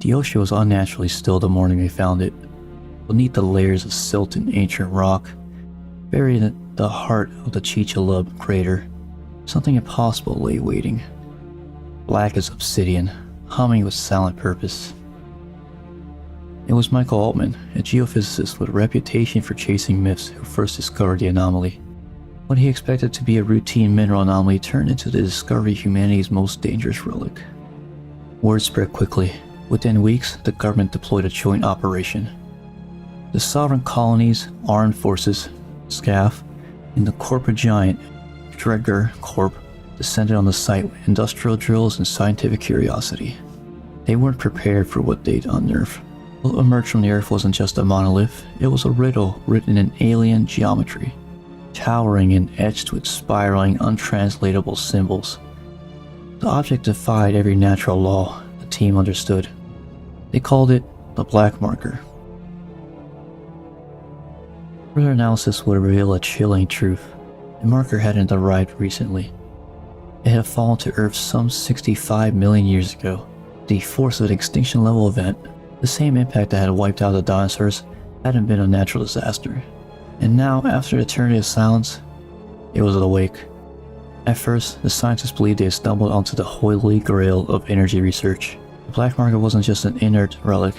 The ocean was unnaturally still the morning they found it. Beneath the layers of silt and ancient rock, buried in the heart of the Chichulub crater, something impossible lay waiting. Black as obsidian, humming with silent purpose. It was Michael Altman, a geophysicist with a reputation for chasing myths, who first discovered the anomaly. What he expected to be a routine mineral anomaly turned into the discovery of humanity's most dangerous relic. Word spread quickly. Within weeks, the government deployed a joint operation. The sovereign colonies, armed forces, SCAF, and the corporate giant, Dredger Corp, descended on the site with industrial drills and scientific curiosity. They weren't prepared for what they'd unearthed. What emerged from the earth wasn't just a monolith, it was a riddle written in alien geometry, towering and etched with spiraling, untranslatable symbols. The object defied every natural law the team understood. They called it the Black Marker. Further analysis would reveal a chilling truth. The marker hadn't arrived recently. It had fallen to Earth some 65 million years ago. The force of an extinction-level event, the same impact that had wiped out the dinosaurs, hadn't been a natural disaster. And now, after an eternity of silence, it was awake. At first, the scientists believed they had stumbled onto the holy grail of energy research. The black marker wasn't just an inert relic.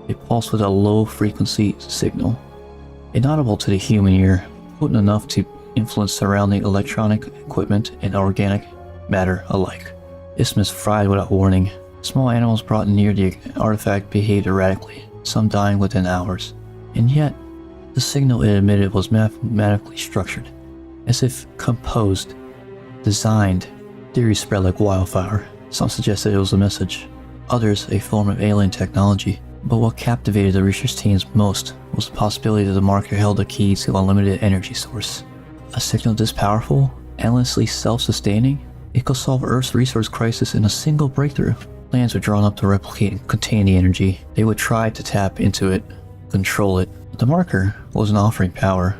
It pulsed with a low-frequency signal, inaudible to the human ear, potent enough to influence surrounding electronic equipment and organic matter alike. Isthmus fried without warning. Small animals brought near the artifact behaved erratically, some dying within hours. And yet, the signal it emitted was mathematically structured, as if composed, designed. Theories spread like wildfire. Some suggested it was a message, others a form of alien technology. But what captivated the research teams most was the possibility that the marker held the key to an unlimited energy source. A signal this powerful, endlessly self-sustaining, it could solve Earth's resource crisis in a single breakthrough. Plans were drawn up to replicate and contain the energy. They would try to tap into it, control it. But the marker wasn't offering power.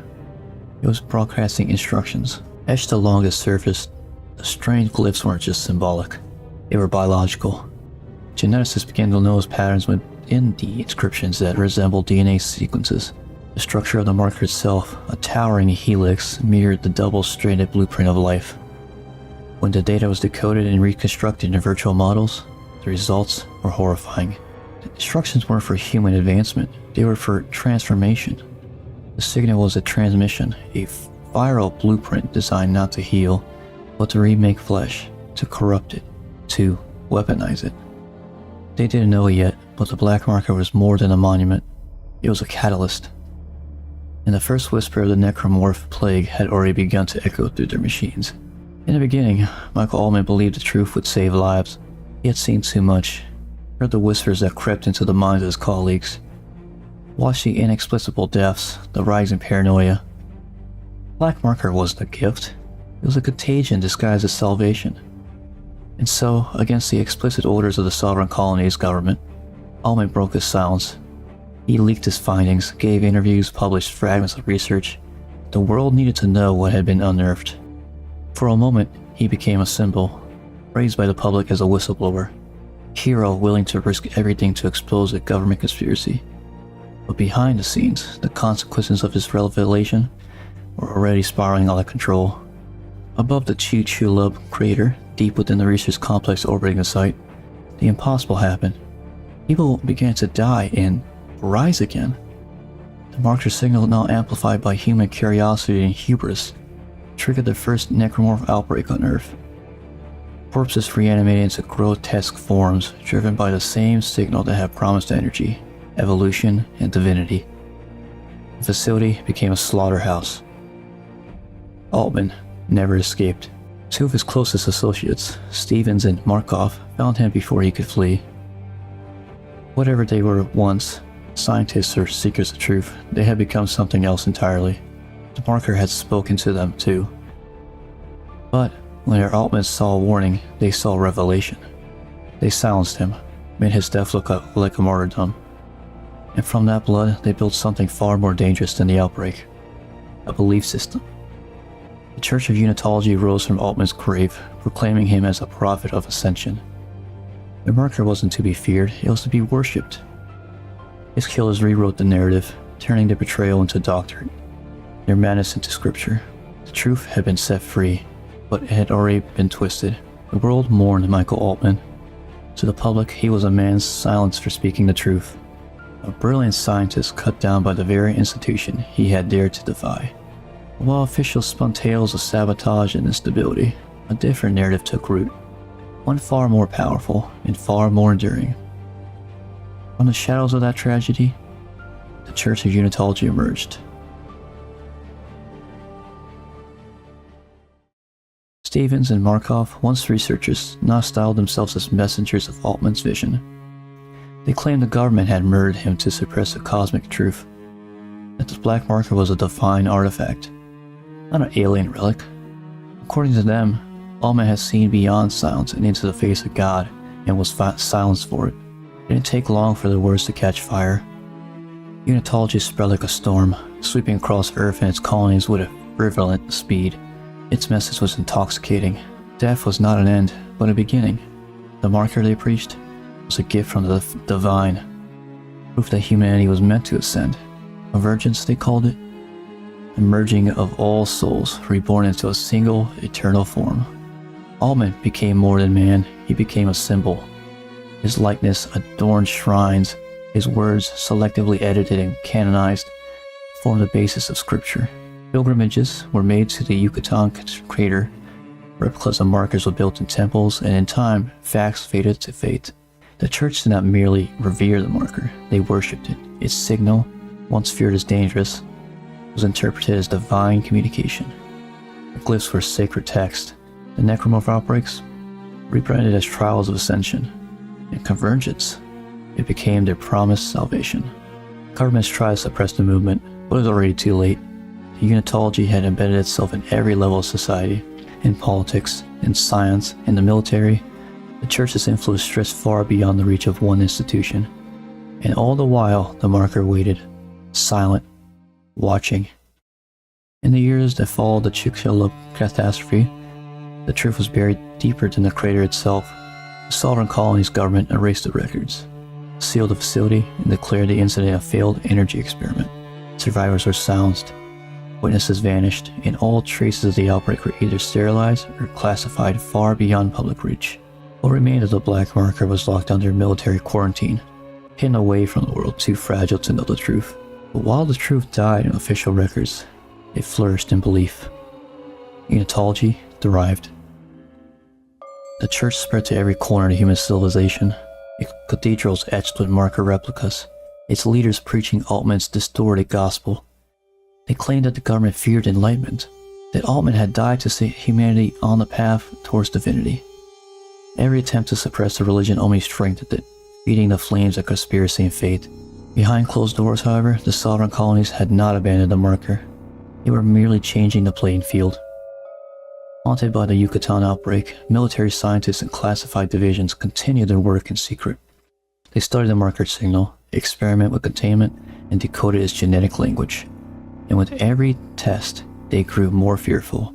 It was broadcasting instructions. Etched along its surface, the strange glyphs weren't just symbolic. They were biological. Geneticists began to notice patterns within the inscriptions that resembled DNA sequences. The structure of the marker itself, a towering helix, mirrored the double-stranded blueprint of life. When the data was decoded and reconstructed in virtual models, the results were horrifying. The instructions weren't for human advancement, they were for transformation. The signal was a transmission, a viral blueprint designed not to heal, but to remake flesh, to corrupt it, to weaponize it. They didn't know it yet, but the black marker was more than a monument. It was a catalyst. And the first whisper of the necromorph plague had already begun to echo through their machines. In the beginning, Michael Altman believed the truth would save lives. He had seen too much, heard the whispers that crept into the minds of his colleagues, watched the inexplicable deaths, the rising paranoia. Black marker wasn't a gift. It was a contagion disguised as salvation. And so, against the explicit orders of the sovereign colonies government, Altman broke his silence. He leaked his findings, gave interviews, published fragments of research. The world needed to know what had been unearthed. For a moment, he became a symbol, praised by the public as a whistleblower, hero willing to risk everything to expose a government conspiracy. But behind the scenes, the consequences of his revelation were already spiraling out of control. Above the Chichulub crater, deep within the research complex orbiting the site, the impossible happened. People began to die and rise again. The marker signal, now amplified by human curiosity and hubris, triggered the first necromorph outbreak on Earth. Corpses reanimated into grotesque forms, driven by the same signal that had promised energy, evolution, and divinity. The facility became a slaughterhouse. Altman never escaped. Two of his closest associates, Stevens and Markov, found him before he could flee. Whatever they were once, scientists or seekers of truth, they had become something else entirely. The marker had spoken to them too. But when their Altman saw a warning, they saw revelation. They silenced him, made his death look like a martyrdom. And from that blood, they built something far more dangerous than the outbreak. A belief system. The Church of Unitology rose from Altman's grave, proclaiming him as a prophet of ascension. The marker wasn't to be feared, it was to be worshipped. Its killers rewrote the narrative, turning the betrayal into doctrine, their madness into scripture. The truth had been set free, but it had already been twisted. The world mourned Michael Altman. To the public, he was a man silenced for speaking the truth. A brilliant scientist cut down by the very institution he had dared to defy. While officials spun tales of sabotage and instability, a different narrative took root. One far more powerful and far more enduring. From the shadows of that tragedy, the Church of Unitology emerged. Stevens and Markov, once researchers, now styled themselves as messengers of Altman's vision. They claimed the government had murdered him to suppress the cosmic truth, that the black marker was a divine artifact, not an alien relic. According to them, Alman had seen beyond silence and into the face of God and was silenced for it. It didn't take long for the words to catch fire. Unitology spread like a storm, sweeping across Earth and its colonies with a virulent speed. Its message was intoxicating. Death was not an end, but a beginning. The marker they preached was a gift from the divine, proof that humanity was meant to ascend. Convergence, they called it. The merging of all souls, reborn into a single, eternal form. Alman became more than man, he became a symbol. His likeness adorned shrines, his words, selectively edited and canonized, formed the basis of scripture. Pilgrimages were made to the Yucatan crater, replicas of markers were built in temples, and in time, facts faded to fate. The church did not merely revere the marker, they worshipped it. Its signal, once feared as dangerous, was interpreted as divine communication. The glyphs were sacred text. The necromorph outbreaks, rebranded as trials of ascension. And Convergence, it became their promised salvation. Governments tried to suppress the movement, but it was already too late. The Unitology had embedded itself in every level of society, in politics, in science, in the military. The church's influence stretched far beyond the reach of one institution. And all the while, the marker waited, silent, watching. In the years that followed the Chichulub catastrophe, the truth was buried deeper than the crater itself. The sovereign colony's government erased the records, sealed the facility, and declared the incident a failed energy experiment. Survivors were silenced, witnesses vanished, and all traces of the outbreak were either sterilized or classified far beyond public reach. What remained of the black marker was locked under military quarantine, hidden away from the world too fragile to know the truth. But while the truth died in official records, it flourished in belief. Unitology thrived. The church spread to every corner of human civilization, its cathedrals etched with marker replicas, its leaders preaching Altman's distorted gospel. They claimed that the government feared enlightenment, that Altman had died to set humanity on the path towards divinity. Every attempt to suppress the religion only strengthened it, feeding the flames of conspiracy and fate. Behind closed doors, however, the sovereign colonies had not abandoned the marker. They were merely changing the playing field. Haunted by the Yucatan outbreak, military scientists and classified divisions continued their work in secret. They studied the marker signal, experimented with containment, and decoded its genetic language. And with every test, they grew more fearful.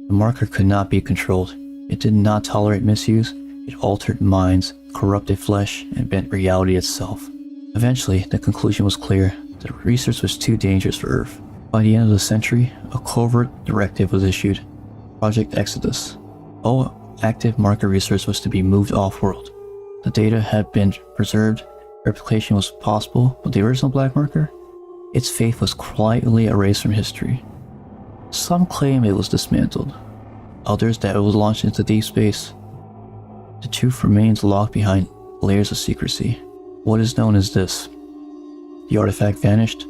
The marker could not be controlled. It did not tolerate misuse. It altered minds, corrupted flesh, and bent reality itself. Eventually, the conclusion was clear. The research was too dangerous for Earth. By the end of the century, a covert directive was issued. Project Exodus. All active marker research was to be moved off-world. The data had been preserved, replication was possible, but the original black marker? Its faith was quietly erased from history. Some claim it was dismantled, others that it was launched into deep space. The truth remains locked behind layers of secrecy. What is known is this: the artifact vanished,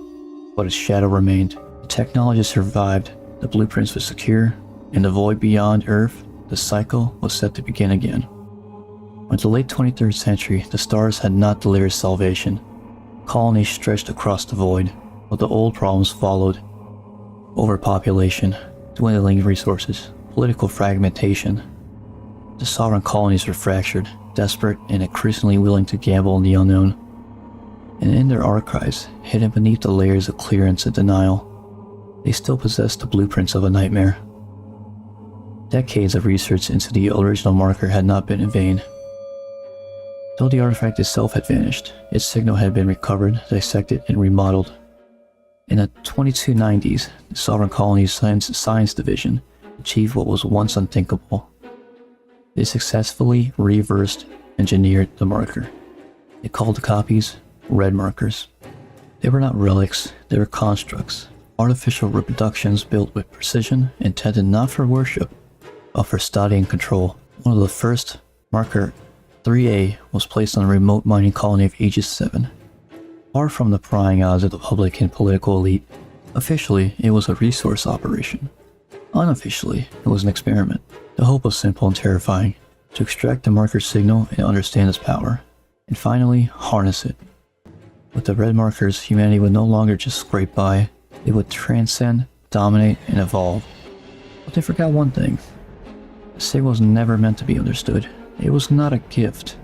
but its shadow remained. The technology survived, the blueprints were secure, in the void beyond Earth, the cycle was set to begin again. By the late 23rd century, the stars had not delivered salvation. Colonies stretched across the void, but the old problems followed. Overpopulation, dwindling resources, political fragmentation. The sovereign colonies were fractured, desperate and increasingly willing to gamble in the unknown. And in their archives, hidden beneath the layers of clearance and denial, they still possessed the blueprints of a nightmare. Decades of research into the original marker had not been in vain. Though the artifact itself had vanished, its signal had been recovered, dissected, and remodeled. In the 2290s, the Sovereign Colony's Science Division achieved what was once unthinkable. They successfully reversed engineered the marker. They called the copies red markers. They were not relics, they were constructs, artificial reproductions built with precision, intended not for worship, but for study and control. One of the first, Marker 3A, was placed on a remote mining colony of Aegis 7. Far from the prying eyes of the public and political elite, officially it was a resource operation. Unofficially, it was an experiment. The hope was simple and terrifying: to extract the marker signal and understand its power, and finally harness it. With the red markers, humanity would no longer just scrape by, it would transcend, dominate, and evolve. But they forgot one thing. The signal was never meant to be understood. It was not a gift.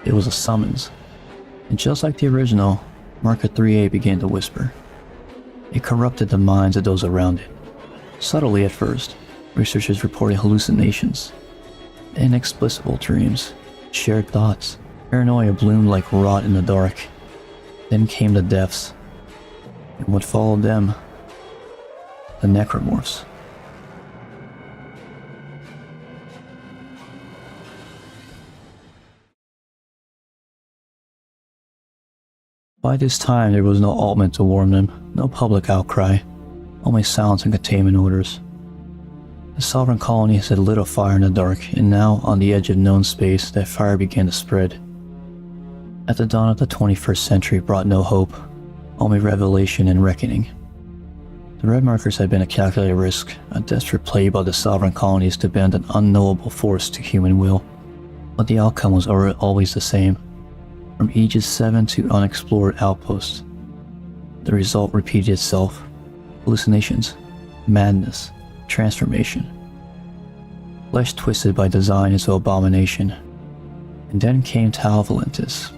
It was a summons. And just like the original, Marker 3A began to whisper. It corrupted the minds of those around it. Subtly at first, researchers reported hallucinations, inexplicable dreams, shared thoughts. Paranoia bloomed like rot in the dark. Then came the deaths, and what followed them, the necromorphs. By this time, there was no Altman to warn them, no public outcry, only silence and containment orders. The Sovereign Colonies had lit a fire in the dark, and now, on the edge of known space, that fire began to spread. At the dawn of the 21st century brought no hope, only revelation and reckoning. The red markers had been a calculated risk, a desperate play by the Sovereign Colonies to bend an unknowable force to human will. But the outcome was always the same. From Aegis 7 to unexplored outposts, the result repeated itself: hallucinations, madness, transformation. Flesh twisted by design into abomination. And then came Tau Volantis.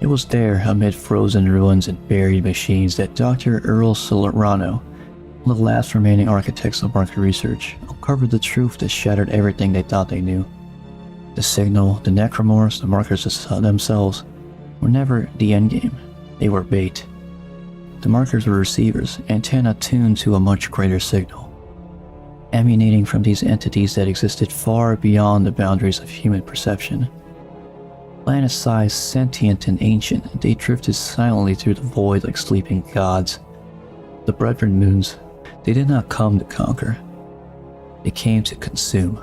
It was there, amid frozen ruins and buried machines, that Dr. Earl Serrano, one of the last remaining architects of market research, uncovered the truth that shattered everything they thought they knew. The signal, the necromorphs, the markers themselves were never the endgame. They were bait. The markers were receivers, antenna tuned to a much greater signal. Emanating from these entities that existed far beyond the boundaries of human perception. Planet-sized, sentient, and ancient, they drifted silently through the void like sleeping gods. The Brethren Moons, they did not come to conquer. They came to consume.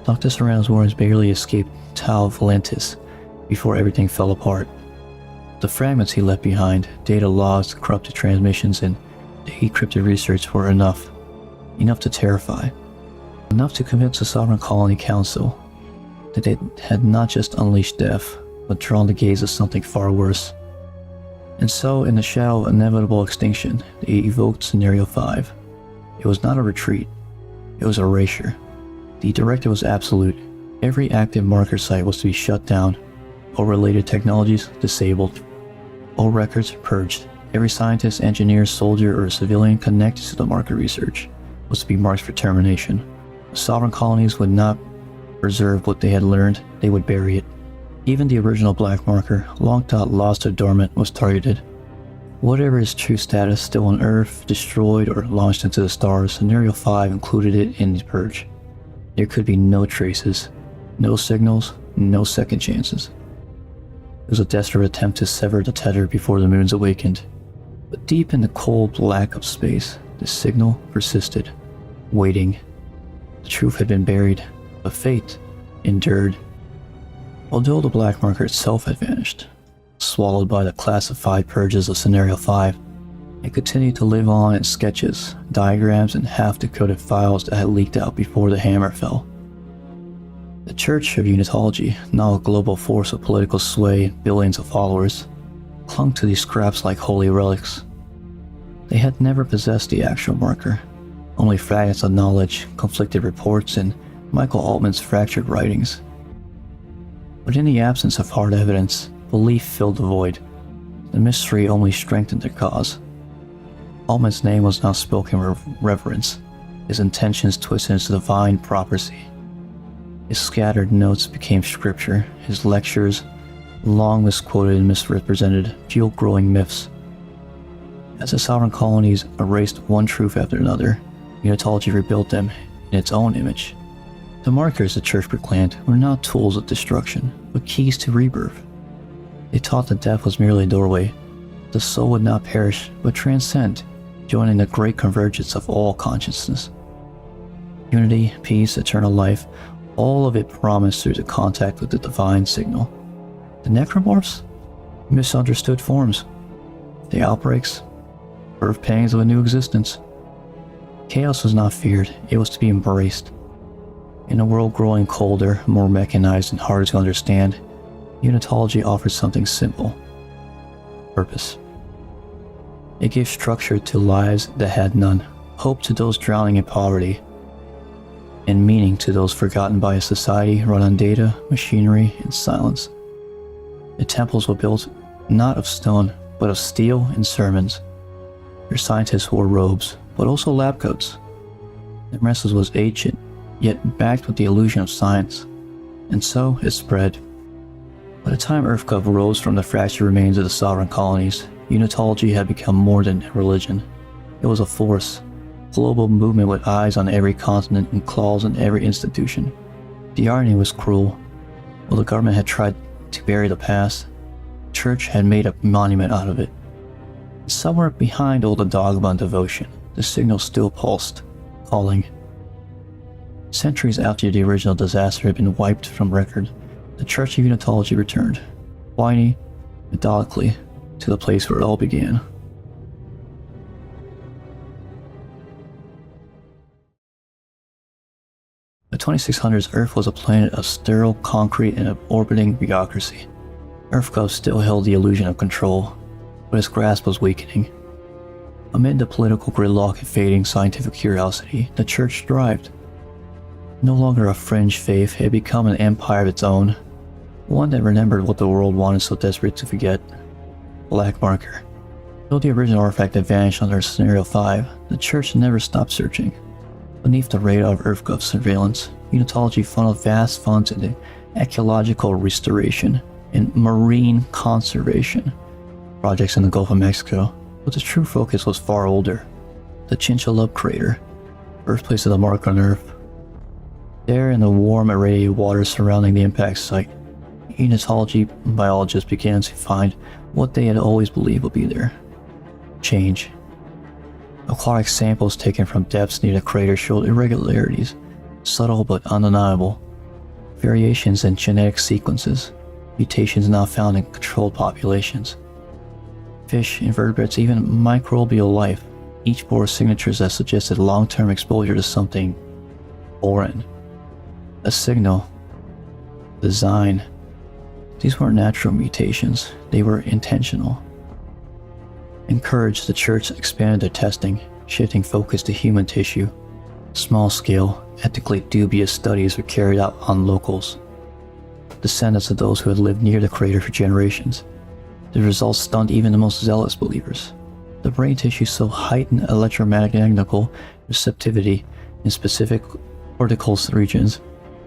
Dr. Serrano's words barely escaped Tau Volantis before everything fell apart. The fragments he left behind, data logs, corrupted transmissions, and decrypted research were enough to terrify. Enough to convince the Sovereign Colony Council that it had not just unleashed death, but drawn the gaze of something far worse. And so, in the shadow of inevitable extinction, they evoked Scenario 5. It was not a retreat, it was erasure. The directive was absolute. Every active marker site was to be shut down, all related technologies disabled, all records purged. Every scientist, engineer, soldier, or civilian connected to the marker research was to be marked for termination. The Sovereign Colonies would not preserve what they had learned, they would bury it. Even the original black marker, long thought lost or dormant, was targeted. Whatever its true status, still on Earth, destroyed, or launched into the stars, Scenario 5 included it in the Purge. There could be no traces, no signals, no second chances. It was a desperate attempt to sever the tether before the Moons awakened. But deep in the cold black of space, the signal persisted, waiting. The truth had been buried, but fate endured. Although the black marker itself had vanished, swallowed by the classified purges of Scenario 5, it continued to live on in sketches, diagrams, and half-decoded files that had leaked out before the hammer fell. The Church of Unitology, now a global force of political sway and billions of followers, clung to these scraps like holy relics. They had never possessed the actual marker, only fragments of knowledge, conflicted reports, and Michael Altman's fractured writings. But in the absence of hard evidence, belief filled the void. The mystery only strengthened their cause. Altman's name was now spoken with reverence, his intentions twisted into divine prophecy. His scattered notes became scripture. His lectures, long misquoted and misrepresented, fueled growing myths. As the sovereign colonies erased one truth after another, Unitology rebuilt them in its own image. The markers the church proclaimed were not tools of destruction, but keys to rebirth. They taught that death was merely a doorway. The soul would not perish, but transcend, joining the great convergence of all consciousness. Unity, peace, eternal life, all of it promised through the contact with the divine signal. The necromorphs? Misunderstood forms. The outbreaks? Birth pangs of a new existence. Chaos was not feared, it was to be embraced. In a world growing colder, more mechanized, and harder to understand, Unitology offered something simple: purpose. It gave structure to lives that had none, hope to those drowning in poverty, and meaning to those forgotten by a society run on data, machinery, and silence. The temples were built not of stone, but of steel and sermons. Their scientists wore robes, but also lab coats. Their message was ancient, yet backed with the illusion of science, and so it spread. By the time EarthGov rose from the fractured remains of the sovereign colonies, Unitology had become more than a religion. It was a force, a global movement with eyes on every continent and claws in every institution. The irony was cruel. While the government had tried to bury the past, the church had made a monument out of it. Somewhere behind all the dogma and devotion, the signal still pulsed, calling. Centuries after the original disaster had been wiped from record, the Church of Unitology returned, whiny, methodically, to the place where it all began. The 2600s, Earth was a planet of sterile concrete and of orbiting bureaucracy. EarthGov still held the illusion of control, but its grasp was weakening. Amid the political gridlock and fading scientific curiosity, the Church thrived. No longer a fringe faith, it had become an empire of its own, one that remembered what the world wanted so desperate to forget: Black Marker. Though the original artifact had vanished under Scenario 5, the Church never stopped searching. Beneath the radar of EarthGov surveillance, Unitology funneled vast funds into ecological restoration and marine conservation projects in the Gulf of Mexico, but the true focus was far older: the Chichulub crater, birthplace of the marker on Earth. There, in the warm, irradiated waters surrounding the impact site, Unitology biologists began to find what they had always believed would be there: change. Aquatic samples taken from depths near the crater showed irregularities, subtle but undeniable. Variations in genetic sequences, mutations now found in controlled populations. Fish, invertebrates, even microbial life, each bore signatures that suggested long-term exposure to something foreign. A signal. Design. These weren't natural mutations, they were intentional. Encouraged, the Church expanded their testing, shifting focus to human tissue. Small-scale, ethically dubious studies were carried out on locals, descendants of those who had lived near the crater for generations. The results stunned even the most zealous believers. The brain tissue saw heightened electromagnetic receptivity in specific cortical regions,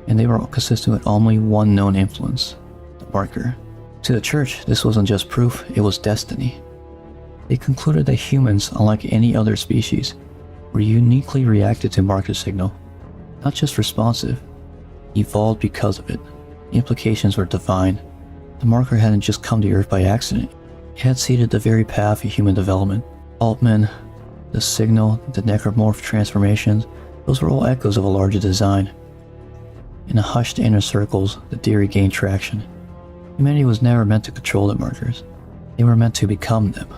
and they were consistent with only one known influence: the marker. To the Church, this wasn't just proof, it was destiny. They concluded that humans, unlike any other species, were uniquely reacted to marker signal, not just responsive, evolved because of it. The implications were divine. The marker hadn't just come to Earth by accident, it had seeded the very path of human development. Alman, the signal, the necromorph transformations, those were all echoes of a larger design. In the hushed inner circles, the theory gained traction. Humanity was never meant to control the markers, they were meant to become them.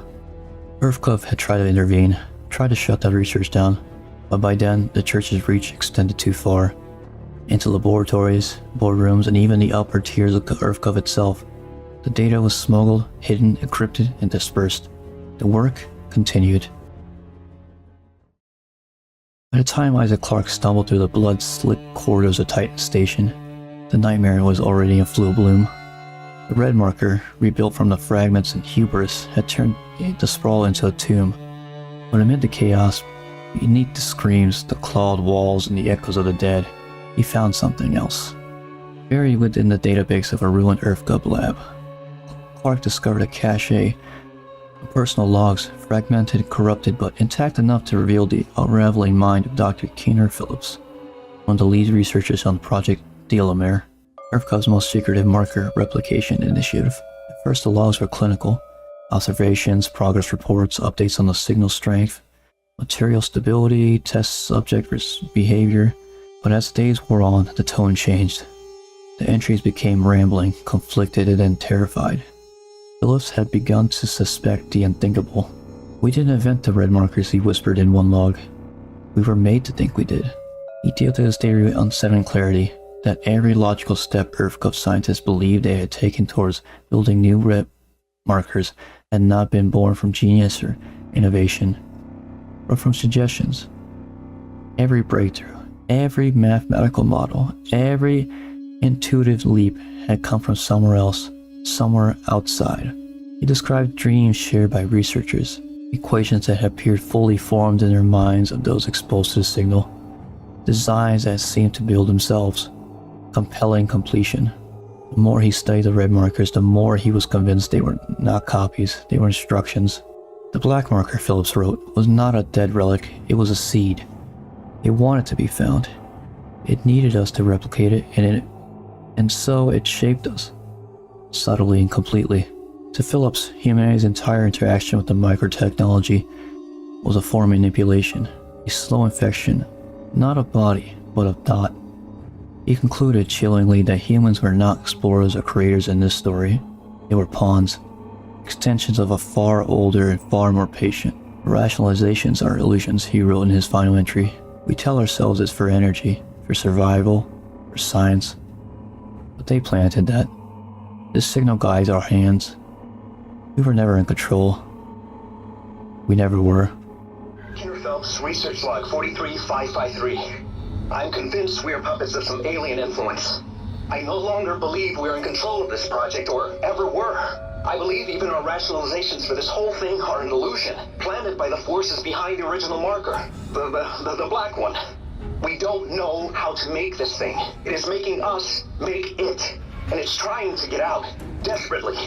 EarthGov had tried to intervene, tried to shut that research down, but by then the Church's reach extended too far. Into laboratories, boardrooms, and even the upper tiers of EarthGov itself. The data was smuggled, hidden, encrypted, and dispersed. The work continued. By the time Isaac Clarke stumbled through the blood-slick corridors of Titan Station, the nightmare was already in full bloom. The red marker, rebuilt from the fragments and hubris, had turned the Sprawl into a tomb. But amid the chaos, beneath the screams, the clawed walls, and the echoes of the dead, he found something else. Buried within the database of a ruined EarthGov lab, Clark discovered a cache of personal logs, fragmented, corrupted, but intact enough to reveal the unraveling mind of Dr. Keener Phillips, one of the lead researchers on Project Delamere, EarthGov's most secretive marker replication initiative. At first, the logs were clinical: observations, progress reports, updates on the signal strength, material stability, test subject behavior. But as days wore on, the tone changed. The entries became rambling, conflicted, and then terrified. Phillips had begun to suspect the unthinkable. "We didn't invent the red markers," he whispered in one log. "We were made to think we did." He dealt to his theory with unsettling clarity, that every logical step EarthGov scientists believed they had taken towards building new red markers had not been born from genius or innovation, but from suggestions. Every breakthrough, every mathematical model, every intuitive leap had come from somewhere else, somewhere outside. He described dreams shared by researchers, equations that had appeared fully formed in their minds of those exposed to the signal, designs that seemed to build themselves, compelling completion. The more he studied the red markers, the more he was convinced they were not copies, they were instructions. The black marker, Phillips wrote, was not a dead relic, it was a seed. It wanted to be found. It needed us to replicate it, and so it shaped us, subtly and completely. To Phillips, humanity's entire interaction with the microtechnology was a form of manipulation, a slow infection, not of body, but of thought. He concluded chillingly that humans were not explorers or creators in this story. They were pawns, extensions of a far older and far more patient. Rationalizations are illusions, he wrote in his final entry. We tell ourselves it's for energy, for survival, for science. But they planted that. This signal guides our hands. We were never in control. We never were. Keener Phelps, Research Log 43553. I'm convinced we are puppets of some alien influence. I no longer believe we are in control of this project, or ever were. I believe even our rationalizations for this whole thing are an illusion, planted by the forces behind the original marker, the black one. We don't know how to make this thing. It is making us make it, and it's trying to get out, desperately.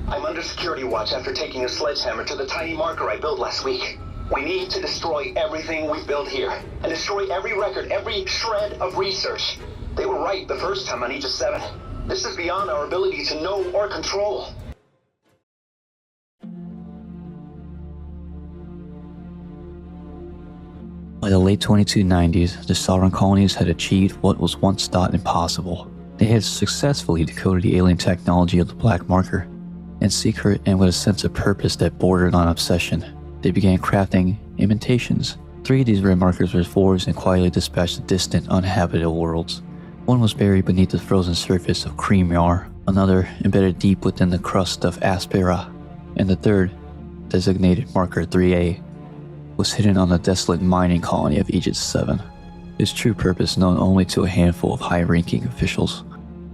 I'm under security watch after taking a sledgehammer to the tiny marker I built last week. We need to destroy everything we've built here, and destroy every record, every shred of research. They were right the first time on Aegis 7. This is beyond our ability to know or control. By the late 2290s, the sovereign colonies had achieved what was once thought impossible. They had successfully decoded the alien technology of the black marker. In secret and with a sense of purpose that bordered on obsession, they began crafting imitations. 3 of these red markers were forged and quietly dispatched to distant, uninhabitable worlds. One was buried beneath the frozen surface of Creamyar, another embedded deep within the crust of Aspera, and the third, designated Marker 3A, was hidden on the desolate mining colony of Aegis 7, its true purpose known only to a handful of high-ranking officials.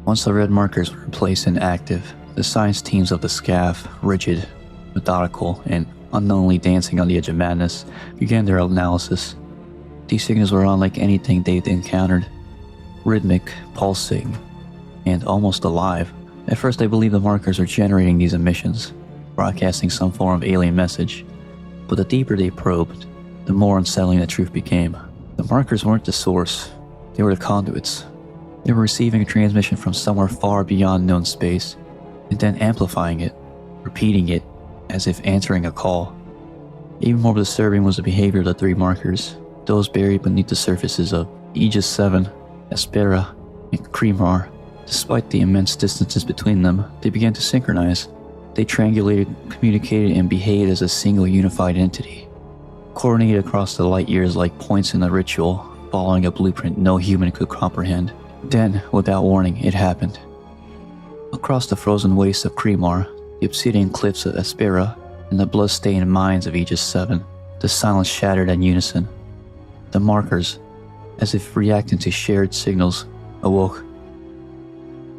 Once the red markers were placed and active, the science teams of the SCAF, rigid, methodical, and unknowingly dancing on the edge of madness, began their analysis. These signals were unlike anything they'd encountered. Rhythmic, pulsing, and almost alive. At first they believed the markers were generating these emissions, broadcasting some form of alien message. But the deeper they probed, the more unsettling the truth became. The markers weren't the source, they were the conduits. They were receiving a transmission from somewhere far beyond known space, and then amplifying it, repeating it, as if answering a call. Even more disturbing was the behavior of the 3 markers, those buried beneath the surfaces of Aegis 7, Aspera, and Creamar. Despite the immense distances between them, they began to synchronize. They triangulated, communicated, and behaved as a single unified entity, coordinated across the light years like points in a ritual, following a blueprint no human could comprehend. Then, without warning, it happened. Across the frozen wastes of Creamar, the obsidian cliffs of Aspera, and the blood-stained mines of Aegis 7, the silence shattered in unison. The markers, as if reacting to shared signals, awoke.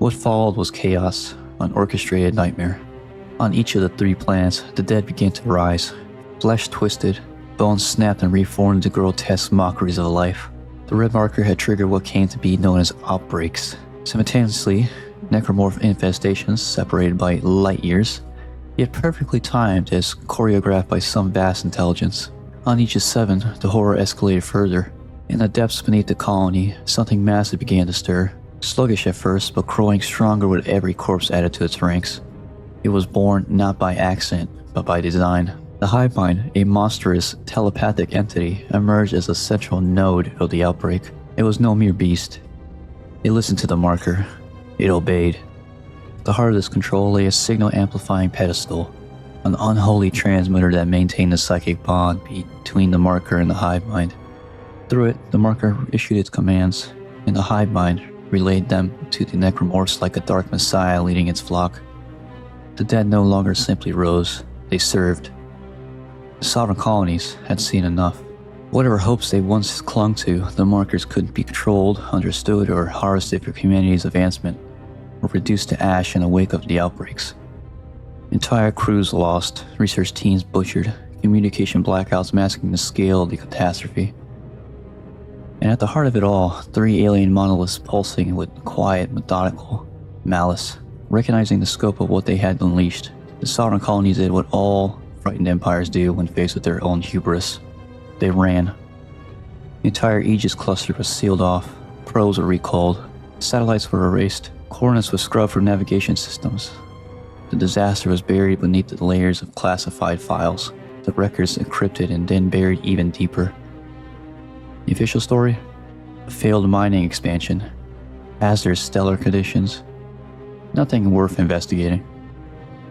What followed was chaos, an orchestrated nightmare. On each of the 3 planets, the dead began to rise. Flesh twisted, bones snapped and reformed into grotesque mockeries of life. The red marker had triggered what came to be known as outbreaks, Simultaneously, necromorph infestations separated by light years, yet perfectly timed as choreographed by some vast intelligence. On Aegis 7, the horror escalated further. In the depths beneath the colony, something massive began to stir. Sluggish at first, but growing stronger with every corpse added to its ranks. It was born not by accident, but by design. The hive mind, a monstrous telepathic entity, emerged as a central node of the outbreak. It was no mere beast. It listened to the marker. It obeyed. At the heart of this control lay a signal-amplifying pedestal, an unholy transmitter that maintained the psychic bond between the marker and the hive mind. Through it, the marker issued its commands, and the hive mind relayed them to the necromorphs like a dark messiah leading its flock. The dead no longer simply rose, they served. The sovereign colonies had seen enough. Whatever hopes they once clung to, the markers couldn't be controlled, understood, or harvested for humanity's advancement, were reduced to ash in the wake of the outbreaks. Entire crews lost, research teams butchered, communication blackouts masking the scale of the catastrophe. And at the heart of it all, 3 alien monoliths pulsing with quiet, methodical malice. Recognizing the scope of what they had unleashed, the sovereign colonies did what all frightened empires do when faced with their own hubris. They ran. The entire Aegis cluster was sealed off, probes were recalled, satellites were erased, coordinates were scrubbed from navigation systems. The disaster was buried beneath the layers of classified files, the records encrypted and then buried even deeper. The official story? A failed mining expansion, hazardous stellar conditions, nothing worth investigating.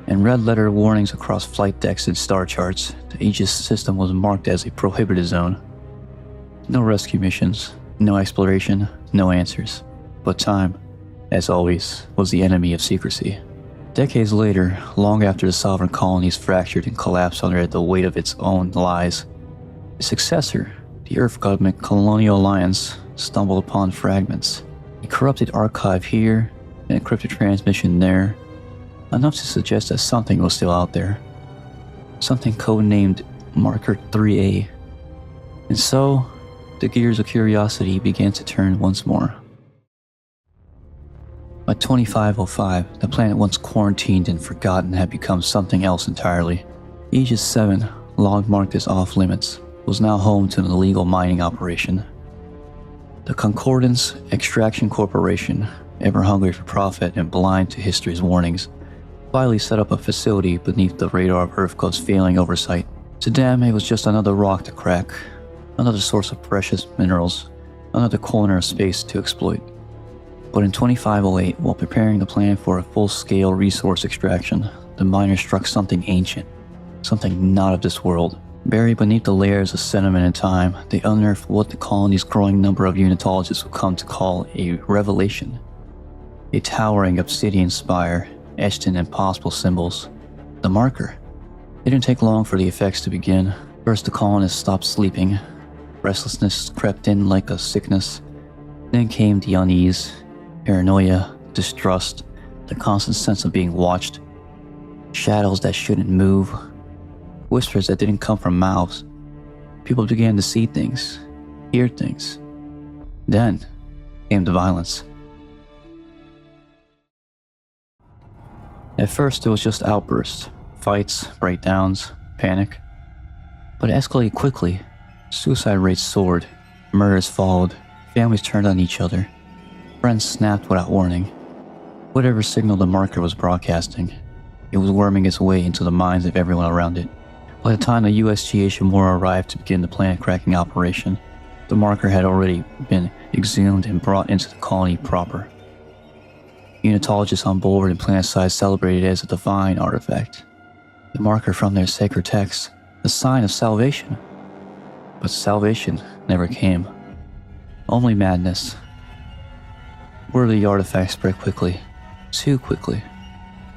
And red letter warnings across flight decks and star charts, the Aegis system was marked as a prohibited zone. No rescue missions, no exploration, no answers. But time, as always, was the enemy of secrecy. Decades later, long after the sovereign colonies fractured and collapsed under the weight of its own lies, its successor, the Earth Government Colonial Alliance, stumbled upon fragments. A corrupted archive here, an encrypted transmission there, enough to suggest that something was still out there. Something codenamed Marker 3A. And so, the gears of curiosity began to turn once more. By 2505, the planet once quarantined and forgotten had become something else entirely. Aegis 7, long marked as off-limits, was now home to an illegal mining operation. The Concordance Extraction Corporation, ever hungry for profit and blind to history's warnings, finally set up a facility beneath the radar of EarthGov's failing oversight. To them, it was just another rock to crack, another source of precious minerals, another corner of space to exploit. But in 2508, while preparing the plan for a full-scale resource extraction, the miners struck something ancient, something not of this world. Buried beneath the layers of sediment and time, they unearthed what the colony's growing number of Unitologists would come to call a revelation. A towering obsidian spire, etched in impossible symbols. The marker. It didn't take long for the effects to begin. First, the colonists stopped sleeping. Restlessness crept in like a sickness. Then came the unease, paranoia, distrust, the constant sense of being watched. Shadows that shouldn't move. Whispers that didn't come from mouths. People began to see things, hear things. Then came the violence. At first, it was just outbursts, fights, breakdowns, panic. But it escalated quickly. Suicide rates soared, murders followed, families turned on each other, friends snapped without warning. Whatever signal the marker was broadcasting, it was worming its way into the minds of everyone around it. By the time the USG Ishimura arrived to begin the planet-cracking operation, the marker had already been exhumed and brought into the colony proper. Unitologists on board and planet-side celebrated it as a divine artifact. The marker from their sacred texts, the sign of salvation. But salvation never came. Only madness. Word of the artifact spread quickly. Too quickly.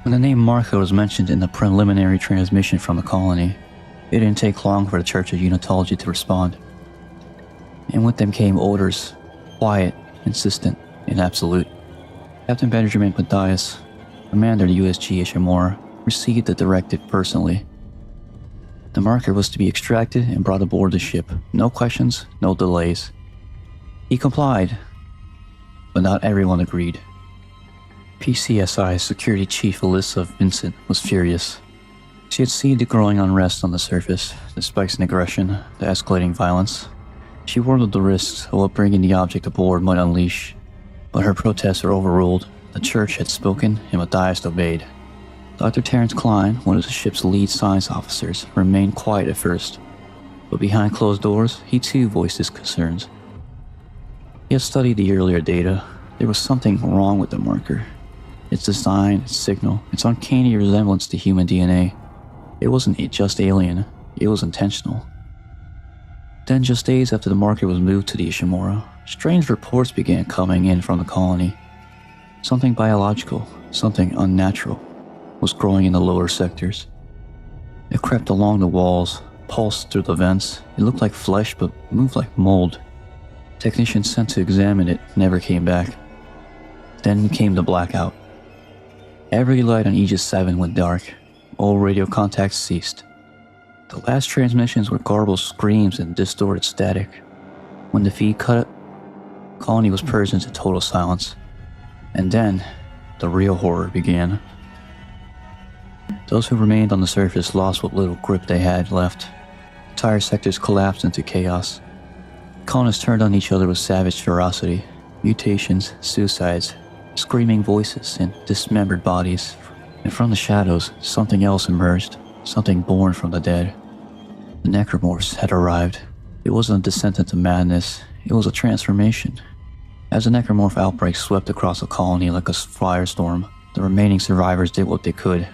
When the name Marco was mentioned in the preliminary transmission from the colony, it didn't take long for the Church of Unitology to respond. And with them came orders, quiet, insistent, and absolute. Captain Benjamin Mathias, commander of the USG Ishimura, received the directive personally. The marker was to be extracted and brought aboard the ship. No questions, no delays. He complied, but not everyone agreed. PCSI Security Chief Alyssa Vincent was furious. She had seen the growing unrest on the surface, the spikes in aggression, the escalating violence. She warned of the risks of what bringing the object aboard might unleash, but her protests were overruled. The church had spoken and Matthias obeyed. Dr. Terrence Klein, one of the ship's lead science officers, remained quiet at first, but behind closed doors, he too voiced his concerns. He had studied the earlier data. There was something wrong with the marker. Its design, its signal, its uncanny resemblance to human DNA. It wasn't just alien, it was intentional. Then, just days after the marker was moved to the Ishimura, strange reports began coming in from the colony. Something biological, something unnatural, was growing in the lower sectors. It crept along the walls, pulsed through the vents. It looked like flesh but moved like mold. Technicians sent to examine it never came back. Then came the blackout. Every light on Aegis 7 went dark. All radio contacts ceased. The last transmissions were garbled screams and distorted static. When the feed cut, the colony was purged into total silence. And then, the real horror began. Those who remained on the surface lost what little grip they had left. Entire sectors collapsed into chaos. Colonists turned on each other with savage ferocity. Mutations, suicides, screaming voices, and dismembered bodies. And from the shadows, something else emerged, something born from the dead. The necromorphs had arrived. It wasn't a descent into madness, it was a transformation. As the necromorph outbreak swept across the colony like a firestorm, the remaining survivors did what they could.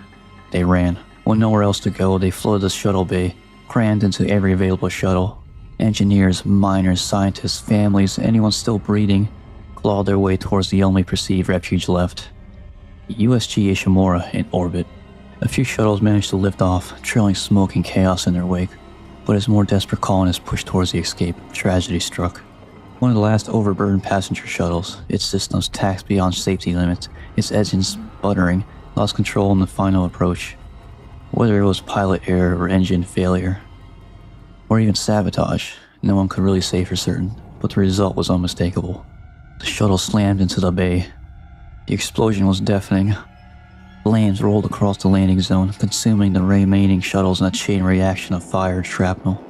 They ran. With nowhere else to go, they flooded the shuttle bay, crammed into every available shuttle. Engineers, miners, scientists, families, anyone still breathing, clawed their way towards the only perceived refuge left. USG Ishimura in orbit. A few shuttles managed to lift off, trailing smoke and chaos in their wake. But as more desperate colonists pushed towards the escape, tragedy struck. One of the last overburdened passenger shuttles, its systems taxed beyond safety limits, its engines sputtering, lost control in the final approach. Whether it was pilot error or engine failure, or even sabotage, no one could really say for certain, but the result was unmistakable. The shuttle slammed into the bay. The explosion was deafening. Flames rolled across the landing zone, consuming the remaining shuttles in a chain reaction of fire and shrapnel.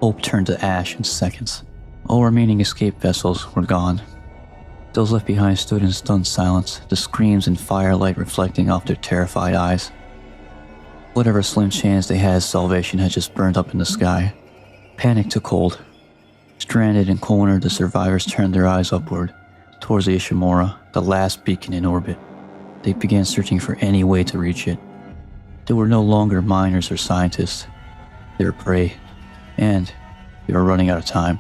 Hope turned to ash in seconds. All remaining escape vessels were gone. Those left behind stood in stunned silence, the screams and firelight reflecting off their terrified eyes. Whatever slim chance they had of salvation had just burned up in the sky. Panic took hold. Stranded and cornered, the survivors turned their eyes upward, towards the Ishimura, the last beacon in orbit. They began searching for any way to reach it. They were no longer miners or scientists. They were prey, and they were running out of time.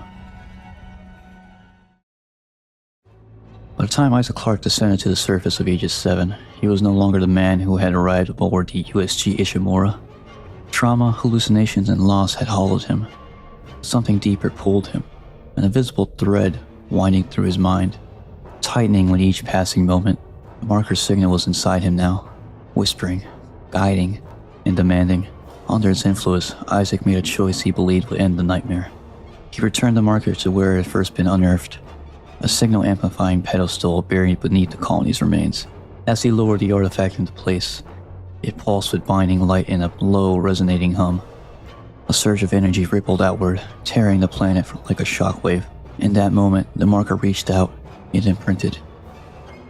By the time Isaac Clarke descended to the surface of Aegis 7, he was no longer the man who had arrived aboard the USG Ishimura. Trauma, hallucinations, and loss had hollowed him. Something deeper pulled him, an invisible thread winding through his mind, tightening with each passing moment. The marker signal was inside him now, whispering, guiding, and demanding. Under its influence, Isaac made a choice he believed would end the nightmare. He returned the marker to where it had first been unearthed, a signal-amplifying pedestal buried beneath the colony's remains. As he lowered the artifact into place, it pulsed with binding light in a low, resonating hum. A surge of energy rippled outward, tearing the planet like a shockwave. In that moment, the marker reached out. It imprinted.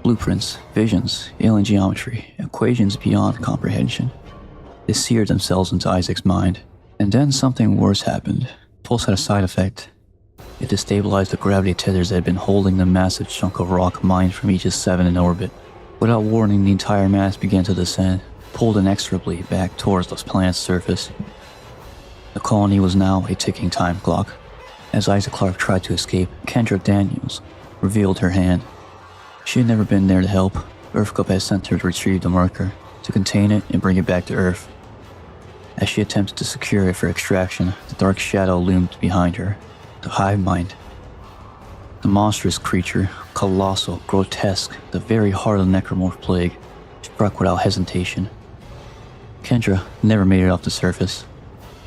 Blueprints, visions, alien geometry, equations beyond comprehension. They seared themselves into Isaac's mind. And then something worse happened. Pulse had a side effect. It destabilized the gravity tethers that had been holding the massive chunk of rock mined from Aegis 7 in orbit. Without warning, the entire mass began to descend, pulled inexorably back towards the planet's surface. The colony was now a ticking time clock. As Isaac Clarke tried to escape, Kendra Daniels revealed her hand. She had never been there to help. EarthGov had sent her to retrieve the marker, to contain it and bring it back to Earth. As she attempted to secure it for extraction, the dark shadow loomed behind her. The hive mind. The monstrous creature, colossal, grotesque, the very heart of the necromorph plague, struck without hesitation. Kendra never made it off the surface.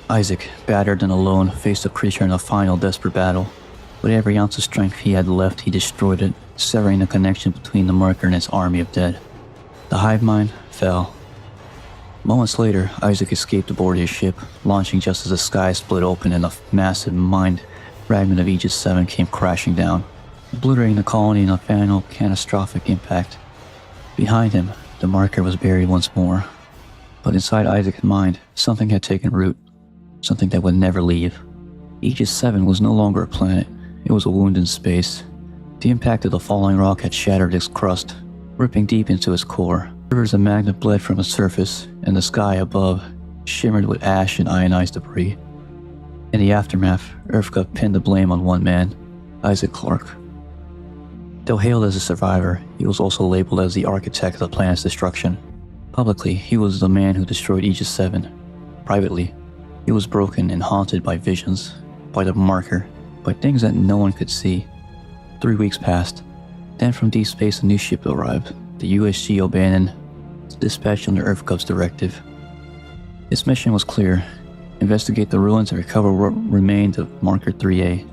Isaac, battered and alone, faced the creature in a final desperate battle. With every ounce of strength he had left, he destroyed it, severing the connection between the marker and its army of dead. The hive mind fell. Moments later, Isaac escaped aboard his ship, launching just as the sky split open and a massive mind fragment of Aegis 7 came crashing down, obliterating the colony in a final catastrophic impact. Behind him, the marker was buried once more. But inside Isaac's mind, something had taken root, something that would never leave. Aegis 7 was no longer a planet, it was a wound in space. The impact of the falling rock had shattered its crust, ripping deep into its core. Rivers of magma bled from its surface, and the sky above shimmered with ash and ionized debris. In the aftermath, EarthGov pinned the blame on one man, Isaac Clarke. Though hailed as a survivor, he was also labeled as the architect of the planet's destruction. Publicly, he was the man who destroyed Aegis 7. Privately, he was broken and haunted by visions, by the marker, by things that no one could see. 3 weeks passed. Then from deep space a new ship arrived, the USG O'Bannon, dispatched under EarthGov's directive. Its mission was clear: investigate the ruins and recover what remained of Marker 3A.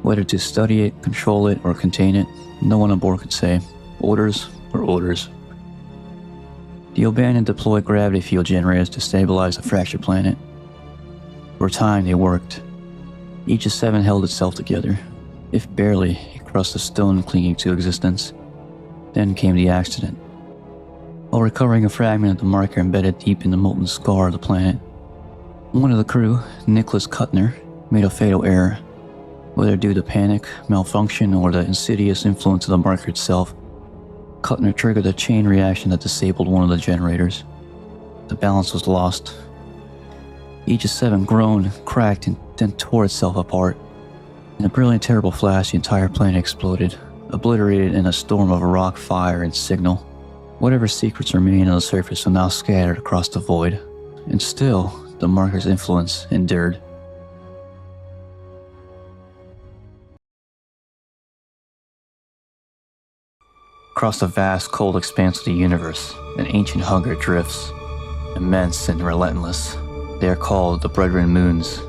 Whether to study it, control it, or contain it, no one on board could say. Orders were orders. The O'Bannon deployed gravity field generators to stabilize the fractured planet. For a time they worked. Aegis 7 held itself together, if barely a crust of stone clinging to existence. Then came the accident. While recovering a fragment of the marker embedded deep in the molten scar of the planet, one of the crew, Nicholas Kuttner, made a fatal error. Whether due to panic, malfunction, or the insidious influence of the marker itself, Kuttner triggered a chain reaction that disabled one of the generators. The balance was lost. Aegis 7 groaned, cracked, and then tore itself apart. In a brilliant, terrible flash, the entire planet exploded, obliterated in a storm of rock, fire, and signal. Whatever secrets remained on the surface were now scattered across the void, and still, the marker's influence endured. Across the vast, cold expanse of the universe, an ancient hunger drifts, immense and relentless. They are called the Brethren Moons,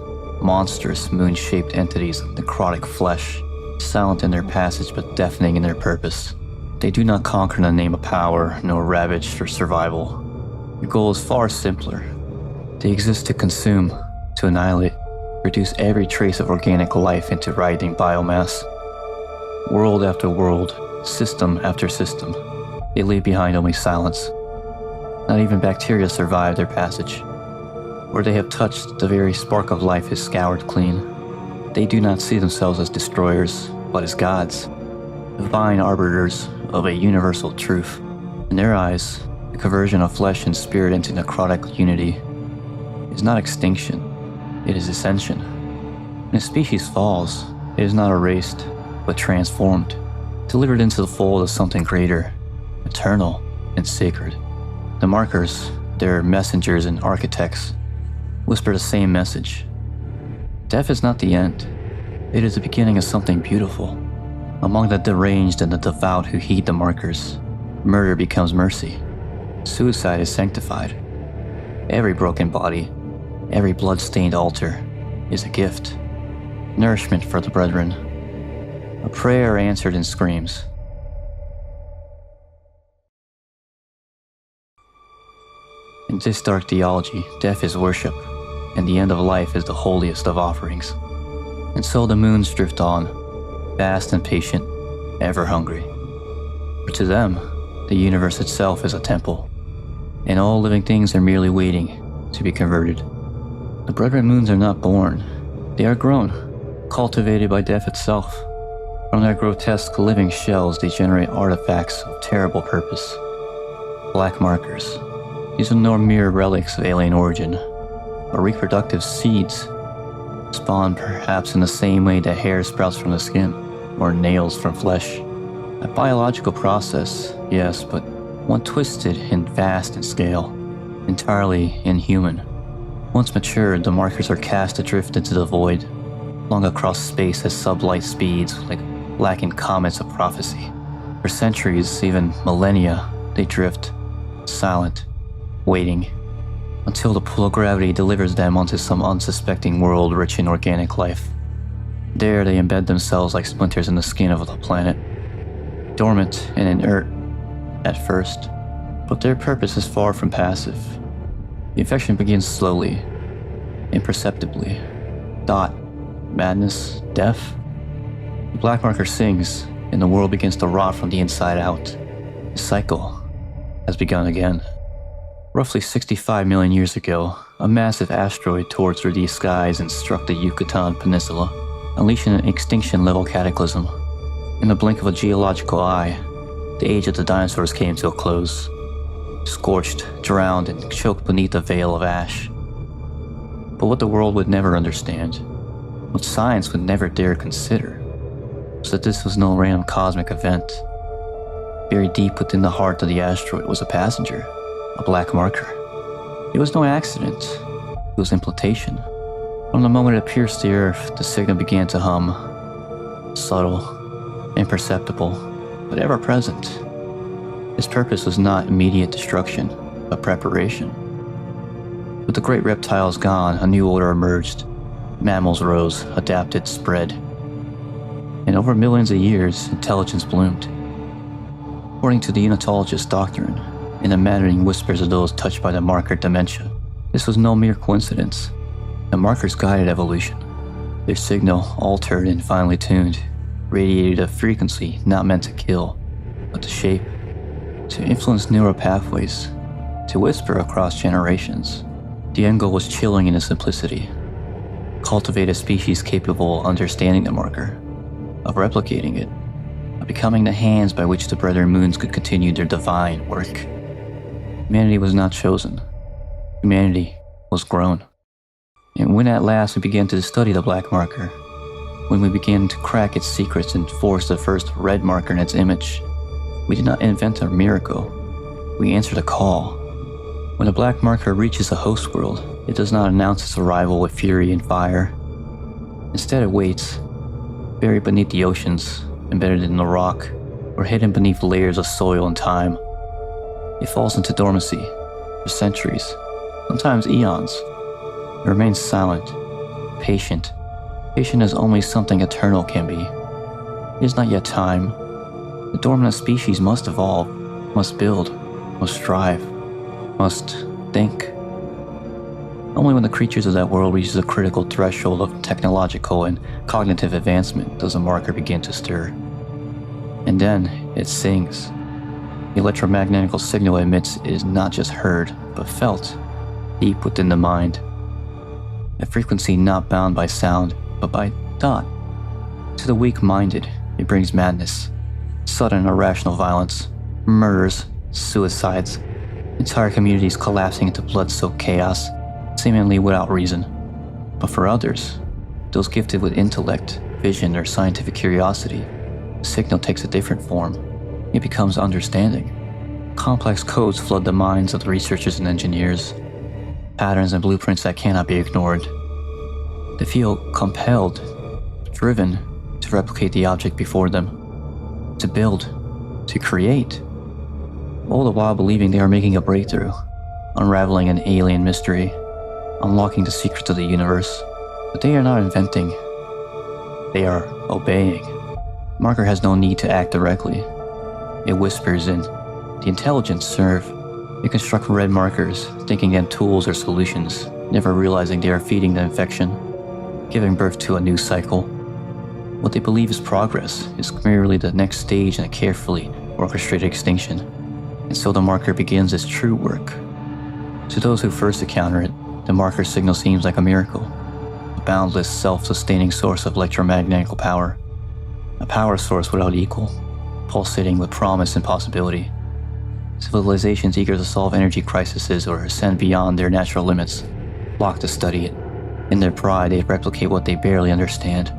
monstrous moon-shaped entities of necrotic flesh, silent in their passage but deafening in their purpose. They do not conquer in the name of power, nor ravage for survival. Their goal is far simpler. They exist to consume, to annihilate, reduce every trace of organic life into writhing biomass. World after world, system after system, they leave behind only silence. Not even bacteria survive their passage. Where they have touched, the very spark of life is scoured clean. They do not see themselves as destroyers, but as gods, divine arbiters of a universal truth. In their eyes, the conversion of flesh and spirit into necrotic unity is not extinction, it is ascension. When a species falls, it is not erased, but transformed, delivered into the fold of something greater, eternal and sacred. The markers, their messengers and architects, whisper the same message. Death is not the end. It is the beginning of something beautiful. Among the deranged and the devout who heed the markers, murder becomes mercy. Suicide is sanctified. Every broken body, every blood-stained altar is a gift. Nourishment for the brethren. A prayer answered in screams. In this dark theology, death is worship, and the end of life is the holiest of offerings. And so the moons drift on, vast and patient, ever hungry. For to them, the universe itself is a temple, and all living things are merely waiting to be converted. The Brethren Moons are not born, they are grown, cultivated by death itself. From their grotesque living shells they generate artifacts of terrible purpose. Black markers. These are no mere relics of alien origin, but reproductive seeds, spawned perhaps in the same way that hair sprouts from the skin, or nails from flesh. A biological process, yes, but one twisted and vast in scale, entirely inhuman. Once matured, the markers are cast adrift into the void, flung across space at sublight speeds like blackened comets of prophecy. For centuries, even millennia, they drift, silent, waiting, until the pull of gravity delivers them onto some unsuspecting world rich in organic life. There they embed themselves like splinters in the skin of the planet, dormant and inert at first, But their purpose is far from passive. The infection begins slowly, imperceptibly. Dot, madness, death. The black marker sings, and the world begins to rot from the inside out. The cycle has begun again. Roughly 65 million years ago, a massive asteroid tore through the skies and struck the Yucatan Peninsula, unleashing an extinction-level cataclysm. In the blink of a geological eye, the age of the dinosaurs came to a close. Scorched, drowned, and choked beneath a veil of ash. But what the world would never understand, what science would never dare consider, was that this was no random cosmic event. Buried deep within the heart of the asteroid was a passenger, a black marker. It was no accident, it was implantation. From the moment it pierced the earth, the signal began to hum, subtle, imperceptible, but ever present. Its purpose was not immediate destruction, but preparation. With the great reptiles gone, a new order emerged. Mammals rose, adapted, spread. And over millions of years, intelligence bloomed. According to the Unitologist doctrine, in the maddening whispers of those touched by the marker dementia, this was no mere coincidence. The markers guided evolution. Their signal, altered and finely tuned, radiated a frequency not meant to kill, but to shape, to influence neural pathways, to whisper across generations. The end goal was chilling in its simplicity. Cultivate a species capable of understanding the marker, of replicating it, of becoming the hands by which the Brethren Moons could continue their divine work. Humanity was not chosen. Humanity was grown. And when at last we began to study the black marker, when we began to crack its secrets and force the first red marker in its image, we did not invent a miracle. We answered a call. When a black marker reaches a host world, it does not announce its arrival with fury and fire. Instead, it waits, buried beneath the oceans, embedded in the rock, or hidden beneath layers of soil and time. It falls into dormancy for centuries, sometimes eons. It remains silent, patient as only something eternal can be. It is not yet time. The dormant species must evolve, must build, must strive, must think. Only when the creatures of that world reaches a critical threshold of technological and cognitive advancement does a marker begin to stir. And then it sings. The electromagnetical signal it emits is not just heard, but felt, deep within the mind. A frequency not bound by sound, but by thought. To the weak-minded, it brings madness, sudden irrational violence, murders, suicides, entire communities collapsing into blood-soaked chaos, seemingly without reason. But for others, those gifted with intellect, vision, or scientific curiosity, the signal takes a different form. It becomes understanding. Complex codes flood the minds of the researchers and engineers, patterns and blueprints that cannot be ignored. They feel compelled, driven to replicate the object before them, to build, to create, all the while believing they are making a breakthrough, unraveling an alien mystery, unlocking the secrets of the universe. But they are not inventing, they are obeying. Marker has no need to act directly. It whispers in. The intelligence serve. They construct red markers, thinking them tools or solutions, never realizing they are feeding the infection, giving birth to a new cycle. What they believe is progress is merely the next stage in a carefully orchestrated extinction. And so the marker begins its true work. To those who first encounter it, the marker signal seems like a miracle, a boundless, self-sustaining source of electromagnetical power, a power source without equal, pulsating with promise and possibility. Civilizations eager to solve energy crises or ascend beyond their natural limits flock to study it. In their pride, they replicate what they barely understand,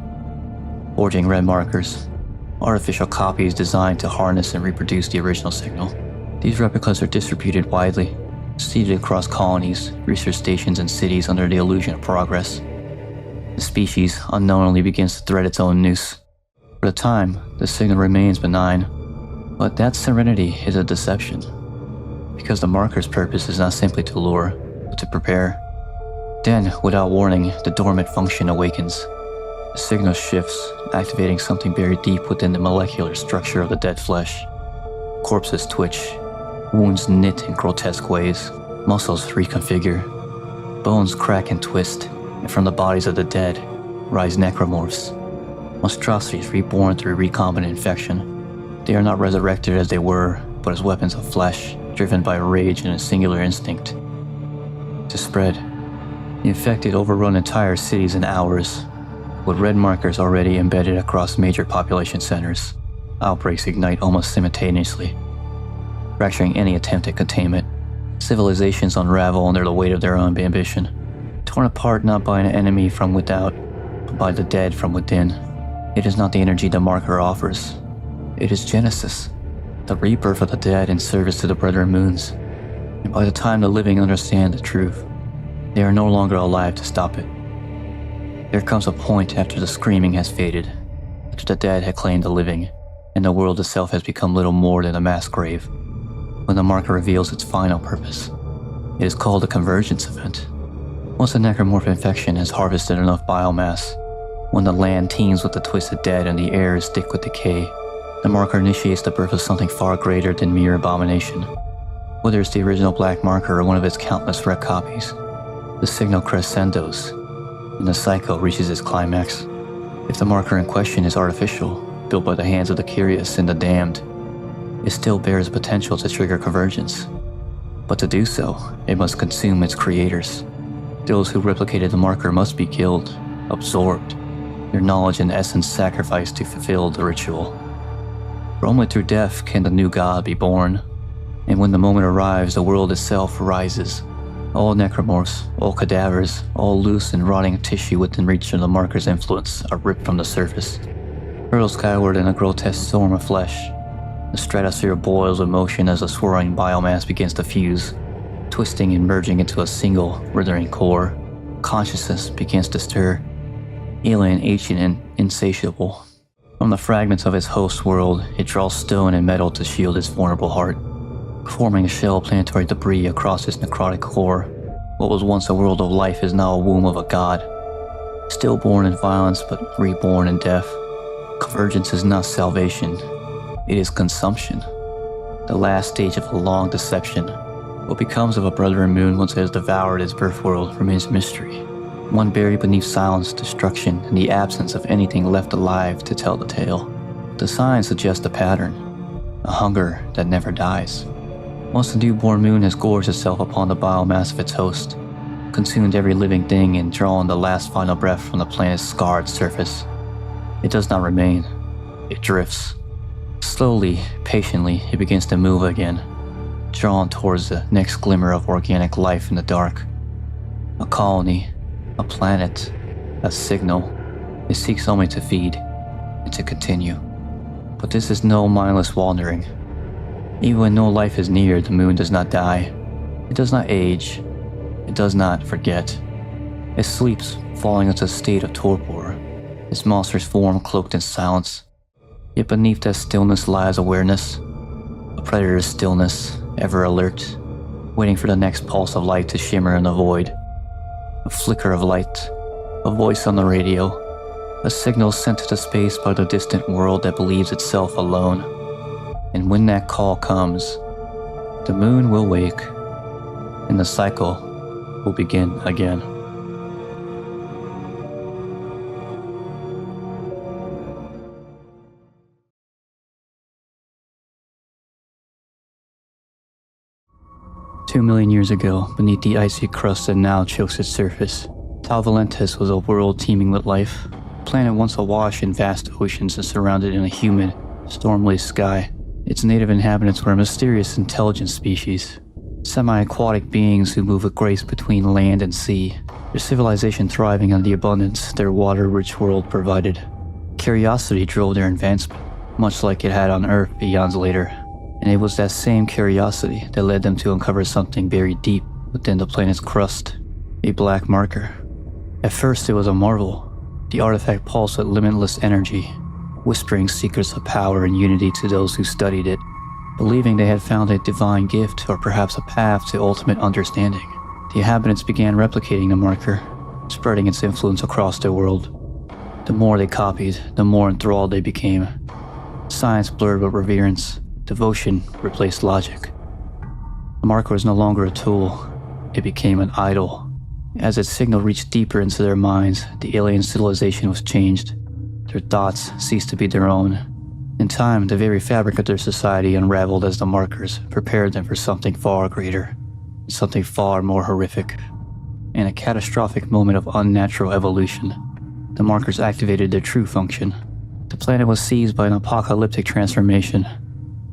forging red markers, artificial copies designed to harness and reproduce the original signal. These replicas are distributed widely, seeded across colonies, research stations, and cities under the illusion of progress. The species unknowingly begins to thread its own noose. For the time, the signal remains benign, but that serenity is a deception, because the marker's purpose is not simply to lure, but to prepare. Then, without warning, the dormant function awakens. The signal shifts, activating something buried deep within the molecular structure of the dead flesh. Corpses twitch, wounds knit in grotesque ways, muscles reconfigure, bones crack and twist, and from the bodies of the dead rise necromorphs, monstrosities reborn through recombinant infection. They are not resurrected as they were, but as weapons of flesh, driven by rage and a singular instinct to spread. The infected overrun entire cities in hours, with red markers already embedded across major population centers. Outbreaks ignite almost simultaneously, fracturing any attempt at containment. Civilizations unravel under the weight of their own ambition, torn apart not by an enemy from without, but by the dead from within. It is not the energy the marker offers. It is Genesis, the rebirth of the dead in service to the Brethren Moons. And by the time the living understand the truth, they are no longer alive to stop it. There comes a point after the screaming has faded, after the dead had claimed the living, and the world itself has become little more than a mass grave, when the marker reveals its final purpose. It is called the Convergence Event. Once a necromorph infection has harvested enough biomass, when the land teems with the twisted dead and the air is thick with decay, the marker initiates the birth of something far greater than mere abomination. Whether it's the original black marker or one of its countless wreck copies, the signal crescendos, and the cycle reaches its climax. If the marker in question is artificial, built by the hands of the curious and the damned, it still bears potential to trigger convergence. But to do so, it must consume its creators. Those who replicated the marker must be killed, absorbed, their knowledge and essence sacrificed to fulfill the ritual. For only through death can the new god be born, and when the moment arrives, the world itself rises. All necromorphs, all cadavers, all loose and rotting tissue within reach of the marker's influence are ripped from the surface, hurled skyward in a grotesque storm of flesh. The stratosphere boils with motion as the swirling biomass begins to fuse, twisting and merging into a single, withering core. Consciousness begins to stir, alien, ancient, and insatiable. From the fragments of its host world, it draws stone and metal to shield its vulnerable heart, forming a shell of planetary debris across its necrotic core. What was once a world of life is now a womb of a god, stillborn in violence but reborn in death. Convergence is not salvation, it is consumption, the last stage of a long deception. What becomes of a Brethren Moon once it has devoured its birth world remains a mystery, one buried beneath silence, destruction, and the absence of anything left alive to tell the tale. The signs suggest a pattern, a hunger that never dies. Once the newborn moon has gorged itself upon the biomass of its host, consumed every living thing and drawn the last final breath from the planet's scarred surface, it does not remain. It drifts. Slowly, patiently, it begins to move again, drawn towards the next glimmer of organic life in the dark. A colony, a planet, a signal. It seeks only to feed and to continue. But this is no mindless wandering. Even when no life is near, the moon does not die. It does not age. It does not forget. It sleeps, falling into a state of torpor, its monstrous form cloaked in silence. Yet beneath that stillness lies awareness, a predator's stillness, ever alert, waiting for the next pulse of light to shimmer in the void. A flicker of light, a voice on the radio, a signal sent to space by the distant world that believes itself alone. And when that call comes, the moon will wake, and the cycle will begin again. "2 million years ago, beneath the icy crust that now chokes its surface, Tau Volantis was a world teeming with life, a planet once awash in vast oceans and surrounded in a humid, storm-laced sky. Its native inhabitants were a mysterious intelligent species, semi-aquatic beings who move with grace between land and sea, their civilization thriving on the abundance their water-rich world provided. Curiosity drove their advancement, much like it had on Earth eons later, and it was that same curiosity that led them to uncover something buried deep within the planet's crust, a black marker. At first it was a marvel, the artifact pulsed with limitless energy, whispering secrets of power and unity to those who studied it, believing they had found a divine gift or perhaps a path to ultimate understanding. The inhabitants began replicating the marker, spreading its influence across their world. The more they copied, the more enthralled they became. Science blurred with reverence, devotion replaced logic. The marker was no longer a tool, it became an idol. As its signal reached deeper into their minds, the alien civilization was changed. Their thoughts ceased to be their own. In time, the very fabric of their society unraveled as the markers prepared them for something far greater, something far more horrific. In a catastrophic moment of unnatural evolution, the markers activated their true function. The planet was seized by an apocalyptic transformation.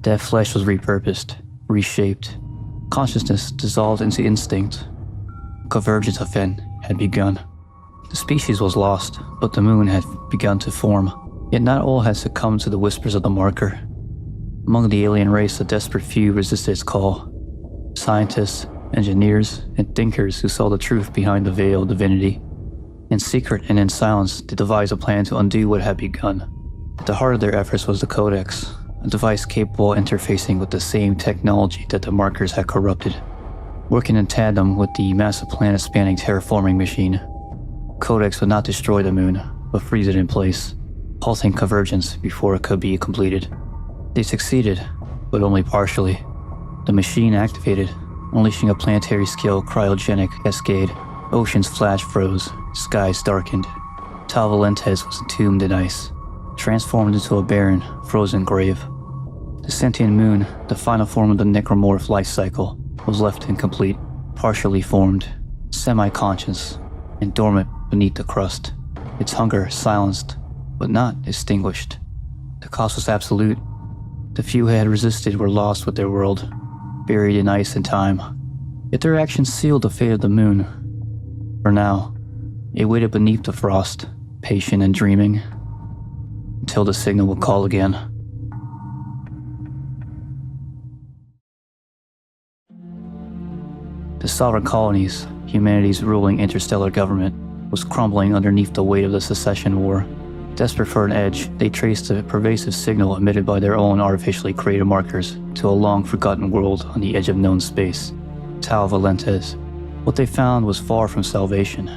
Dead flesh was repurposed, reshaped. Consciousness dissolved into instinct. Convergence Event had begun. The species was lost, but the moon had begun to form. Yet not all had succumbed to the whispers of the marker. Among the alien race, a desperate few resisted its call. Scientists, engineers, and thinkers who saw the truth behind the veil of divinity. In secret and in silence, they devised a plan to undo what had begun. At the heart of their efforts was the Codex, a device capable of interfacing with the same technology that the markers had corrupted. Working in tandem with the massive planet-spanning terraforming machine, Codex would not destroy the moon, but freeze it in place, halting convergence before it could be completed. They succeeded, but only partially. The machine activated, unleashing a planetary-scale cryogenic cascade. Oceans flash froze, skies darkened. Tau Volantis was entombed in ice, transformed into a barren, frozen grave. The sentient moon, the final form of the necromorph life cycle, was left incomplete, partially formed, semi-conscious, and dormant beneath the crust. Its hunger silenced, but not extinguished. The cost was absolute. The few who had resisted were lost with their world, buried in ice and time. Yet their actions sealed the fate of the moon. For now, it waited beneath the frost, patient and dreaming, until the signal would call again. The sovereign colonies, humanity's ruling interstellar government, was crumbling underneath the weight of the secession war. Desperate for an edge, they traced the pervasive signal emitted by their own artificially created markers to a long-forgotten world on the edge of known space, Tau Volantis. What they found was far from salvation.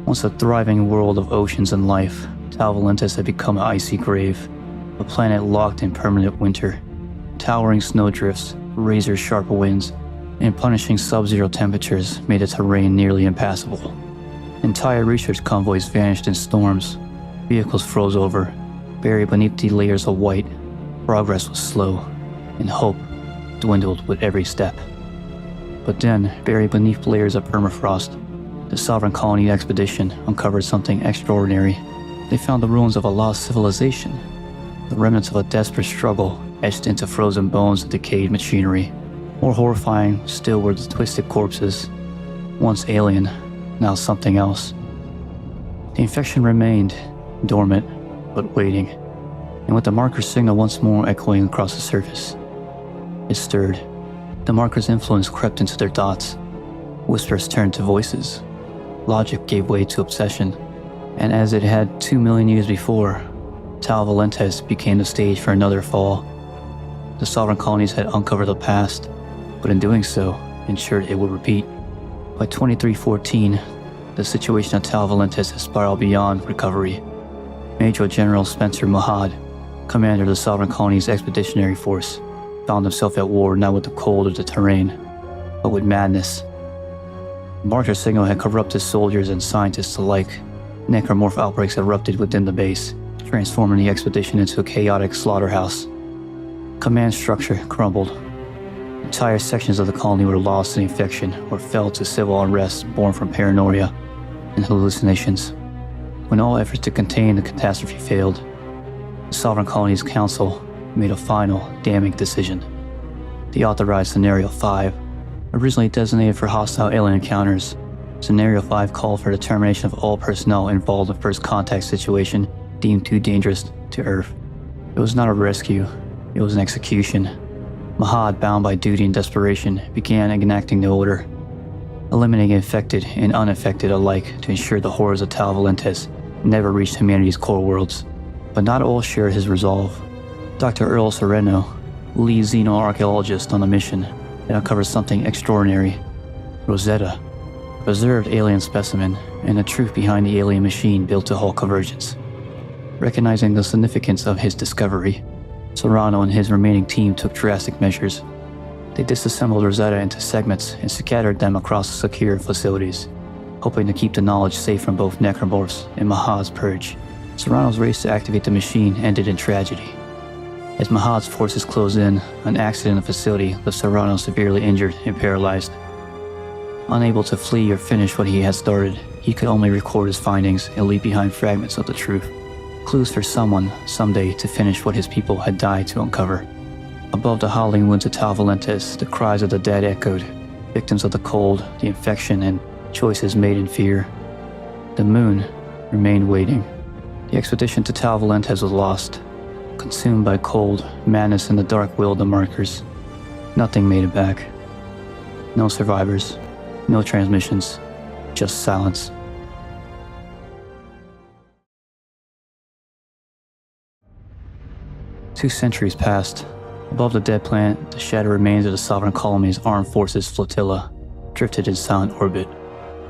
Once a thriving world of oceans and life, Tau Volantis had become an icy grave, a planet locked in permanent winter. Towering snowdrifts, razor-sharp winds, and punishing sub-zero temperatures made the terrain nearly impassable. Entire research convoys vanished in storms. Vehicles froze over, buried beneath the layers of white. Progress was slow, and hope dwindled with every step. But then, buried beneath layers of permafrost, the Sovereign Colony Expedition uncovered something extraordinary. They found the ruins of a lost civilization, the remnants of a desperate struggle etched into frozen bones of decayed machinery. More horrifying still were the twisted corpses, once alien, now something else. The infection remained, dormant, but waiting, and with the marker signal once more echoing across the surface, it stirred. The marker's influence crept into their thoughts. Whispers turned to voices. Logic gave way to obsession, and as it had 2 million years before, Tau Volantis became the stage for another fall. The sovereign colonies had uncovered the past, but in doing so, ensured it would repeat. By 2314, the situation at Tau Volantis had spiraled beyond recovery. Major General Spencer Mahad, commander of the Sovereign Colony's Expeditionary Force, found himself at war not with the cold of the terrain, but with madness. The marker signal had corrupted soldiers and scientists alike. Necromorph outbreaks erupted within the base, transforming the expedition into a chaotic slaughterhouse. Command structure crumbled. Entire sections of the colony were lost in infection or fell to civil unrest born from paranoia and hallucinations. When all efforts to contain the catastrophe failed, the Sovereign Colony's Council made a final, damning decision. They authorized Scenario 5, originally designated for hostile alien encounters. Scenario 5 called for the termination of all personnel involved in first contact situation deemed too dangerous to Earth. It was not a rescue, it was an execution. Mahad, bound by duty and desperation, began enacting the order, eliminating infected and uninfected alike to ensure the horrors of Tau Volantis never reached humanity's core worlds. But not all shared his resolve. Dr. Earl Serrano, lead xenoarchaeologist on the mission, had uncovered something extraordinary. Rosetta, a preserved alien specimen, and the truth behind the alien machine built to halt convergence. Recognizing the significance of his discovery, Serrano and his remaining team took drastic measures. They disassembled Rosetta into segments and scattered them across secure facilities, hoping to keep the knowledge safe from both necromorphs and Mahad's Purge. Serrano's race to activate the machine ended in tragedy. As Mahad's forces closed in, an accident in the facility left Serrano severely injured and paralyzed. Unable to flee or finish what he had started, he could only record his findings and leave behind fragments of the truth, clues for someone, someday, to finish what his people had died to uncover. Above the howling winds of Tau Volantis, the cries of the dead echoed, victims of the cold, the infection, and choices made in fear. The moon remained waiting. The expedition to Tau Volantis was lost, consumed by cold, madness, and the dark will of the markers. Nothing made it back. No survivors, no transmissions, just silence. Two centuries passed. Above the dead planet, the shattered remains of the Sovereign Colony's armed forces flotilla drifted in silent orbit.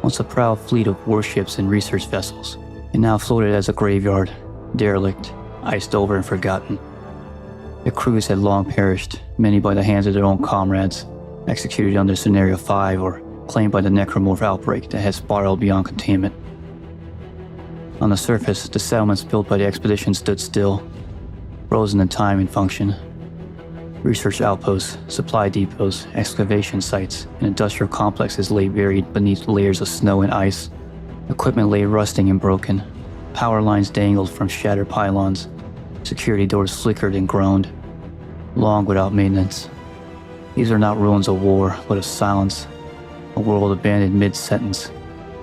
Once a proud fleet of warships and research vessels, it now floated as a graveyard, derelict, iced over and forgotten. The crews had long perished, many by the hands of their own comrades, executed under Scenario 5 or claimed by the necromorph outbreak that had spiraled beyond containment. On the surface, the settlements built by the expedition stood still, frozen in time and function. Research outposts, supply depots, excavation sites, and industrial complexes lay buried beneath layers of snow and ice. Equipment lay rusting and broken. Power lines dangled from shattered pylons. Security doors flickered and groaned, long without maintenance. These are not ruins of war, but of silence, a world abandoned mid-sentence.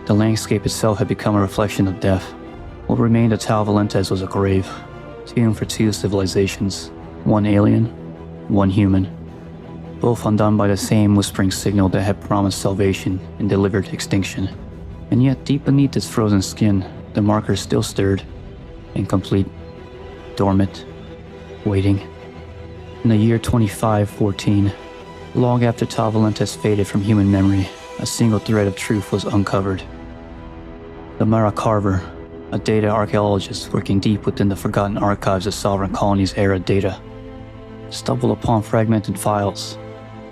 The landscape itself had become a reflection of death. What remained of Tau Volantis was a grave, tomb for two civilizations, one alien, one human, both undone by the same whispering signal that had promised salvation and delivered extinction. And yet, deep beneath its frozen skin, the marker still stirred, incomplete, dormant, waiting. In the year 2514, long after Tau Volantis faded from human memory, a single thread of truth was uncovered. The Mara Carver, a data archaeologist working deep within the forgotten archives of Sovereign Colony's era data, stumbled upon fragmented files,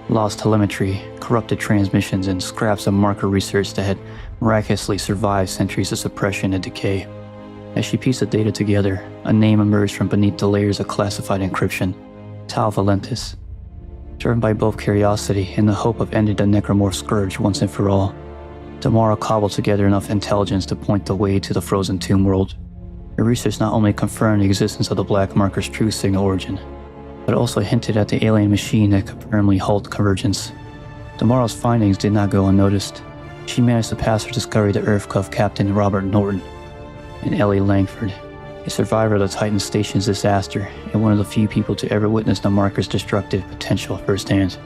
lost telemetry, corrupted transmissions, and scraps of marker research that had miraculously survived centuries of suppression and decay. As she pieced the data together, a name emerged from beneath the layers of classified encryption: Tau Volantis. Driven by both curiosity and the hope of ending the necromorph scourge once and for all, Damara cobbled together enough intelligence to point the way to the frozen tomb world. Her research not only confirmed the existence of the Black Marker's true signal origin, but also hinted at the alien machine that could permanently halt Convergence. Damara's findings did not go unnoticed. She managed to pass her discovery to EarthGov Captain Robert Norton and Ellie Langford, a survivor of the Titan Station's disaster and one of the few people to ever witness the marker's destructive potential firsthand.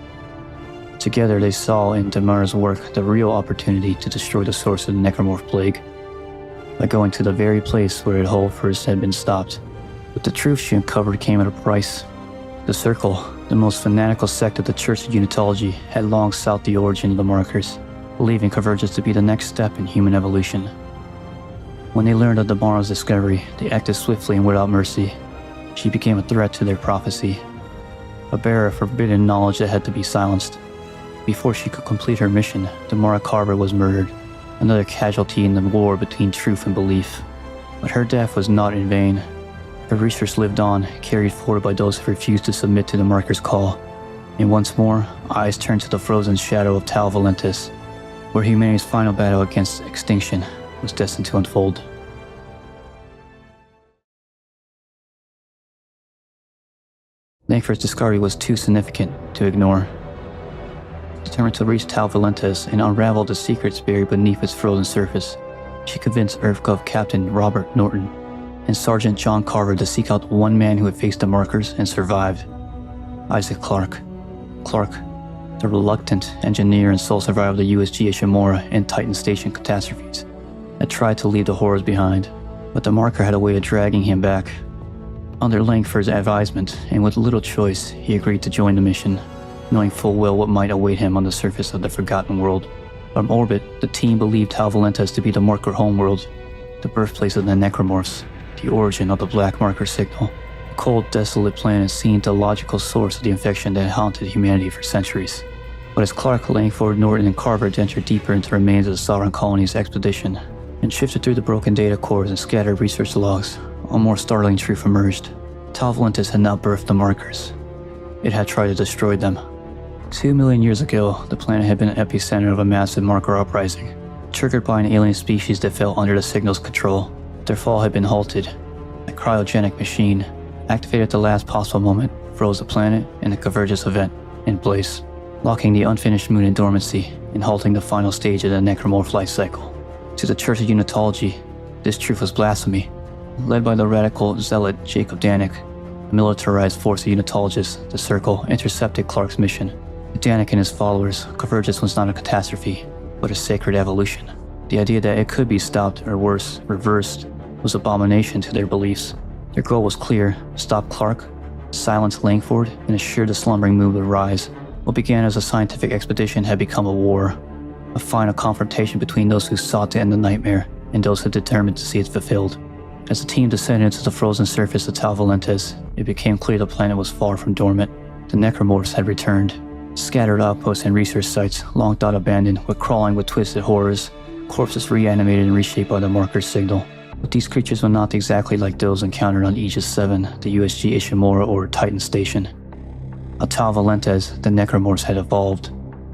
Together they saw in Damara's work the real opportunity to destroy the source of the necromorph plague, by going to the very place where it whole first had been stopped. But the truth she uncovered came at a price. The Circle, the most fanatical sect of the Church of Unitology, had long sought the origin of the markers, believing Convergence to be the next step in human evolution. When they learned of Damara's discovery, they acted swiftly and without mercy. She became a threat to their prophecy, a bearer of forbidden knowledge that had to be silenced. Before she could complete her mission, Damara Carver was murdered, another casualty in the war between truth and belief. But her death was not in vain. Her research lived on, carried forward by those who refused to submit to the marker's call. And once more, eyes turned to the frozen shadow of Tau Volantis, where humanity's final battle against extinction was destined to unfold. Langford's discovery was too significant to ignore. Determined to reach Tau Volantis and unravel the secrets buried beneath its frozen surface, she convinced EarthGov Captain Robert Norton and Sergeant John Carver to seek out one man who had faced the markers and survived: Isaac Clarke. Clarke, the reluctant engineer and sole survivor of the USG Ishimura and Titan Station catastrophes, had tried to leave the horrors behind, but the marker had a way of dragging him back. Under Langford's advisement, and with little choice, he agreed to join the mission, knowing full well what might await him on the surface of the forgotten world. From orbit, the team believed Tau Volantis to be the marker homeworld, the birthplace of the necromorphs, the origin of the Black Marker signal. cold, desolate planet seemed the logical source of the infection that haunted humanity for centuries. But as Clark, Langford, Norton, and Carver entered deeper into the remains of the Sovereign Colony's expedition and shifted through the broken data cores and scattered research logs, a more startling truth emerged. Tau Volantis had not birthed the markers. It had tried to destroy them. 2 million years ago, the planet had been an epicenter of a massive marker uprising, triggered by an alien species that fell under the signal's control. Their fall had been halted. A cryogenic machine, activated at the last possible moment, froze the planet and the Convergence Event in place, locking the unfinished moon in dormancy and halting the final stage of the necromorph life cycle. To the Church of Unitology, this truth was blasphemy. Led by the radical zealot Jacob Danik, a militarized force of Unitologists, the Circle intercepted Clark's mission. To Danik and his followers, Convergence was not a catastrophe, but a sacred evolution. The idea that it could be stopped, or worse, reversed, was abomination to their beliefs. Their goal was clear: stop Clark, silence Langford, and assure the slumbering moon would rise. What began as a scientific expedition had become a war, a final confrontation between those who sought to end the nightmare and those who determined to see it fulfilled. As the team descended into the frozen surface of Tau Volantis, it became clear the planet was far from dormant. The necromorphs had returned. Scattered outposts and research sites, long thought abandoned, were crawling with twisted horrors, corpses reanimated and reshaped by the marker's signal. But these creatures were not exactly like those encountered on Aegis 7, the USG Ishimura or Titan Station. On Tau Volantis, the necromorphs had evolved.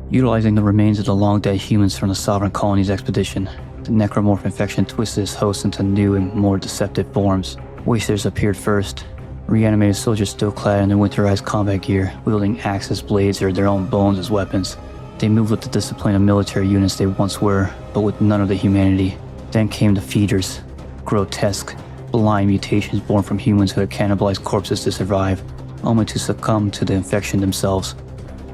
Utilizing the remains of the long-dead humans from the Sovereign Colony's expedition, the necromorph infection twisted its host into new and more deceptive forms. Wasters appeared first, reanimated soldiers still clad in their winterized combat gear, wielding axes, blades, or their own bones as weapons. They moved with the discipline of military units they once were, but with none of the humanity. Then came the feeders, grotesque, blind mutations born from humans who had cannibalized corpses to survive, only to succumb to the infection themselves.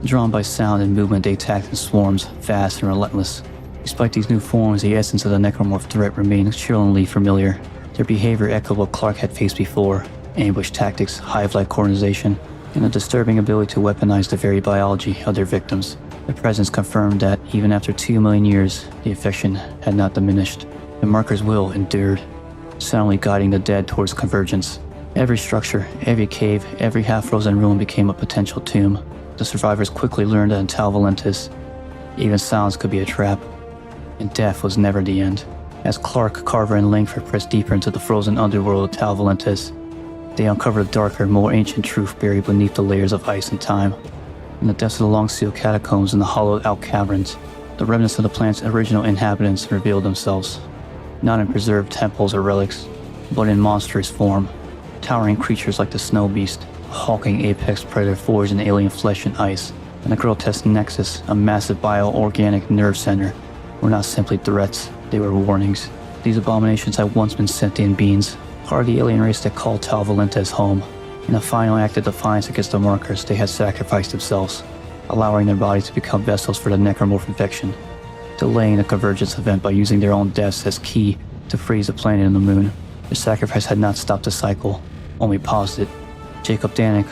Drawn by sound and movement, they attacked in swarms, fast and relentless. Despite these new forms, the essence of the necromorph threat remained chillingly familiar. Their behavior echoed what Clark had faced before: ambush tactics, hive-like organization, and a disturbing ability to weaponize the very biology of their victims. Their presence confirmed that, even after 2 million years, the infection had not diminished. The marker's will endured, silently guiding the dead towards convergence. Every structure, every cave, every half-frozen ruin became a potential tomb. The survivors quickly learned that in Tau Volantis, even silence could be a trap, and death was never the end. As Clark, Carver, and Langford pressed deeper into the frozen underworld of Tau Volantis, they uncovered a darker, more ancient truth buried beneath the layers of ice and time. In the depths of the long-sealed catacombs and the hollowed-out caverns, the remnants of the planet's original inhabitants revealed themselves, not in preserved temples or relics, but in monstrous form. Towering creatures like the snow beast, a hulking apex predator forged in alien flesh and ice, and the grotesque Nexus, a massive bio-organic nerve center, were not simply threats, they were warnings. These abominations had once been sentient beings, part of the alien race that called Tau Volantis home. In a final act of defiance against the markers, they had sacrificed themselves, allowing their bodies to become vessels for the necromorph infection, delaying the Convergence Event by using their own deaths as key to freeze the planet and the moon. Their sacrifice had not stopped the cycle, only paused it. Jacob Danik,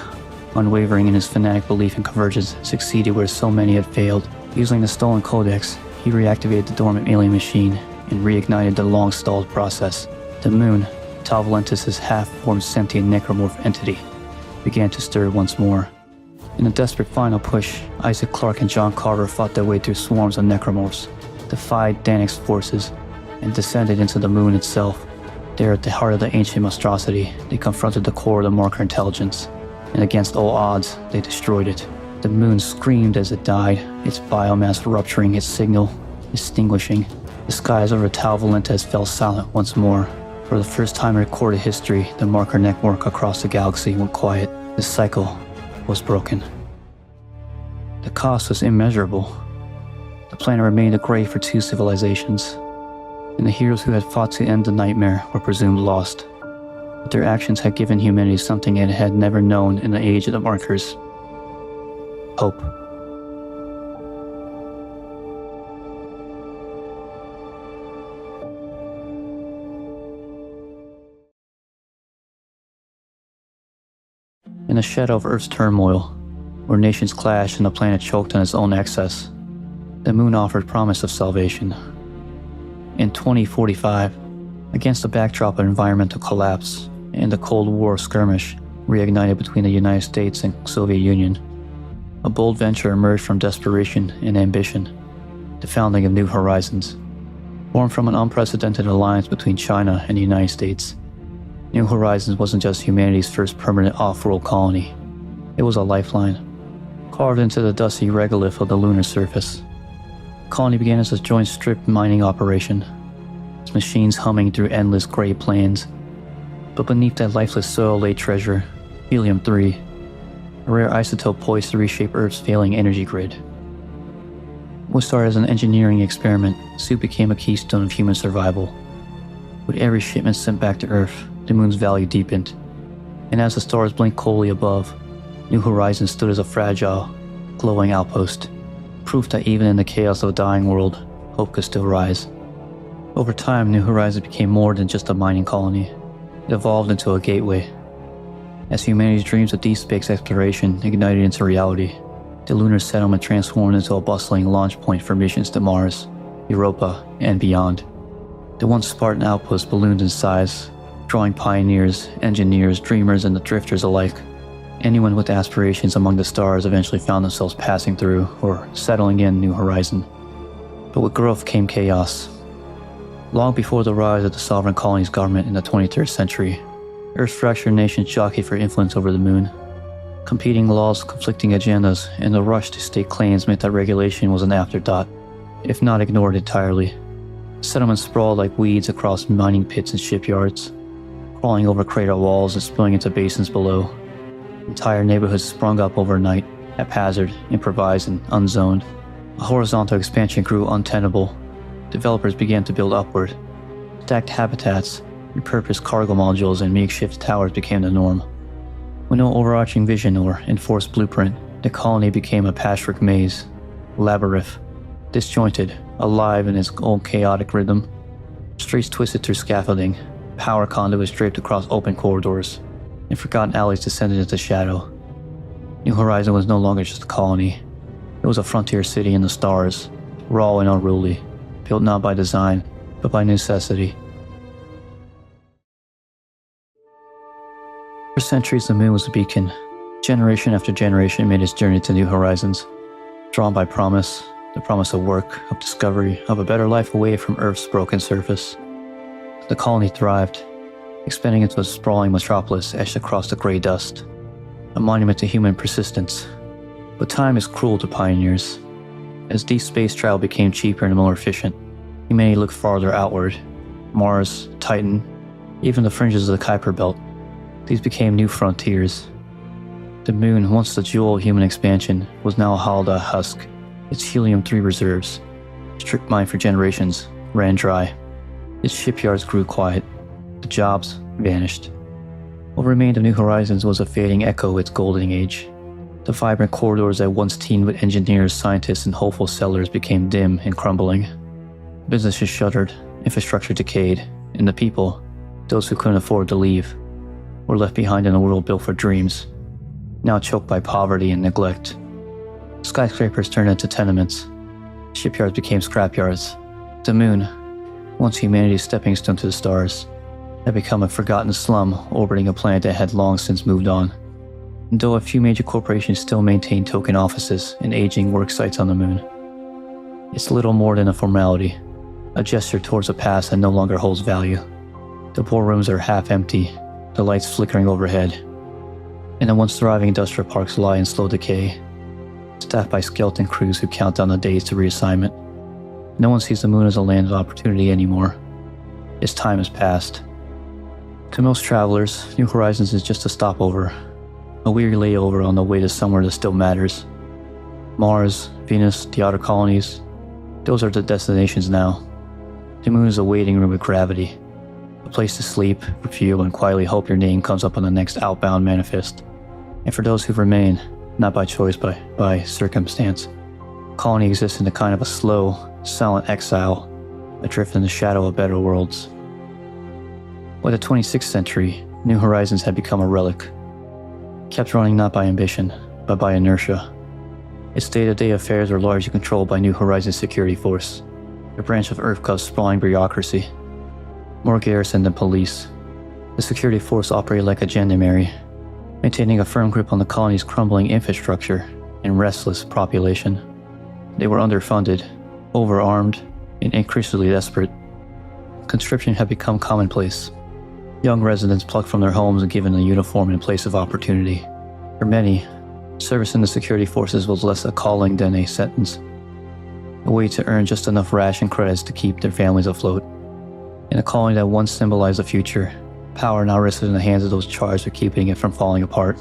unwavering in his fanatic belief in convergence, succeeded where so many had failed. Using the stolen Codex, he reactivated the dormant alien machine and reignited the long-stalled process. The moon, Tau Volantis' half-formed sentient necromorph entity, began to stir once more. In a desperate final push, Isaac Clarke and John Carver fought their way through swarms of necromorphs, defied Danik's forces, and descended into the moon itself. There at the heart of the ancient monstrosity, they confronted the core of the marker intelligence, and against all odds, they destroyed it. The moon screamed as it died, its biomass rupturing its signal, extinguishing. The skies over Tau Volantis fell silent once more. For the first time in recorded history, the marker network across the galaxy went quiet. The cycle was broken. The cost was immeasurable. The planet remained a grave for 2 civilizations, and the heroes who had fought to end the nightmare were presumed lost. But their actions had given humanity something it had never known in the age of the markers: hope. In the shadow of Earth's turmoil, where nations clashed and the planet choked on its own excess, the moon offered promise of salvation. In 2045, against the backdrop of environmental collapse and the Cold War skirmish, reignited between the United States and Soviet Union. A bold venture emerged from desperation and ambition, the founding of New Horizons. Born from an unprecedented alliance between China and the United States, New Horizons wasn't just humanity's first permanent off-world colony. It was a lifeline, carved into the dusty regolith of the lunar surface. The colony began as a joint strip mining operation, its machines humming through endless gray plains. But beneath that lifeless soil lay treasure, helium-3, a rare isotope poised to reshape Earth's failing energy grid. What started as an engineering experiment soon became a keystone of human survival. With every shipment sent back to Earth, the moon's value deepened, and as the stars blinked coldly above, New Horizons stood as a fragile, glowing outpost, proof that even in the chaos of a dying world, hope could still rise. Over time, New Horizons became more than just a mining colony. It evolved into a gateway. As humanity's dreams of deep space exploration ignited into reality, the lunar settlement transformed into a bustling launch point for missions to Mars, Europa, and beyond. The once Spartan outpost ballooned in size, drawing pioneers, engineers, dreamers, and the drifters alike. Anyone with aspirations among the stars eventually found themselves passing through or settling in New Horizon. But with growth came chaos. Long before the rise of the sovereign colony's government in the 23rd century, Earth's fractured nations jockeyed for influence over the moon. Competing laws, conflicting agendas, and the rush to stake claims meant that regulation was an afterthought, if not ignored entirely. Settlements sprawled like weeds across mining pits and shipyards, crawling over crater walls and spilling into basins below. Entire neighborhoods sprung up overnight, haphazard, improvised, and unzoned. A horizontal expansion grew untenable. Developers began to build upward. Stacked habitats, repurposed cargo modules, and makeshift towers became the norm. With no overarching vision or enforced blueprint, the colony became a patchwork maze, a labyrinth, disjointed, alive in its own chaotic rhythm. Streets twisted through scaffolding, power conduits draped across open corridors, and forgotten alleys descended into shadow. New Horizon was no longer just a colony. It was a frontier city in the stars, raw and unruly, built not by design, but by necessity. For centuries, the moon was a beacon. Generation after generation made its journey to New Horizons, drawn by promise, the promise of work, of discovery, of a better life away from Earth's broken surface. The colony thrived, expanding into a sprawling metropolis etched across the gray dust, a monument to human persistence. But time is cruel to pioneers. As deep space travel became cheaper and more efficient, humanity looked farther outward. Mars, Titan, even the fringes of the Kuiper Belt. These became new frontiers. The moon, once the jewel of human expansion, was now a hollowed-out husk. Its helium-3 reserves, stripped mined for generations, ran dry. Its shipyards grew quiet. The jobs vanished. What remained of New Horizons was a fading echo of its golden age. The vibrant corridors that once teemed with engineers, scientists, and hopeful settlers became dim and crumbling. Businesses shuttered, infrastructure decayed, and the people, those who couldn't afford to leave, were left behind in a world built for dreams, now choked by poverty and neglect. Skyscrapers turned into tenements. Shipyards became scrapyards. The moon, once humanity's stepping stone to the stars, had become a forgotten slum orbiting a planet that had long since moved on. And though a few major corporations still maintain token offices and aging work sites on the moon, it's little more than a formality, a gesture towards a past that no longer holds value. The boardrooms are half empty, the lights flickering overhead, and the once thriving industrial parks lie in slow decay, staffed by skeleton crews who count down the days to reassignment. No one sees the moon as a land of opportunity anymore. Its time has passed. To most travelers, New Horizons is just a stopover, a weary layover on the way to somewhere that still matters. Mars, Venus, the outer colonies, those are the destinations now. The moon is a waiting room with gravity, a place to sleep, refuel, and quietly hope your name comes up on the next outbound manifest. And for those who remain, not by choice but by circumstance, colony exists in a kind of a slow, silent exile, adrift in the shadow of better worlds. By the 26th century, New Horizons had become a relic, kept running not by ambition, but by inertia. Its day-to-day affairs were largely controlled by New Horizons Security Force, a branch of EarthGov's sprawling bureaucracy. More garrison than police, the security force operated like a gendarmerie, maintaining a firm grip on the colony's crumbling infrastructure and restless population. They were underfunded, overarmed, and increasingly desperate. Conscription had become commonplace. Young residents plucked from their homes and given a uniform in place of opportunity. For many, service in the security forces was less a calling than a sentence, a way to earn just enough ration credits to keep their families afloat. In a colony that once symbolized the future, power now rested in the hands of those charged with keeping it from falling apart.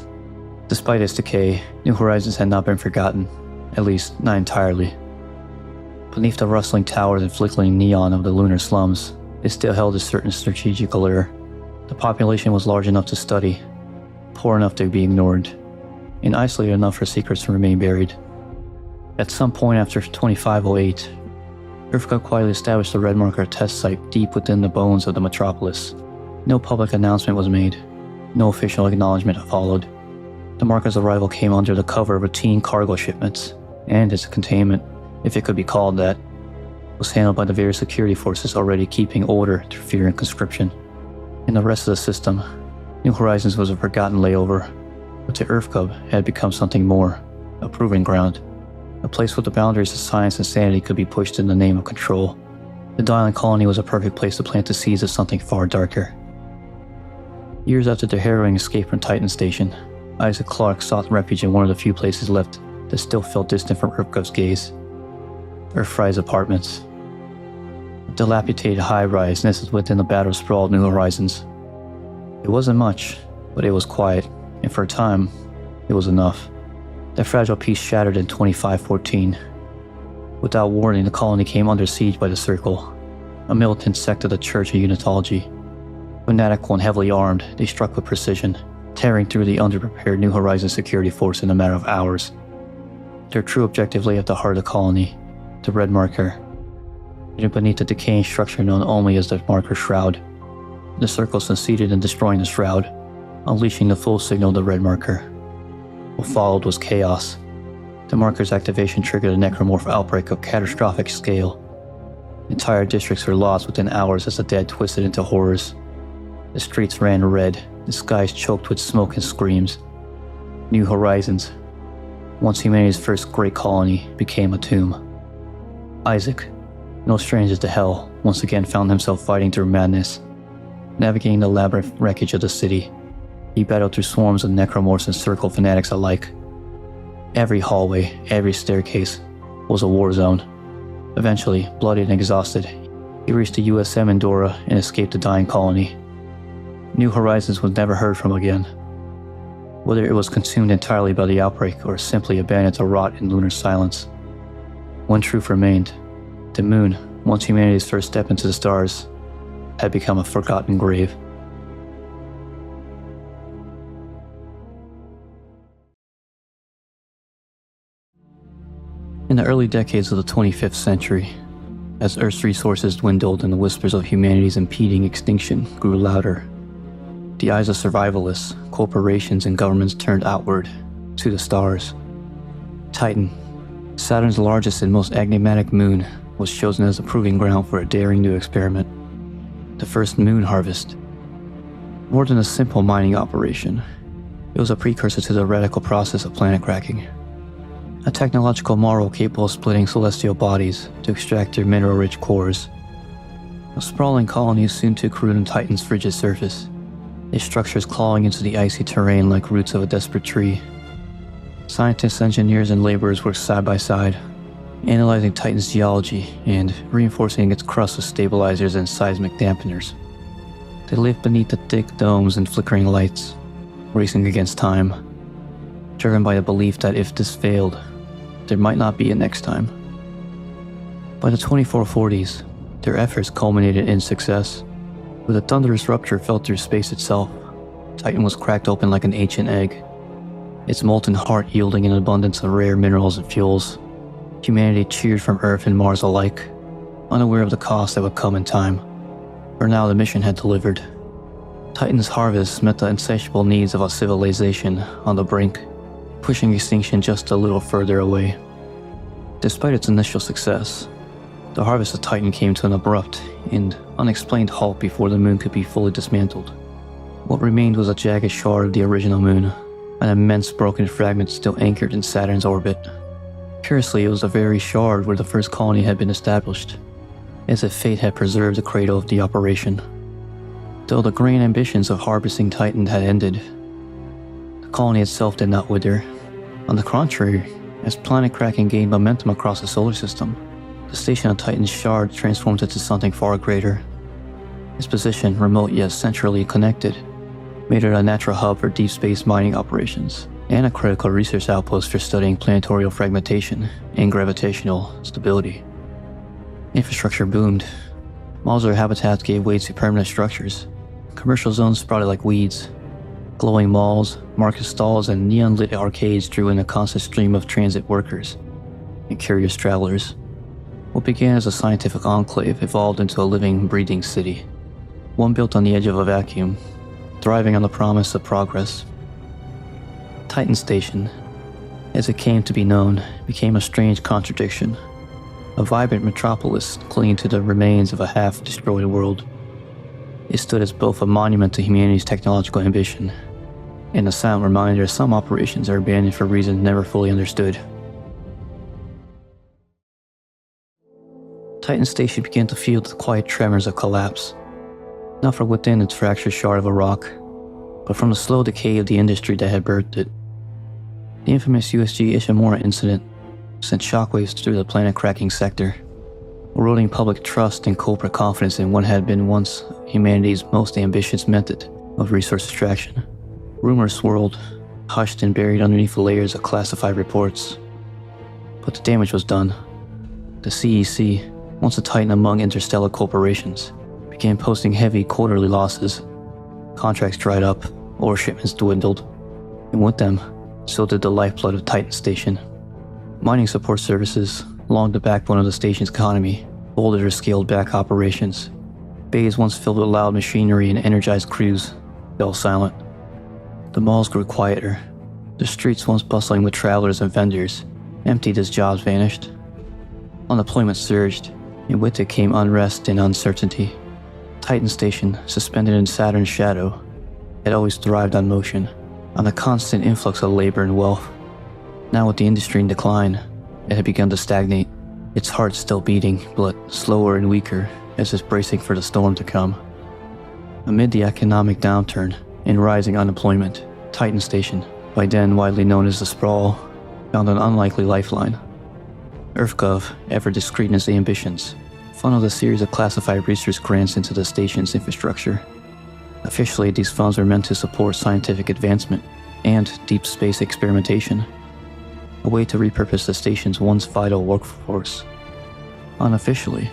Despite its decay, New Horizons had not been forgotten, at least not entirely. Beneath the rustling towers and flickering neon of the lunar slums, it still held a certain strategic allure. The population was large enough to study, poor enough to be ignored, and isolated enough for secrets to remain buried. At some point after 2508, EarthGov quietly established the Red Marker test site deep within the bones of the metropolis. No public announcement was made. No official acknowledgement followed. The marker's arrival came under the cover of routine cargo shipments, and its containment, if it could be called that, was handled by the various security forces already keeping order through fear and conscription. In the rest of the system, New Horizons was a forgotten layover, but to EarthGov had become something more, a proving ground, a place where the boundaries of science and sanity could be pushed in the name of control. The Dylan colony was a perfect place to plant the seeds of something far darker. Years after their harrowing escape from Titan Station, Isaac Clarke sought refuge in one of the few places left that still felt distant from EarthGov's gaze. Earthfry's apartments. A dilapidated high-rise nestled within the battle sprawled New Horizons. It wasn't much, but it was quiet, and for a time, it was enough. That fragile piece shattered in 2514. Without warning, the colony came under siege by the Circle, a militant sect of the Church of Unitology. Fanatical and heavily armed, they struck with precision, tearing through the underprepared New Horizons security force in a matter of hours. Their true objective lay at the heart of the colony, the Red Marker, hidden beneath the decaying structure known only as the Marker Shroud. The Circle succeeded in destroying the Shroud, unleashing the full signal of the Red Marker. What followed was chaos. The Marker's activation triggered a necromorph outbreak of catastrophic scale. Entire districts were lost within hours as the dead twisted into horrors. The streets ran red, the skies choked with smoke and screams. New Horizons, once humanity's first great colony, became a tomb. Isaac, no stranger to hell, once again found himself fighting through madness. Navigating the labyrinth wreckage of the city, he battled through swarms of necromorphs and Circle fanatics alike. Every hallway, every staircase was a war zone. Eventually, bloodied and exhausted, he reached the USM Endora and escaped the dying colony. New Horizons was never heard from again. Whether it was consumed entirely by the outbreak or simply abandoned to rot in lunar silence. One truth remained. The moon, once humanity's first step into the stars, had become a forgotten grave. In the early decades of the 25th century, as Earth's resources dwindled and the whispers of humanity's impending extinction grew louder, the eyes of survivalists, corporations, and governments turned outward, to the stars. Titan, Saturn's largest and most enigmatic moon, was chosen as a proving ground for a daring new experiment. The first moon harvest. More than a simple mining operation, it was a precursor to the radical process of planet cracking. A technological marvel capable of splitting celestial bodies to extract their mineral-rich cores. A sprawling colony soon took root on Titan's frigid surface, its structures clawing into the icy terrain like roots of a desperate tree. Scientists, engineers, and laborers worked side by side, analyzing Titan's geology and reinforcing its crust with stabilizers and seismic dampeners. They lived beneath the thick domes and flickering lights, racing against time, driven by the belief that if this failed, there might not be a next time. By the 2440s, their efforts culminated in success. With a thunderous rupture felt through space itself, Titan was cracked open like an ancient egg, its molten heart yielding an abundance of rare minerals and fuels. Humanity cheered from Earth and Mars alike, unaware of the cost that would come in time. For now, the mission had delivered. Titan's harvest met the insatiable needs of a civilization on the brink, pushing extinction just a little further away. Despite its initial success, the harvest of Titan came to an abrupt and unexplained halt before the moon could be fully dismantled. What remained was a jagged shard of the original moon, an immense broken fragment still anchored in Saturn's orbit. Curiously, it was the very shard where the first colony had been established, as if fate had preserved the cradle of the operation. Though the grand ambitions of harvesting Titan had ended, the colony itself did not wither. On the contrary, as planet cracking gained momentum across the solar system, the station on Titan's shard transformed into something far greater. Its position, remote yet centrally connected, made it a natural hub for deep space mining operations, and a critical research outpost for studying planetary fragmentation and gravitational stability. Infrastructure boomed. Modular habitats gave way to permanent structures. Commercial zones sprouted like weeds. Glowing malls, market stalls, and neon-lit arcades drew in a constant stream of transit workers and curious travelers. What began as a scientific enclave evolved into a living, breathing city, one built on the edge of a vacuum, thriving on the promise of progress. Titan Station, as it came to be known, became a strange contradiction. A vibrant metropolis clinging to the remains of a half-destroyed world. It stood as both a monument to humanity's technological ambition and a silent reminder some operations are abandoned for reasons never fully understood. Titan Station began to feel the quiet tremors of collapse, not from within its fractured shard of a rock, but from the slow decay of the industry that had birthed it. The infamous USG Ishimura Incident sent shockwaves through the planet-cracking sector, eroding public trust and corporate confidence in what had been once humanity's most ambitious method of resource extraction. Rumors swirled, hushed and buried underneath layers of classified reports. But the damage was done. The CEC, once a titan among interstellar corporations, began posting heavy quarterly losses. Contracts dried up, ore shipments dwindled, and with them, so did the lifeblood of Titan Station. Mining support services, long the backbone of the station's economy, folded or scaled back operations. Bays once filled with loud machinery and energized crews fell silent. The malls grew quieter. The streets once bustling with travelers and vendors emptied as jobs vanished. Unemployment surged, and with it came unrest and uncertainty. Titan Station, suspended in Saturn's shadow, had always thrived on motion, on the constant influx of labor and wealth. Now with the industry in decline, it had begun to stagnate, its heart still beating, but slower and weaker as if bracing for the storm to come. Amid the economic downturn and rising unemployment, Titan Station, by then widely known as the Sprawl, found an unlikely lifeline. EarthGov, ever discreet in its ambitions, funneled a series of classified research grants into the station's infrastructure. Officially, these funds were meant to support scientific advancement and deep space experimentation, a way to repurpose the station's once vital workforce. Unofficially,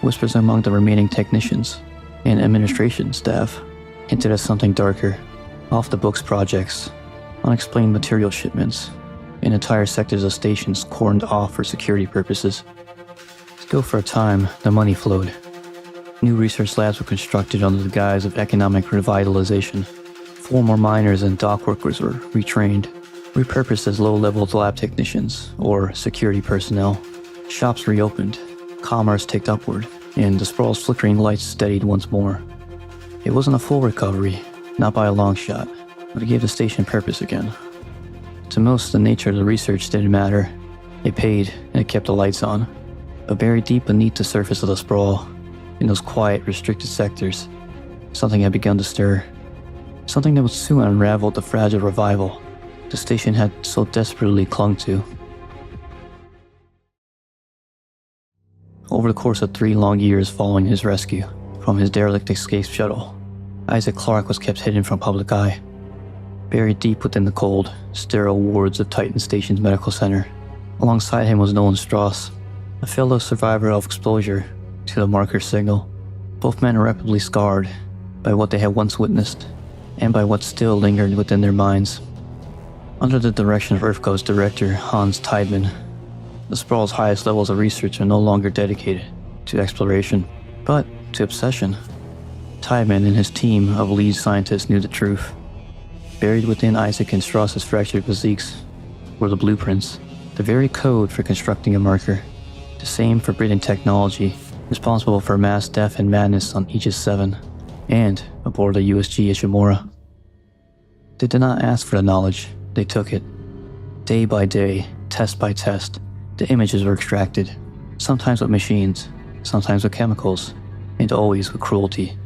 whispers among the remaining technicians and administration staff hinted at something darker, off-the-books projects, unexplained material shipments, and entire sectors of stations cordoned off for security purposes. Still, for a time, the money flowed. New research labs were constructed under the guise of economic revitalization. 4 more miners and dock workers were retrained, repurposed as low-level lab technicians or security personnel. Shops reopened, commerce ticked upward, and the Sprawl's flickering lights steadied once more. It wasn't a full recovery, not by a long shot, but it gave the station purpose again. To most, the nature of the research didn't matter. It paid, and it kept the lights on. But buried deep beneath the surface of the Sprawl, in those quiet, restricted sectors, something had begun to stir. Something that would soon unravel the fragile revival the station had so desperately clung to. Over the course of 3 long years following his rescue from his derelict escape shuttle, Isaac Clarke was kept hidden from public eye, buried deep within the cold, sterile wards of Titan Station's medical center. Alongside him was Nolan Strauss, a fellow survivor of exposure to the marker signal. Both men irreparably scarred by what they had once witnessed, and by what still lingered within their minds. Under the direction of EarthGov's director, Hans Tideman, the Sprawl's highest levels of research are no longer dedicated to exploration, but to obsession. Tideman and his team of lead scientists knew the truth. Buried within Isaac and Strauss's fractured physiques were the blueprints, the very code for constructing a marker, the same forbidden technology responsible for mass death and madness on Aegis 7 and aboard the USG Ishimura. They did not ask for the knowledge, they took it. Day by day, test by test, the images were extracted, sometimes with machines, sometimes with chemicals, and always with cruelty.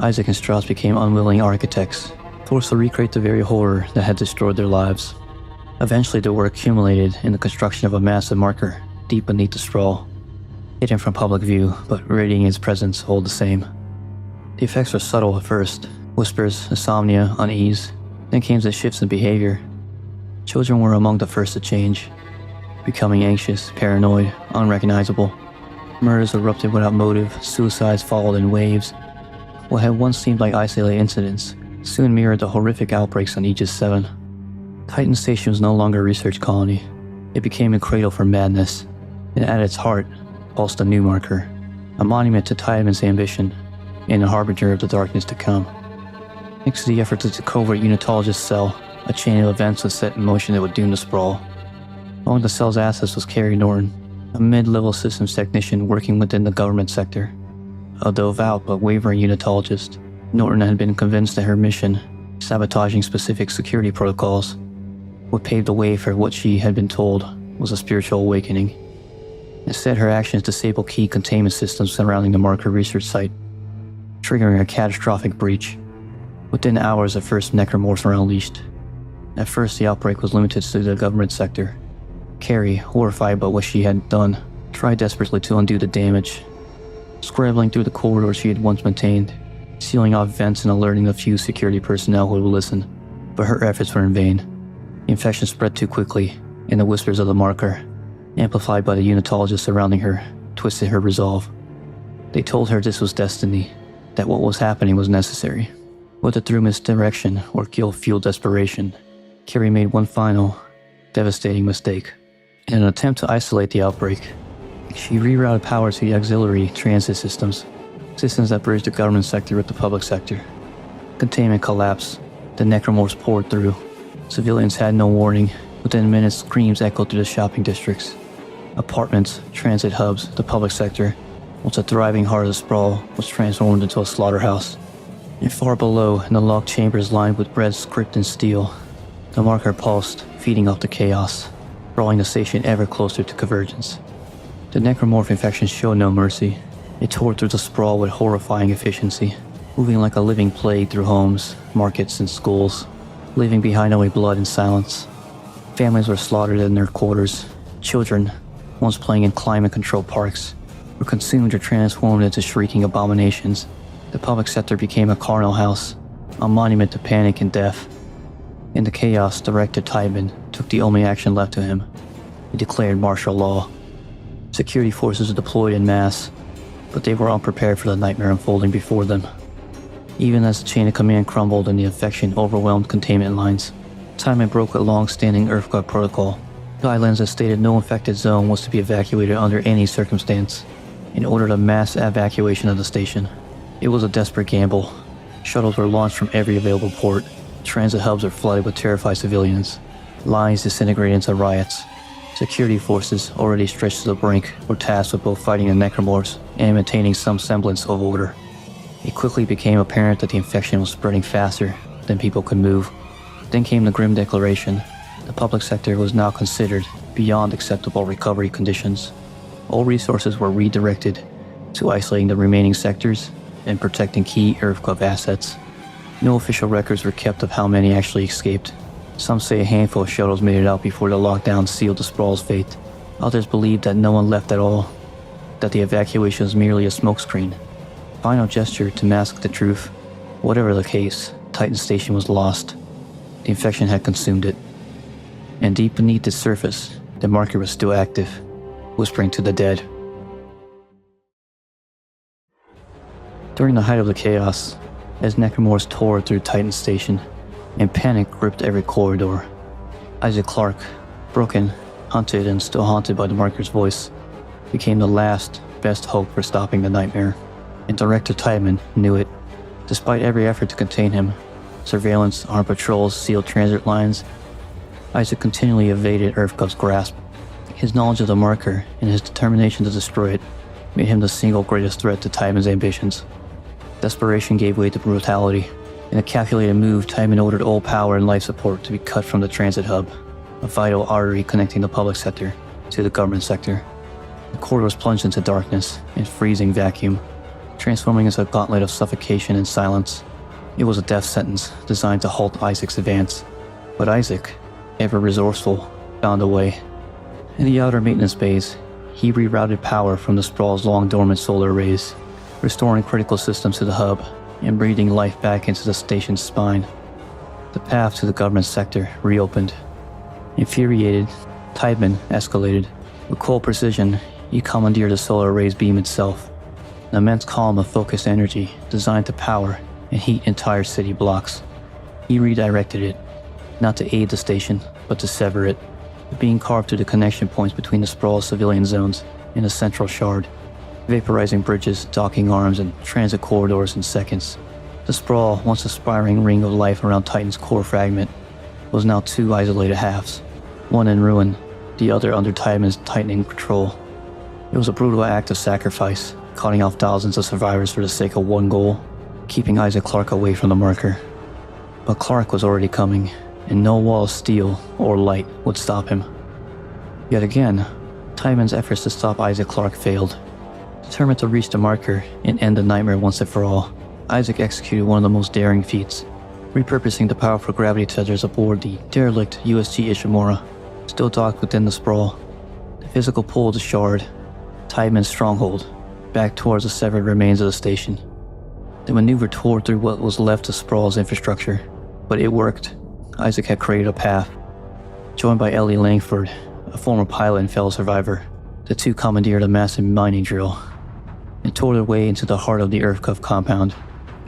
Isaac and Strauss became unwilling architects, forced to recreate the very horror that had destroyed their lives. Eventually they were accumulated in the construction of a massive marker deep beneath the sprawl, hidden from public view, but radiating its presence all the same. The effects were subtle at first, whispers, insomnia, unease, then came the shifts in behavior. Children were among the first to change, becoming anxious, paranoid, unrecognizable. Murders erupted without motive, suicides followed in waves. What had once seemed like isolated incidents soon mirrored the horrific outbreaks on Aegis 7. Titan Station was no longer a research colony. It became a cradle for madness, and at its heart pulsed a new marker, a monument to Titan's ambition, and a harbinger of the darkness to come. Thanks to the efforts of the Covert Unitologist cell, a chain of events was set in motion that would doom the Sprawl. Among the cell's assets was Carrie Norton, a mid-level systems technician working within the government sector. A devout but wavering Unitologist, Norton had been convinced that her mission, sabotaging specific security protocols, would pave the way for what she had been told was a spiritual awakening. Instead, her actions disabled key containment systems surrounding the marker research site, triggering a catastrophic breach. Within hours, the first necromorphs were unleashed. At first, the outbreak was limited to the government sector. Carrie, horrified by what she had done, tried desperately to undo the damage, scrambling through the corridors she had once maintained, sealing off vents and alerting the few security personnel who would listen, but her efforts were in vain. The infection spread too quickly, and the whispers of the marker, amplified by the Unitologists surrounding her, twisted her resolve. They told her this was destiny, that what was happening was necessary. Whether through misdirection or guilt-fueled desperation, Carrie made one final, devastating mistake. In an attempt to isolate the outbreak, she rerouted power to the auxiliary transit systems that bridged the government sector with the public sector. Containment collapsed, the necromorphs poured through. Civilians had no warning. Within minutes, screams echoed through the shopping districts. Apartments, transit hubs, the public sector, once a thriving heart of the sprawl, was transformed into a slaughterhouse. And far below, in the locked chambers lined with red script and steel, the marker pulsed, feeding off the chaos, drawing the station ever closer to Convergence. The necromorph infection showed no mercy. It tore through the sprawl with horrifying efficiency, moving like a living plague through homes, markets, and schools, leaving behind only blood and silence. Families were slaughtered in their quarters. Children, once playing in climate-controlled parks, were consumed or transformed into shrieking abominations. The public sector became a carnal house, a monument to panic and death. In the chaos, Director Tiedemann took the only action left to him. He declared martial law. Security forces were deployed en masse, but they were unprepared for the nightmare unfolding before them. Even as the chain of command crumbled and the infection overwhelmed containment lines, Tiedemann broke a long-standing EarthGov protocol. Guidelines that stated no infected zone was to be evacuated under any circumstance, and ordered a mass evacuation of the station. It was a desperate gamble. Shuttles were launched from every available port. Transit hubs were flooded with terrified civilians. Lines disintegrated into riots. Security forces, already stretched to the brink, were tasked with both fighting the necromorphs and maintaining some semblance of order. It quickly became apparent that the infection was spreading faster than people could move. Then came the grim declaration. The public sector was now considered beyond acceptable recovery conditions. All resources were redirected to isolating the remaining sectors and protecting key EarthGov assets. No official records were kept of how many actually escaped. Some say a handful of shuttles made it out before the lockdown sealed the Sprawl's fate. Others believed that no one left at all, that the evacuation was merely a smokescreen. Final gesture to mask the truth. Whatever the case, Titan Station was lost. The infection had consumed it. And deep beneath its surface, the marker was still active, whispering to the dead. During the height of the chaos, as necromorphs tore through Titan Station, and panic gripped every corridor, Isaac Clarke, broken, hunted, and still haunted by the marker's voice, became the last, best hope for stopping the nightmare. And Director Tiedemann knew it. Despite every effort to contain him, surveillance, armed patrols, sealed transit lines, Isaac continually evaded EarthGov's grasp. His knowledge of the marker and his determination to destroy it made him the single greatest threat to Tiedemann's ambitions. Desperation gave way to brutality. In a calculated move, Tideman ordered all power and life support to be cut from the transit hub, a vital artery connecting the public sector to the government sector. The corridors plunged into darkness and freezing vacuum, transforming into a gauntlet of suffocation and silence. It was a death sentence designed to halt Isaac's advance, but Isaac, ever resourceful, found a way. In the outer maintenance bays, he rerouted power from the Sprawl's long-dormant solar arrays, restoring critical systems to the hub and breathing life back into the station's spine. The path to the government sector reopened. Infuriated, Tideman escalated. With cold precision, he commandeered the solar array's beam itself, an immense column of focused energy designed to power and heat entire city blocks. He redirected it, not to aid the station, but to sever it, being carved through the connection points between the Sprawl's civilian zones and the central shard, vaporizing bridges, docking arms, and transit corridors in seconds. The Sprawl, once a spiraling ring of life around Titan's core fragment, was now two isolated halves, one in ruin, the other under Tideman's tightening control. It was a brutal act of sacrifice, cutting off thousands of survivors for the sake of one goal, keeping Isaac Clarke away from the marker. But Clarke was already coming, and no wall of steel or light would stop him. Yet again, Tideman's efforts to stop Isaac Clarke failed. Determined to reach the marker and end the nightmare once and for all, Isaac executed one of the most daring feats, repurposing the powerful gravity tethers aboard the derelict USG Ishimura, still docked within the Sprawl. The physical pull of the shard, Tideman's stronghold, back towards the severed remains of the station. The maneuver tore through what was left of Sprawl's infrastructure, but it worked. Isaac had created a path. Joined by Ellie Langford, a former pilot and fellow survivor, the two commandeered a massive mining drill and tore their way into the heart of the EarthGov compound.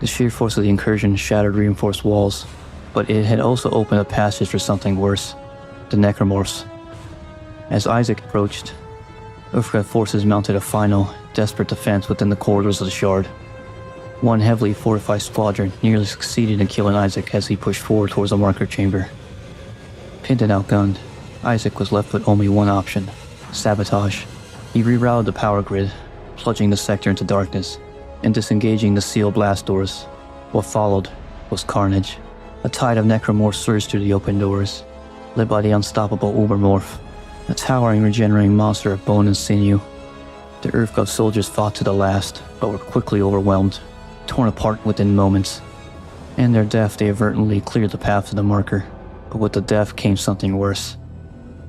The sheer force of the incursion shattered reinforced walls, but it had also opened a passage for something worse, the necromorphs. As Isaac approached, EarthGov forces mounted a final, desperate defense within the corridors of the shard. One heavily fortified squadron nearly succeeded in killing Isaac as he pushed forward towards the marker chamber. Pinned and outgunned, Isaac was left with only one option: sabotage. He rerouted the power grid, plunging the sector into darkness and disengaging the sealed blast doors. What followed was carnage. A tide of necromorphs surged through the open doors, led by the unstoppable Ubermorph, a towering regenerating monster of bone and sinew. The EarthGov soldiers fought to the last, but were quickly overwhelmed, torn apart within moments. In their death, they inadvertently cleared the path to the marker, but with the death came something worse.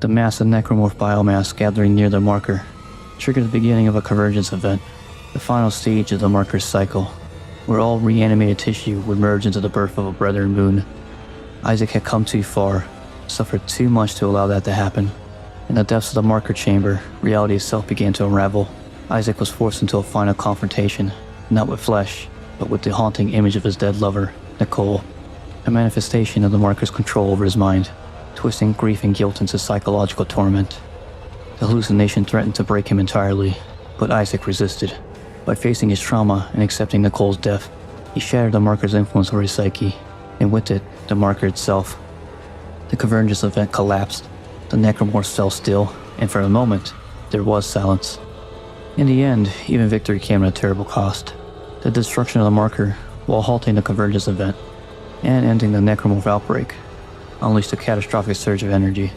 The massive necromorph biomass gathering near the marker triggered the beginning of a Convergence Event, the final stage of the marker's cycle, where all reanimated tissue would merge into the birth of a brethren moon. Isaac had come too far, suffered too much to allow that to happen. In the depths of the marker chamber, reality itself began to unravel. Isaac was forced into a final confrontation, not with flesh, but with the haunting image of his dead lover, Nicole, a manifestation of the marker's control over his mind, twisting grief and guilt into psychological torment. The hallucination threatened to break him entirely, but Isaac resisted. By facing his trauma and accepting Nicole's death, he shattered the marker's influence over his psyche, and with it, the marker itself. The Convergence Event collapsed, the necromorphs fell still, and for a moment, there was silence. In the end, even victory came at a terrible cost. The destruction of the marker, while halting the Convergence Event, and ending the necromorph outbreak, unleashed a catastrophic surge of energy,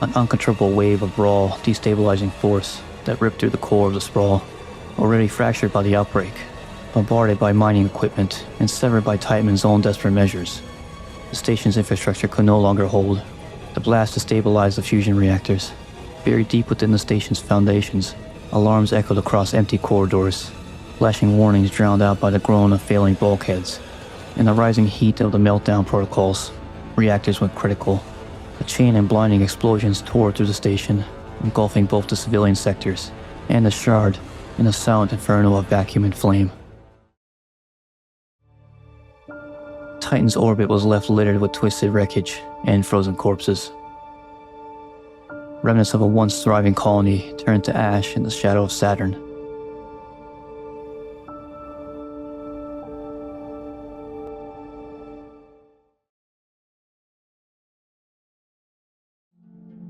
an uncontrollable wave of raw, destabilizing force that ripped through the core of the Sprawl, already fractured by the outbreak, bombarded by mining equipment, and severed by Tideman's own desperate measures. The station's infrastructure could no longer hold. The blast destabilized the fusion reactors. Buried deep within the station's foundations, alarms echoed across empty corridors, flashing warnings drowned out by the groan of failing bulkheads. In the rising heat of the meltdown protocols, reactors went critical. A chain of blinding explosions tore through the station, engulfing both the civilian sectors and the shard in a silent inferno of vacuum and flame. Titan's orbit was left littered with twisted wreckage and frozen corpses. Remnants of a once thriving colony turned to ash in the shadow of Saturn.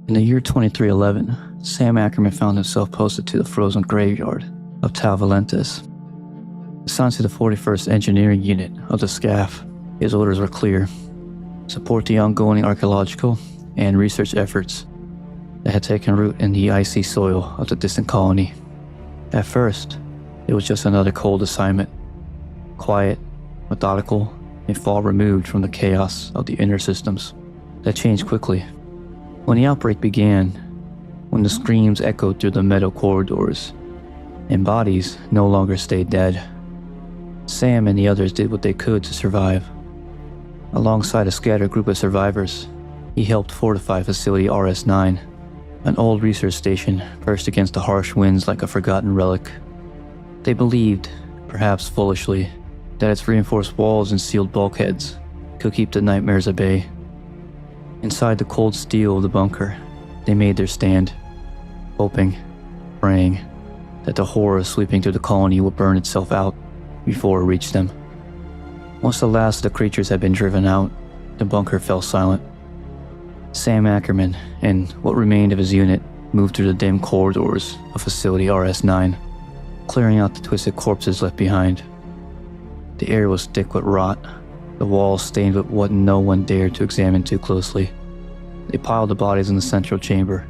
In the year 2311, Sam Ackerman found himself posted to the frozen graveyard of Tau Volantis. Assigned to the 41st Engineering Unit of the SCAF, His orders were clear: support the ongoing archaeological and research efforts that had taken root in the icy soil of the distant colony. At first, it was just another cold assignment, quiet, methodical, and far removed from the chaos of the inner systems. That changed quickly. When the outbreak began, when the screams echoed through the metal corridors, and bodies no longer stayed dead, Sam and the others did what they could to survive. Alongside a scattered group of survivors, he helped fortify Facility RS-9, an old research station perched against the harsh winds like a forgotten relic. They believed, perhaps foolishly, that its reinforced walls and sealed bulkheads could keep the nightmares at bay. Inside the cold steel of the bunker, they made their stand, hoping, praying, that the horror sweeping through the colony would burn itself out before it reached them. Once the last of the creatures had been driven out, the bunker fell silent. Sam Ackerman and what remained of his unit moved through the dim corridors of Facility RS-9, clearing out the twisted corpses left behind. The air was thick with rot, the walls stained with what no one dared to examine too closely. They piled the bodies in the central chamber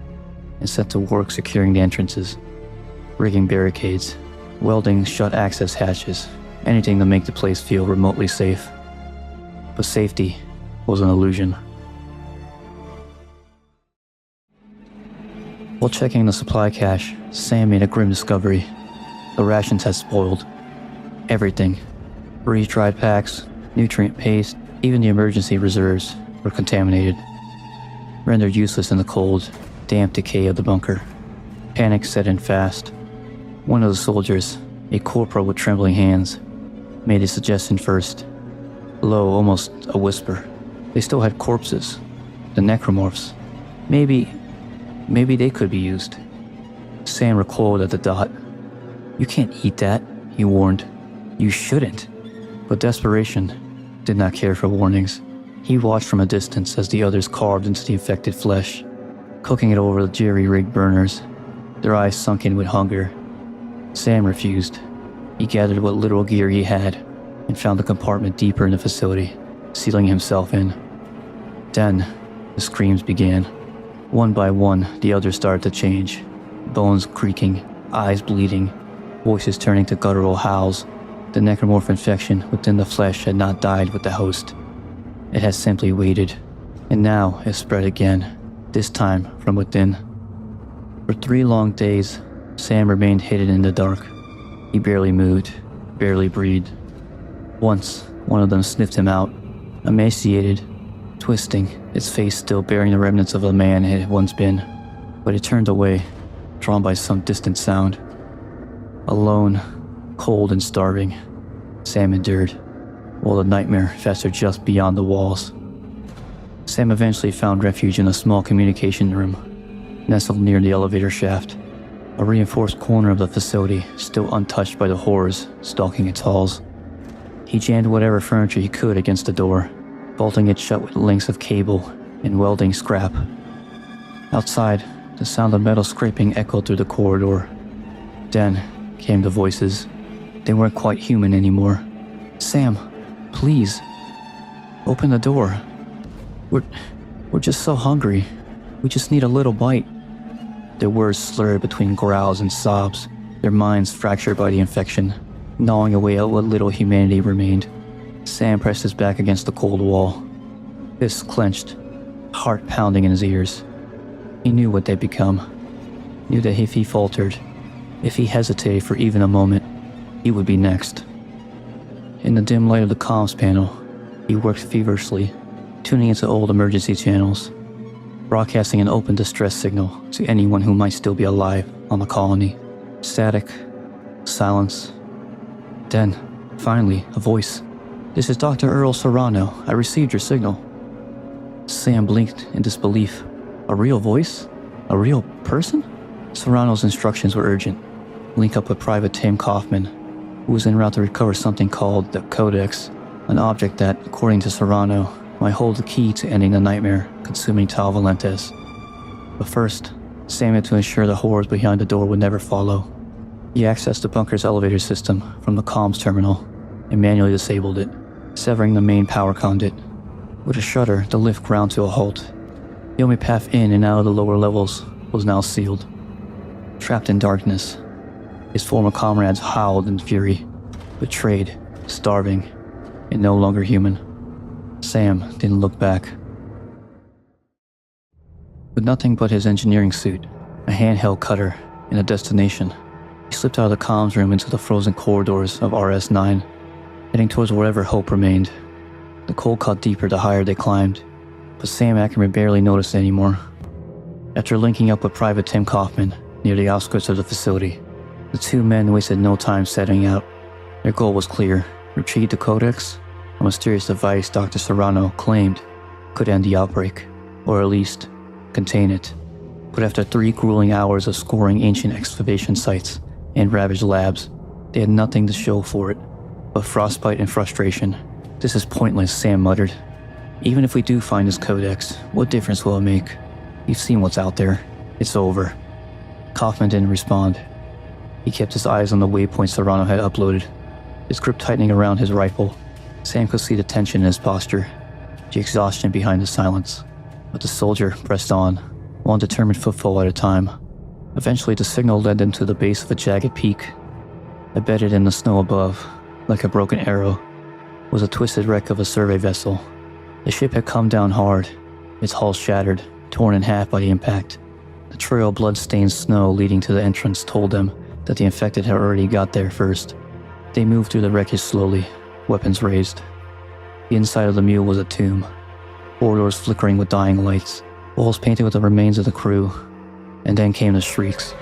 and set to work securing the entrances, rigging barricades, welding shut access hatches, anything to make the place feel remotely safe. But safety was an illusion. While checking the supply cache, Sam made a grim discovery. The rations had spoiled. Everything. Freeze-dried packs, nutrient paste, even the emergency reserves were contaminated, rendered useless in the cold, damp decay of the bunker. Panic set in fast. One of the soldiers, a corporal with trembling hands, made a suggestion first. Low, almost a whisper. They still had corpses. The necromorphs. Maybe they could be used. Sam recoiled at the thought. "You can't eat that," he warned. "You shouldn't." But desperation did not care for warnings. He watched from a distance as the others carved into the infected flesh, cooking it over the jerry-rigged burners, their eyes sunken with hunger. Sam refused. He gathered what little gear he had and found a compartment deeper in the facility, sealing himself in. Then, the screams began. One by one, the others started to change. Bones creaking, eyes bleeding, voices turning to guttural howls. The necromorph infection within the flesh had not died with the host. It had simply waited, and now it spread again, this time from within. For 3 long days, Sam remained hidden in the dark. He barely moved, barely breathed. Once, one of them sniffed him out, emaciated, twisting, its face still bearing the remnants of the man it had once been. But it turned away, drawn by some distant sound. Alone, cold and starving, Sam endured, while the nightmare festered just beyond the walls. Sam eventually found refuge in a small communication room, nestled near the elevator shaft, a reinforced corner of the facility still untouched by the horrors stalking its halls. He jammed whatever furniture he could against the door, bolting it shut with lengths of cable and welding scrap. Outside, the sound of metal scraping echoed through the corridor. Then came the voices. They weren't quite human anymore. "Sam, please, open the door. We're just so hungry. We just need a little bite." Their words slurred between growls and sobs, their minds fractured by the infection, gnawing away at what little humanity remained. Sam pressed his back against the cold wall, fists clenched, heart pounding in his ears. He knew what they'd become. Knew that if he faltered, if he hesitated for even a moment, he would be next. In the dim light of the comms panel, he worked feverishly, tuning into old emergency channels, broadcasting an open distress signal to anyone who might still be alive on the colony. Static, silence. Then, finally, a voice. "This is Dr. Earl Serrano. I received your signal." Sam blinked in disbelief. A real voice? A real person? Serrano's instructions were urgent. Link up with Private Tim Kaufman, who was en route to recover something called the Codex, an object that, according to Serrano, might hold the key to ending the nightmare consuming Tau Volantis. But first, Sam had to ensure the horrors behind the door would never follow. He accessed the bunker's elevator system from the comms terminal and manually disabled it, severing the main power conduit. With a shudder, the lift ground to a halt. The only path in and out of the lower levels was now sealed. Trapped in darkness, his former comrades howled in fury, betrayed, starving, and no longer human. Sam didn't look back. With nothing but his engineering suit, a handheld cutter, and a destination, he slipped out of the comms room into the frozen corridors of RS-9, heading towards wherever hope remained. The cold caught deeper the higher they climbed, but Sam Ackerman barely noticed anymore. After linking up with Private Tim Kaufman near the outskirts of the facility, the two men wasted no time setting out. Their goal was clear: retrieve the Codex, a mysterious device Dr. Serrano claimed could end the outbreak, or at least contain it. But after 3 grueling hours of scoring ancient excavation sites and ravaged labs, they had nothing to show for it but frostbite and frustration. "This is pointless," Sam muttered. "Even if we do find this Codex, what difference will it make? You've seen what's out there. It's over." Kaufman didn't respond. He kept his eyes on the waypoint Serrano had uploaded, his grip tightening around his rifle. Sam could see the tension in his posture, the exhaustion behind the silence. But the soldier pressed on, one determined footfall at a time. Eventually the signal led them to the base of a jagged peak. Embedded in the snow above, like a broken arrow, was a twisted wreck of a survey vessel. The ship had come down hard, its hull shattered, torn in half by the impact. The trail of blood-stained snow leading to the entrance told them that the infected had already got there first. They moved through the wreckage slowly, weapons raised. The inside of the mule was a tomb, corridors flickering with dying lights, walls painted with the remains of the crew. And then came the shrieks.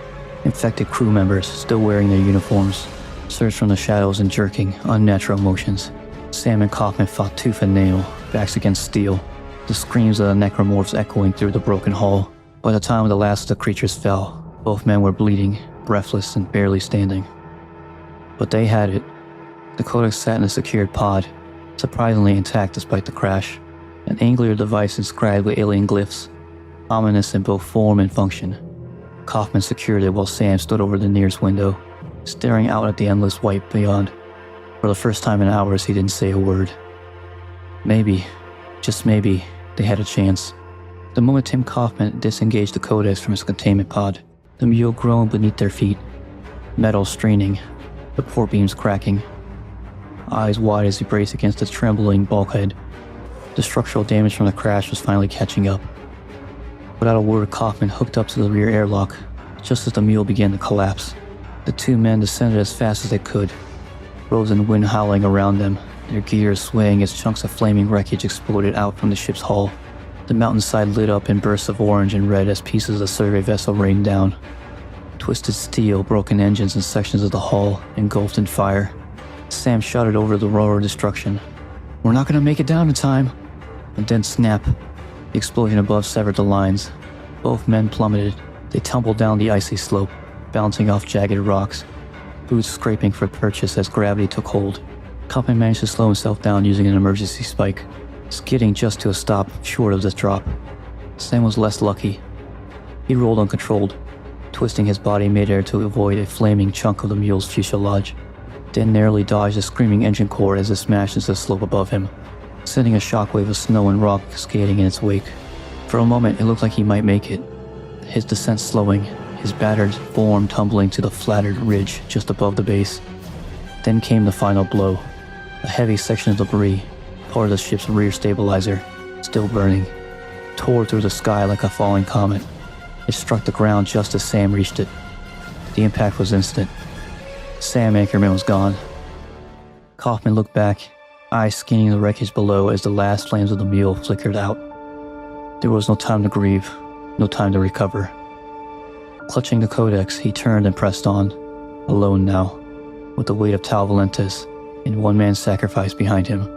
Infected crew members, still wearing their uniforms, surged from the shadows in jerking, unnatural motions. Sam and Kaufman fought tooth and nail, backs against steel, the screams of the necromorphs echoing through the broken hull. By the time the last of the creatures fell, both men were bleeding, breathless, and barely standing. But they had it. The Codex sat in a secured pod, surprisingly intact despite the crash, an angular device inscribed with alien glyphs, ominous in both form and function. Kaufman secured it while Sam stood over the nearest window, staring out at the endless white beyond. For the first time in hours, he didn't say a word. Maybe, just maybe, they had a chance. The moment Tim Kaufman disengaged the Codex from his containment pod, the mule groaned beneath their feet, metal straining, the port beams cracking, eyes wide as he braced against the trembling bulkhead. The structural damage from the crash was finally catching up. Without a word, Kaufman hooked up to the rear airlock, just as the mule began to collapse. The two men descended as fast as they could, frozen wind howling around them, their gears swaying as chunks of flaming wreckage exploded out from the ship's hull. The mountainside lit up in bursts of orange and red as pieces of the survey vessel rained down. Twisted steel, broken engines, and sections of the hull engulfed in fire. Sam shouted over the roar of destruction. "We're not gonna make it down in time!" And then snap. The explosion above severed the lines. Both men plummeted. They tumbled down the icy slope, bouncing off jagged rocks, boots scraping for purchase as gravity took hold. Kaufman managed to slow himself down using an emergency spike, skidding just to a stop short of the drop. Sam was less lucky. He rolled uncontrolled, twisting his body midair to avoid a flaming chunk of the mule's fuselage, then narrowly dodged a screaming engine core as it smashed into the slope above him, sending a shockwave of snow and rock cascading in its wake. For a moment, it looked like he might make it, his descent slowing, his battered form tumbling to the flattered ridge just above the base. Then came the final blow. A heavy section of debris, part of the ship's rear stabilizer, still burning, tore through the sky like a falling comet. It struck the ground just as Sam reached it. The impact was instant. Sam Ackerman was gone. Kaufman looked back, eyes scanning the wreckage below as the last flames of the mule flickered out. There was no time to grieve, no time to recover. Clutching the Codex, he turned and pressed on, alone now, with the weight of Tau Volantis and one man's sacrifice behind him.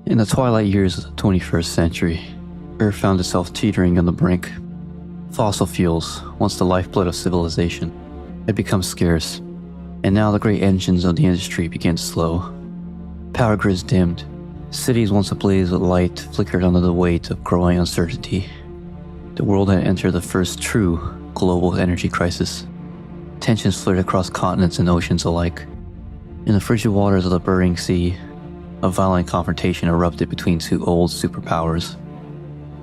In the twilight years of the 21st century, Earth found itself teetering on the brink. Fossil fuels, once the lifeblood of civilization, had become scarce, and now the great engines of the industry began to slow. Power grids dimmed. Cities once ablaze with light flickered under the weight of growing uncertainty. The world had entered the first true global energy crisis. Tensions flared across continents and oceans alike. In the frigid waters of the Bering Sea, a violent confrontation erupted between two old superpowers,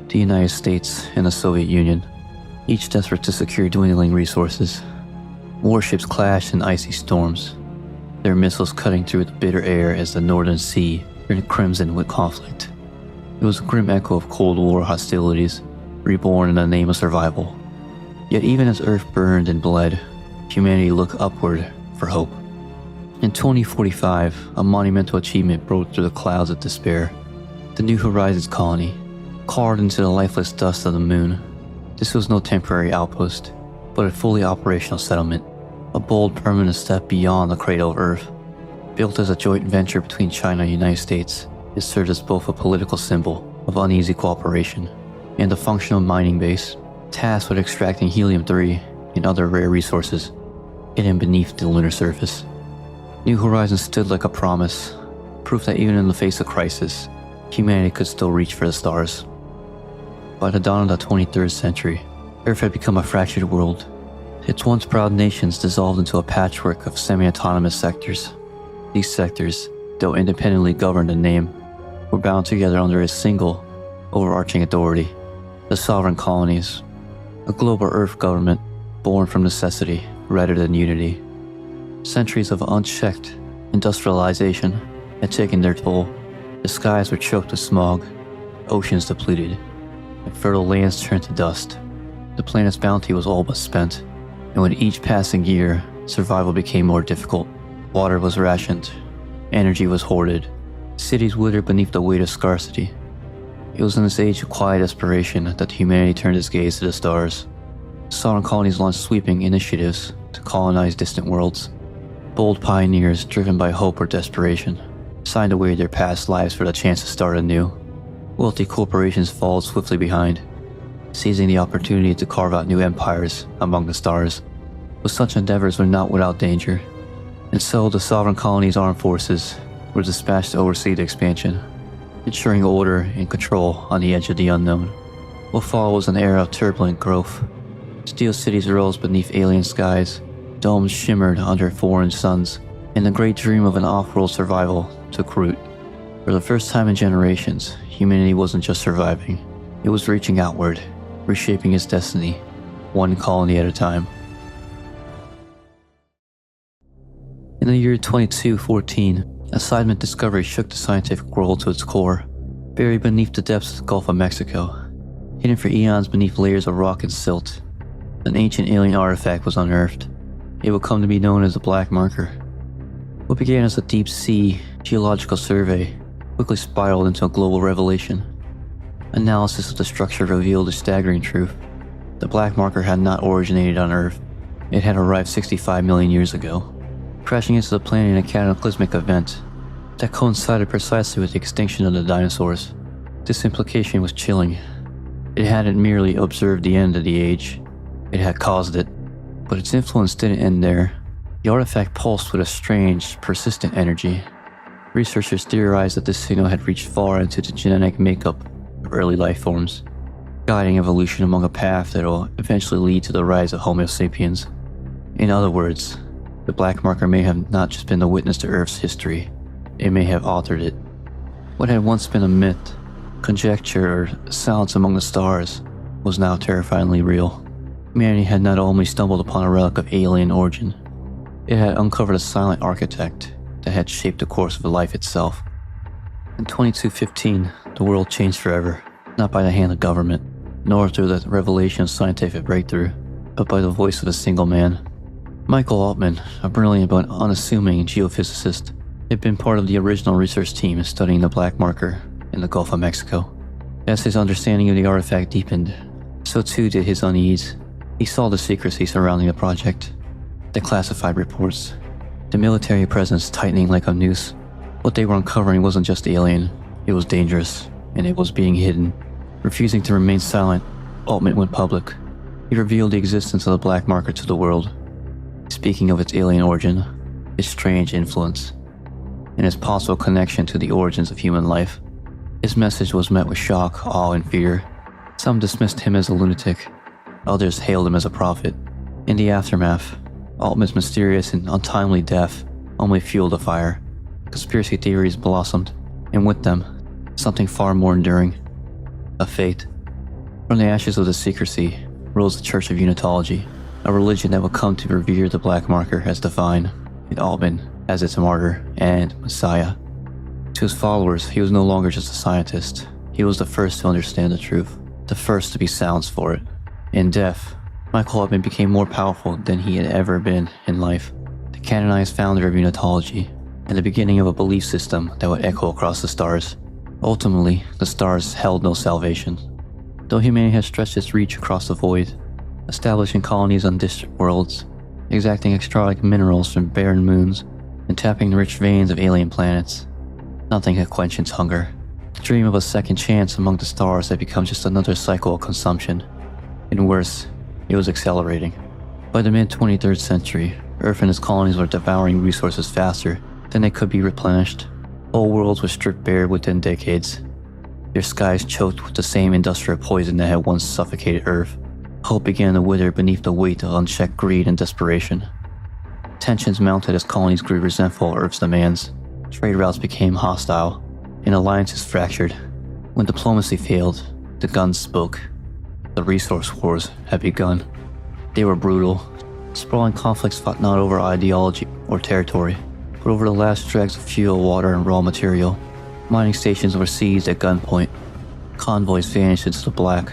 the United States and the Soviet Union, each desperate to secure dwindling resources. Warships clashed in icy storms, their missiles cutting through the bitter air as the Northern Sea turned crimson with conflict. It was a grim echo of Cold War hostilities, reborn in the name of survival. Yet even as Earth burned and bled, humanity looked upward for hope. In 2045, a monumental achievement broke through the clouds of despair. The New Horizons colony, carved into the lifeless dust of the moon. This was no temporary outpost, but a fully operational settlement, a bold permanent step beyond the cradle of Earth. Built as a joint venture between China and the United States, it served as both a political symbol of uneasy cooperation and a functional mining base, tasked with extracting helium-3 and other rare resources hidden beneath the lunar surface. New Horizons stood like a promise, proof that even in the face of crisis, humanity could still reach for the stars. By the dawn of the 23rd century, Earth had become a fractured world. Its once proud nations dissolved into a patchwork of semi-autonomous sectors. These sectors, though independently governed in name, were bound together under a single, overarching authority, the sovereign colonies, a global Earth government born from necessity rather than unity. Centuries of unchecked industrialization had taken their toll. The skies were choked with smog, oceans depleted, and fertile lands turned to dust. The planet's bounty was all but spent, and with each passing year, survival became more difficult. Water was rationed, energy was hoarded, cities withered beneath the weight of scarcity. It was in this age of quiet desperation that humanity turned its gaze to the stars. Sovereign colonies launched sweeping initiatives to colonize distant worlds. Bold pioneers, driven by hope or desperation, signed away their past lives for the chance to start anew. Wealthy corporations followed swiftly behind, seizing the opportunity to carve out new empires among the stars. But such endeavors were not without danger, and so the sovereign colonies' armed forces were dispatched to oversee the expansion, ensuring order and control on the edge of the unknown. What followed was an era of turbulent growth. Steel cities rose beneath alien skies, domes shimmered under foreign suns, and the great dream of an off-world survival took root. For the first time in generations, humanity wasn't just surviving, it was reaching outward, reshaping its destiny, one colony at a time. In the year 2214, Assignment discovery shook the scientific world to its core. Buried beneath the depths of the Gulf of Mexico, hidden for eons beneath layers of rock and silt, an ancient alien artifact was unearthed. It would come to be known as the Black Marker. What began as a deep-sea geological survey quickly spiraled into a global revelation. Analysis of the structure revealed a staggering truth. The Black Marker had not originated on Earth. It had arrived 65 million years ago, crashing into the planet in a cataclysmic event that coincided precisely with the extinction of the dinosaurs. This implication was chilling. It hadn't merely observed the end of the age, it had caused it. But its influence didn't end there. The artifact pulsed with a strange, persistent energy. Researchers theorized that this signal had reached far into the genetic makeup of early life forms, guiding evolution along a path that will eventually lead to the rise of Homo sapiens. In other words, the Black Marker may have not just been the witness to Earth's history, it may have authored it. What had once been a myth, conjecture, or silence among the stars was now terrifyingly real. Humanity had not only stumbled upon a relic of alien origin, it had uncovered a silent architect that had shaped the course of life itself. In 2215, the world changed forever, not by the hand of government, nor through the revelation of scientific breakthrough, but by the voice of a single man. Michael Altman, a brilliant but unassuming geophysicist, had been part of the original research team studying the Black Marker in the Gulf of Mexico. As his understanding of the artifact deepened, so too did his unease. He saw the secrecy surrounding the project, the classified reports, the military presence tightening like a noose. What they were uncovering wasn't just alien, it was dangerous, and it was being hidden. Refusing to remain silent, Altman went public. He revealed the existence of the Black Marker to the world, speaking of its alien origin, its strange influence, and its possible connection to the origins of human life. His message was met with shock, awe, and fear. Some dismissed him as a lunatic. Others hailed him as a prophet. In the aftermath, Altman's mysterious and untimely death only fueled the fire. Conspiracy theories blossomed, and with them, something far more enduring: a fate. From the ashes of the secrecy rose the Church of Unitology, a religion that would come to revere the Black Marker as divine, and Alban as its martyr and messiah. To his followers, he was no longer just a scientist. He was the first to understand the truth, the first to be silenced for it. In death, Michael Altman became more powerful than he had ever been in life, the canonized founder of Unitology, and the beginning of a belief system that would echo across the stars. Ultimately, the stars held no salvation. Though humanity has stretched its reach across the void, establishing colonies on distant worlds, exacting exotic minerals from barren moons, and tapping the rich veins of alien planets, nothing could quench its hunger. The dream of a second chance among the stars had become just another cycle of consumption. And worse, it was accelerating. By the mid-23rd century, Earth and its colonies were devouring resources faster than they could be replenished. Whole worlds were stripped bare within decades, their skies choked with the same industrial poison that had once suffocated Earth. Hope began to wither beneath the weight of unchecked greed and desperation. Tensions mounted as colonies grew resentful of Earth's demands. Trade routes became hostile, and alliances fractured. When diplomacy failed, the guns spoke. The resource wars had begun. They were brutal. Sprawling conflicts fought not over ideology or territory, but over the last dregs of fuel, water, and raw material. Mining stations were seized at gunpoint. Convoys vanished into the black.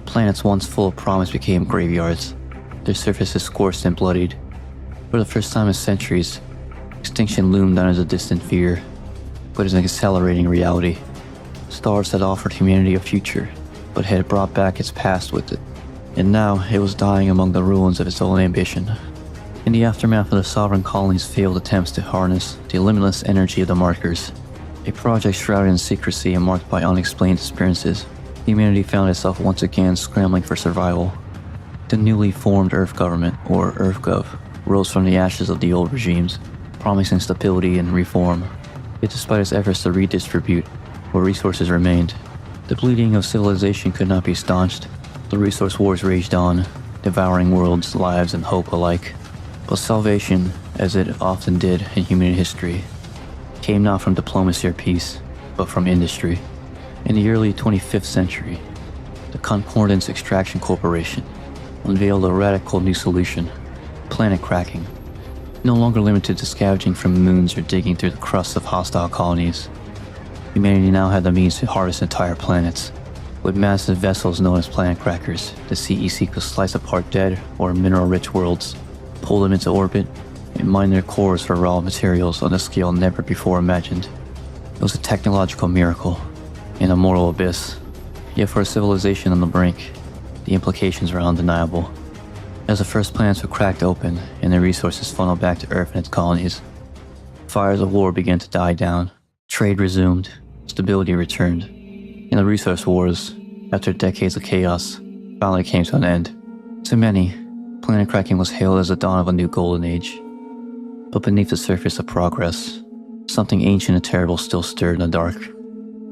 Planets once full of promise became graveyards, their surfaces scorched and bloodied. For the first time in centuries, extinction loomed not as a distant fear, but as an accelerating reality. Stars had offered humanity a future, but had brought back its past with it, and now it was dying among the ruins of its own ambition. In the aftermath of the sovereign colony's failed attempts to harness the limitless energy of the markers, a project shrouded in secrecy and marked by unexplained disappearances, humanity found itself once again scrambling for survival. The newly formed Earth government, or EarthGov, rose from the ashes of the old regimes, promising stability and reform. Yet despite its efforts to redistribute what resources remained, the bleeding of civilization could not be staunched. The resource wars raged on, devouring worlds, lives, and hope alike. But salvation, as it often did in human history, came not from diplomacy or peace, but from industry. In the early 25th century, the Convergence Extraction Corporation unveiled a radical new solution: planet cracking. No longer limited to scavenging from moons or digging through the crusts of hostile colonies, humanity now had the means to harvest entire planets. With massive vessels known as planet crackers, the CEC could slice apart dead or mineral-rich worlds, pull them into orbit, and mine their cores for raw materials on a scale never before imagined. It was a technological miracle, and a moral abyss. Yet for a civilization on the brink, the implications were undeniable. As the first planets were cracked open and their resources funneled back to Earth and its colonies, fires of war began to die down, trade resumed, stability returned, and the resource wars, after decades of chaos, finally came to an end. To many, planet cracking was hailed as the dawn of a new golden age. But beneath the surface of progress, something ancient and terrible still stirred in the dark.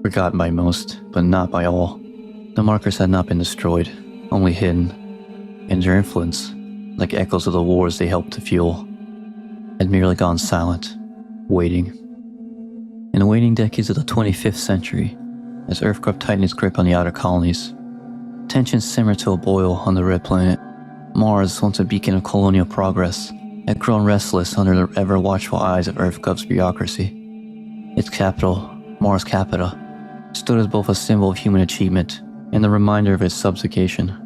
Forgotten by most, but not by all. The markers had not been destroyed, only hidden, and their influence, like echoes of the wars they helped to fuel, had merely gone silent, waiting. In the waning decades of the 25th century, as EarthGov tightened its grip on the outer colonies, tensions simmered to a boil on the Red Planet. Mars, once a beacon of colonial progress, had grown restless under the ever-watchful eyes of EarthGov's bureaucracy. Its capital, Mars Capita, stood as both a symbol of human achievement and the reminder of its subjugation.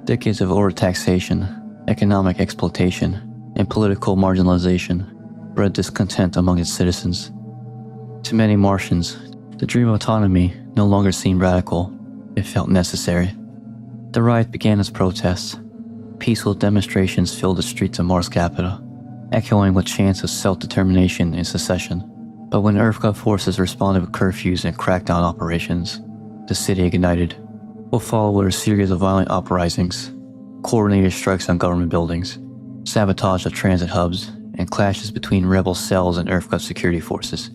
Decades of overtaxation, economic exploitation, and political marginalization bred discontent among its citizens. To many Martians, the dream of autonomy no longer seemed radical, it felt necessary. The riot began as protests. Peaceful demonstrations filled the streets of Mars Capita, echoing with chants of self-determination and secession. But when EarthGov forces responded with curfews and crackdown operations, the city ignited. What followed were a series of violent uprisings, coordinated strikes on government buildings, sabotage of transit hubs, and clashes between rebel cells and EarthGov security forces.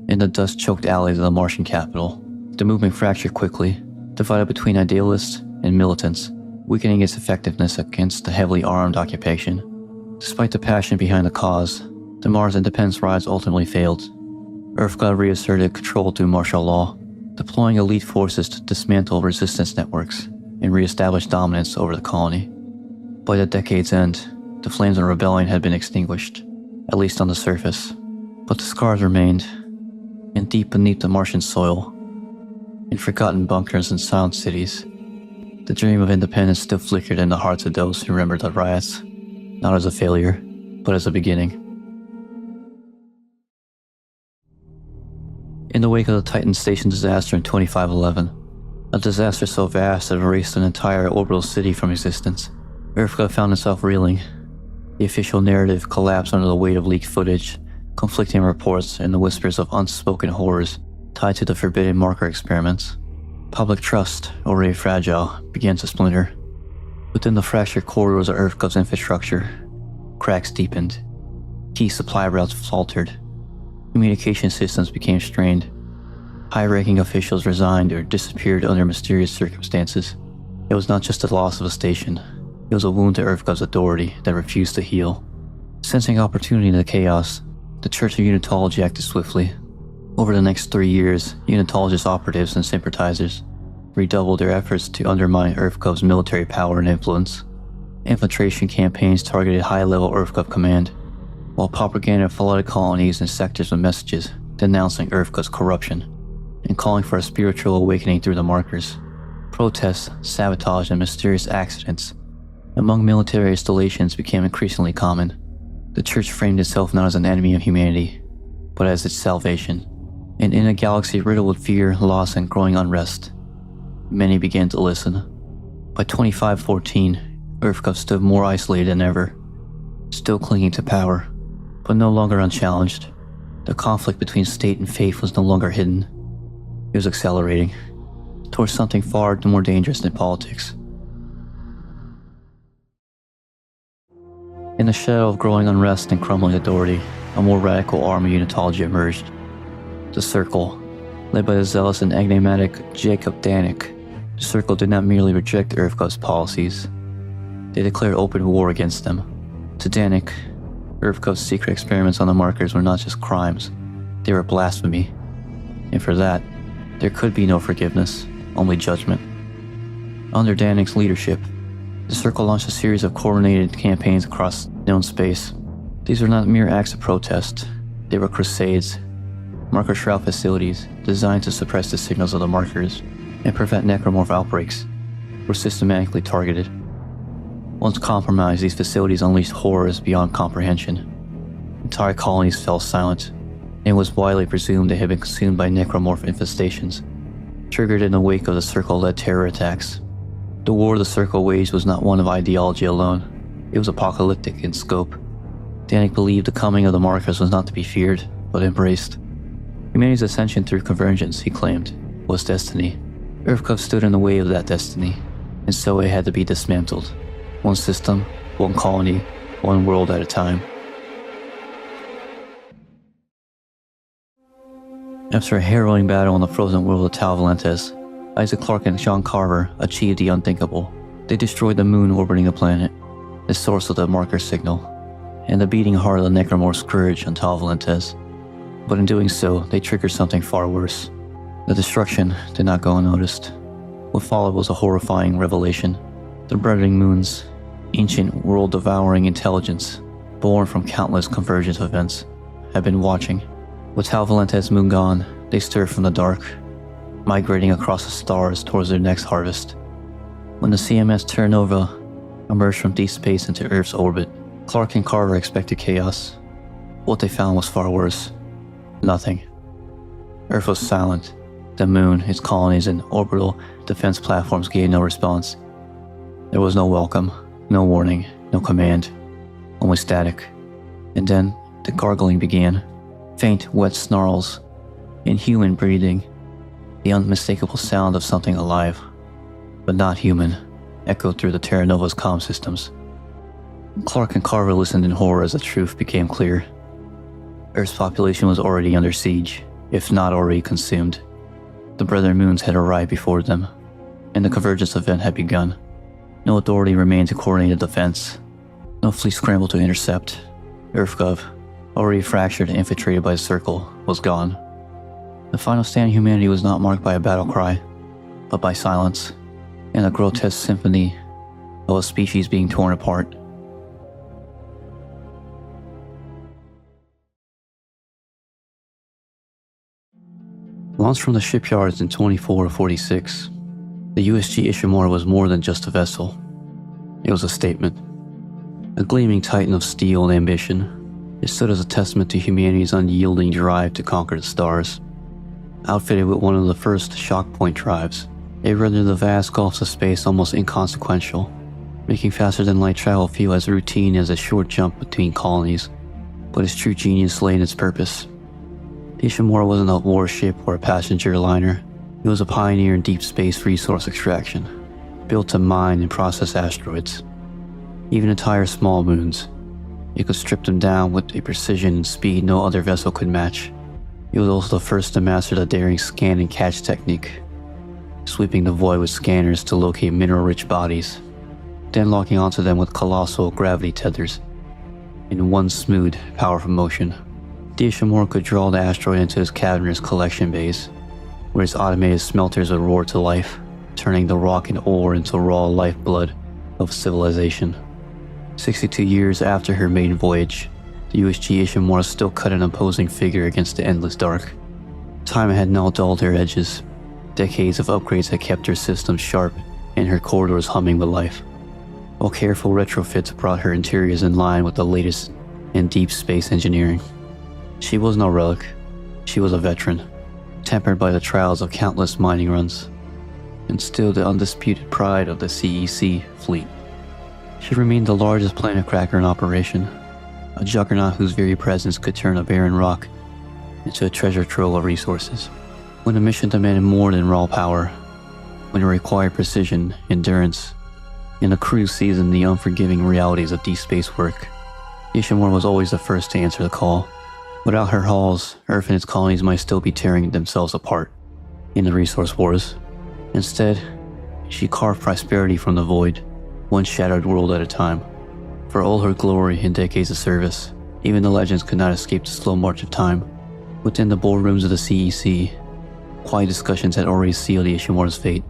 In the dust-choked alleys of the Martian capital, the movement fractured quickly, divided between idealists and militants. weakening its effectiveness against the heavily armed occupation. Despite the passion behind the cause, the Mars Independence Riots ultimately failed. EarthGov reasserted control through martial law, deploying elite forces to dismantle resistance networks and re-establish dominance over the colony. By the decade's end, the flames of rebellion had been extinguished, at least on the surface, but the scars remained, and deep beneath the Martian soil, in forgotten bunkers and silent cities, the dream of independence still flickered in the hearts of those who remembered the riots, not as a failure, but as a beginning. In the wake of the Titan Station disaster in 2511, a disaster so vast it erased an entire orbital city from existence, EarthGov found itself reeling. The official narrative collapsed under the weight of leaked footage, conflicting reports, and the whispers of unspoken horrors tied to the forbidden marker experiments. Public trust, already fragile, began to splinter. Within the fractured corridors of EarthGov's infrastructure, cracks deepened. Key supply routes faltered. Communication systems became strained. High-ranking officials resigned or disappeared under mysterious circumstances. It was not just the loss of a station. It was a wound to EarthGov's authority that refused to heal. Sensing opportunity in the chaos, the Church of Unitology acted swiftly. Over the next 3 years, Unitologist operatives and sympathizers redoubled their efforts to undermine EarthGov's military power and influence. Infiltration campaigns targeted high-level EarthGov command, while propaganda flooded colonies and sectors with messages denouncing EarthGov's corruption and calling for a spiritual awakening through the markers. Protests, sabotage, and mysterious accidents among military installations became increasingly common. The Church framed itself not as an enemy of humanity, but as its salvation. And in a galaxy riddled with fear, loss, and growing unrest, many began to listen. By 2514, EarthGov stood more isolated than ever, still clinging to power, but no longer unchallenged. The conflict between state and faith was no longer hidden. It was accelerating, towards something far more dangerous than politics. In the shadow of growing unrest and crumbling authority, a more radical arm of Unitology emerged. The Circle, led by the zealous and enigmatic Jacob Danik. The Circle did not merely reject EarthGov's policies, they declared open war against them. To Danik, EarthGov's secret experiments on the markers were not just crimes, they were blasphemy. And for that, there could be no forgiveness, only judgment. Under Danik's leadership, the Circle launched a series of coordinated campaigns across known space. These were not mere acts of protest, they were crusades. Marker shroud facilities, designed to suppress the signals of the markers and prevent necromorph outbreaks, were systematically targeted. Once compromised, these facilities unleashed horrors beyond comprehension. Entire colonies fell silent, and it was widely presumed they had been consumed by necromorph infestations, triggered in the wake of the Circle-led terror attacks. The war the Circle waged was not one of ideology alone, it was apocalyptic in scope. Danik believed the coming of the markers was not to be feared, but embraced. Humanity's ascension through convergence, he claimed, was destiny. EarthGov stood in the way of that destiny, and so it had to be dismantled. One system, one colony, one world at a time. After a harrowing battle on the frozen world of Tau Volantis, Isaac Clarke and John Carver achieved the unthinkable. They destroyed the moon orbiting the planet, the source of the marker signal, and the beating heart of the necromorph scourge on Tau Volantis. But in doing so, they triggered something far worse. The destruction did not go unnoticed. What followed was a horrifying revelation. The Brethren Moons, ancient world-devouring intelligence, born from countless Convergence events, had been watching. With Tau Volantis' moon gone, they stirred from the dark, migrating across the stars towards their next harvest. When the CMS Terranova emerged from deep space into Earth's orbit, Clarke and Carver expected chaos. What they found was far worse. Nothing. Earth was silent. The moon, its colonies, and orbital defense platforms gave no response. There was no welcome, no warning, no command, only static. And then the gargling began. Faint, wet snarls, inhuman breathing, the unmistakable sound of something alive, but not human, echoed through the Terra Nova's comm systems. Clarke and Carver listened in horror as the truth became clear. Earth's population was already under siege, if not already consumed. The Brethren Moons had arrived before them, and the Convergence Event had begun. No authority remained to coordinate a defense. No fleet scrambled to intercept. EarthGov, already fractured and infiltrated by the Circle, was gone. The final stand of humanity was not marked by a battle cry, but by silence, and a grotesque symphony of a species being torn apart. Launched from the shipyards in 2446, the USG Ishimura was more than just a vessel. It was a statement. A gleaming titan of steel and ambition, it stood as a testament to humanity's unyielding drive to conquer the stars. Outfitted with one of the first shock point drives, it rendered the vast gulfs of space almost inconsequential, making faster than light travel feel as routine as a short jump between colonies, but its true genius lay in its purpose. The Ishimura wasn't a warship or a passenger liner. It was a pioneer in deep space resource extraction, built to mine and process asteroids, even entire small moons. It could strip them down with a precision and speed no other vessel could match. It was also the first to master the daring scan and catch technique, sweeping the void with scanners to locate mineral-rich bodies, then locking onto them with colossal gravity tethers. In one smooth, powerful motion, the Ishimura could draw the asteroid into its cavernous collection bays, where its automated smelters would roar to life, turning the rock and ore into raw lifeblood of civilization. 62 years after her maiden voyage, the USG Ishimura still cut an imposing figure against the endless dark. Time had now dulled her edges. Decades of upgrades had kept her systems sharp and her corridors humming with life, while careful retrofits brought her interiors in line with the latest in deep space engineering. She was no relic. She was a veteran, tempered by the trials of countless mining runs, and still the undisputed pride of the CEC fleet. She remained the largest planet cracker in operation, a juggernaut whose very presence could turn a barren rock into a treasure trove of resources. When a mission demanded more than raw power, when it required precision, endurance, and a crew seasoned the unforgiving realities of deep space work, Ishimura was always the first to answer the call. Without her hulls, Earth and its colonies might still be tearing themselves apart in the resource wars. Instead, she carved prosperity from the void, one shattered world at a time. For all her glory and decades of service, even the legends could not escape the slow march of time. Within the boardrooms of the CEC, quiet discussions had already sealed the Ishimura's fate.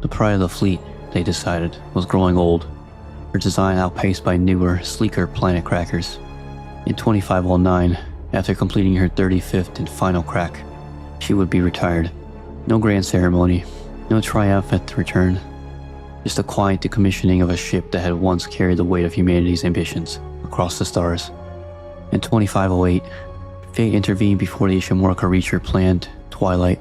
The pride of the fleet, they decided, was growing old, her design outpaced by newer, sleeker planet crackers. In 2509, after completing her 35th and final crack, she would be retired. No grand ceremony, no triumphant return, just a quiet decommissioning of a ship that had once carried the weight of humanity's ambitions across the stars. In 2508, fate intervened before the Ishimura could reach her planned twilight.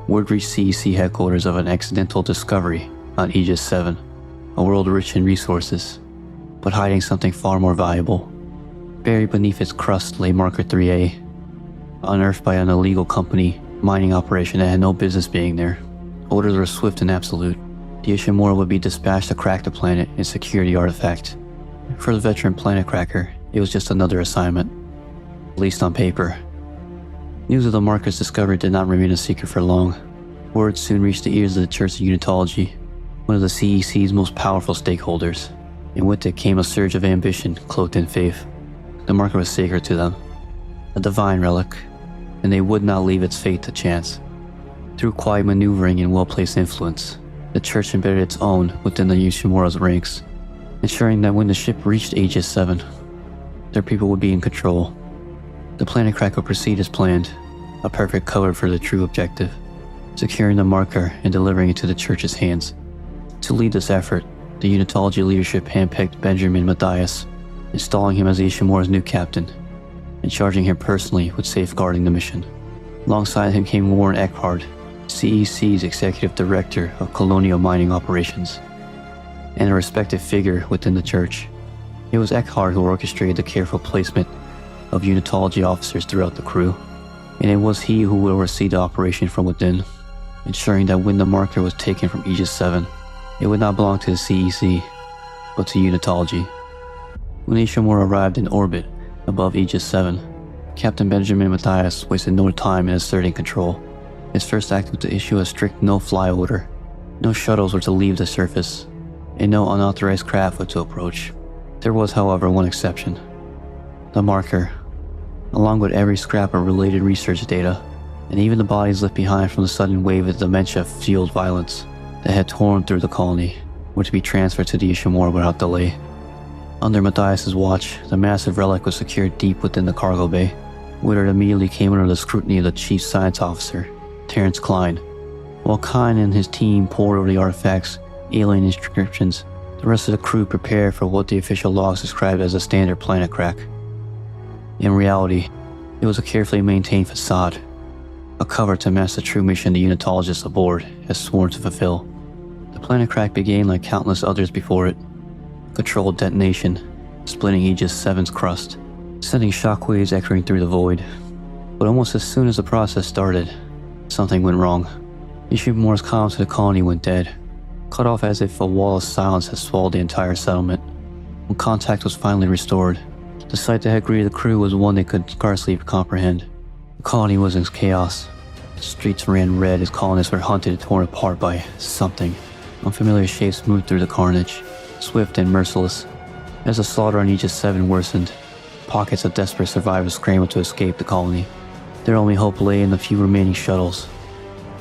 Word reached CEC headquarters of an accidental discovery on Aegis 7, a world rich in resources, but hiding something far more valuable. Buried beneath its crust lay Marker 3A, unearthed by an illegal company mining operation that had no business being there. Orders were swift and absolute. The Ishimura would be dispatched to crack the planet and secure the artifact. For the veteran planet cracker, it was just another assignment, at least on paper. News of the Marker's discovery did not remain a secret for long. Word soon reached the ears of the Church of Unitology, one of the CEC's most powerful stakeholders, and with it came a surge of ambition cloaked in faith. The Marker was sacred to them, a divine relic, and they would not leave its fate to chance. Through quiet maneuvering and well-placed influence, the Church embedded its own within the Ishimura's ranks, ensuring that when the ship reached Aegis 7, their people would be in control. The planet crack would proceed as planned, a perfect cover for the true objective, securing the Marker and delivering it to the Church's hands. To lead this effort, the Unitology leadership handpicked Benjamin Mathias, installing him as the Ishimura's new captain, and charging him personally with safeguarding the mission. Alongside him came Warren Eckhart, CEC's executive director of colonial mining operations, and a respected figure within the Church. It was Eckhart who orchestrated the careful placement of Unitology officers throughout the crew, and it was he who would oversee the operation from within, ensuring that when the Marker was taken from Aegis 7, it would not belong to the CEC, but to Unitology. When Ishimura arrived in orbit above Aegis 7, Captain Benjamin Mathias wasted no time in asserting control. His first act was to issue a strict no-fly order. No shuttles were to leave the surface, and no unauthorized craft were to approach. There was, however, one exception. The marker, along with every scrap of related research data, and even the bodies left behind from the sudden wave of dementia-fueled violence that had torn through the colony, were to be transferred to the Ishimura without delay. Under Matthias's watch, the massive relic was secured deep within the cargo bay, where it immediately came under the scrutiny of the chief science officer, Terrence Klein. While Klein and his team pored over the artifact's alien inscriptions, the rest of the crew prepared for what the official logs described as a standard planet crack. In reality, it was a carefully maintained facade, a cover to mask the true mission the Unitologists aboard had sworn to fulfill. The planet crack began like countless others before it, controlled detonation, splitting Aegis 7's crust, sending shockwaves echoing through the void. But almost as soon as the process started, something went wrong. Ishimura's comms to the colony went dead, cut off as if a wall of silence had swallowed the entire settlement. When contact was finally restored, the sight that had greeted the crew was one they could scarcely comprehend. The colony was in chaos. The streets ran red as colonists were hunted and torn apart by something. Unfamiliar shapes moved through the carnage, swift and merciless. As the slaughter on Aegis 7 worsened, pockets of desperate survivors scrambled to escape the colony. Their only hope lay in the few remaining shuttles,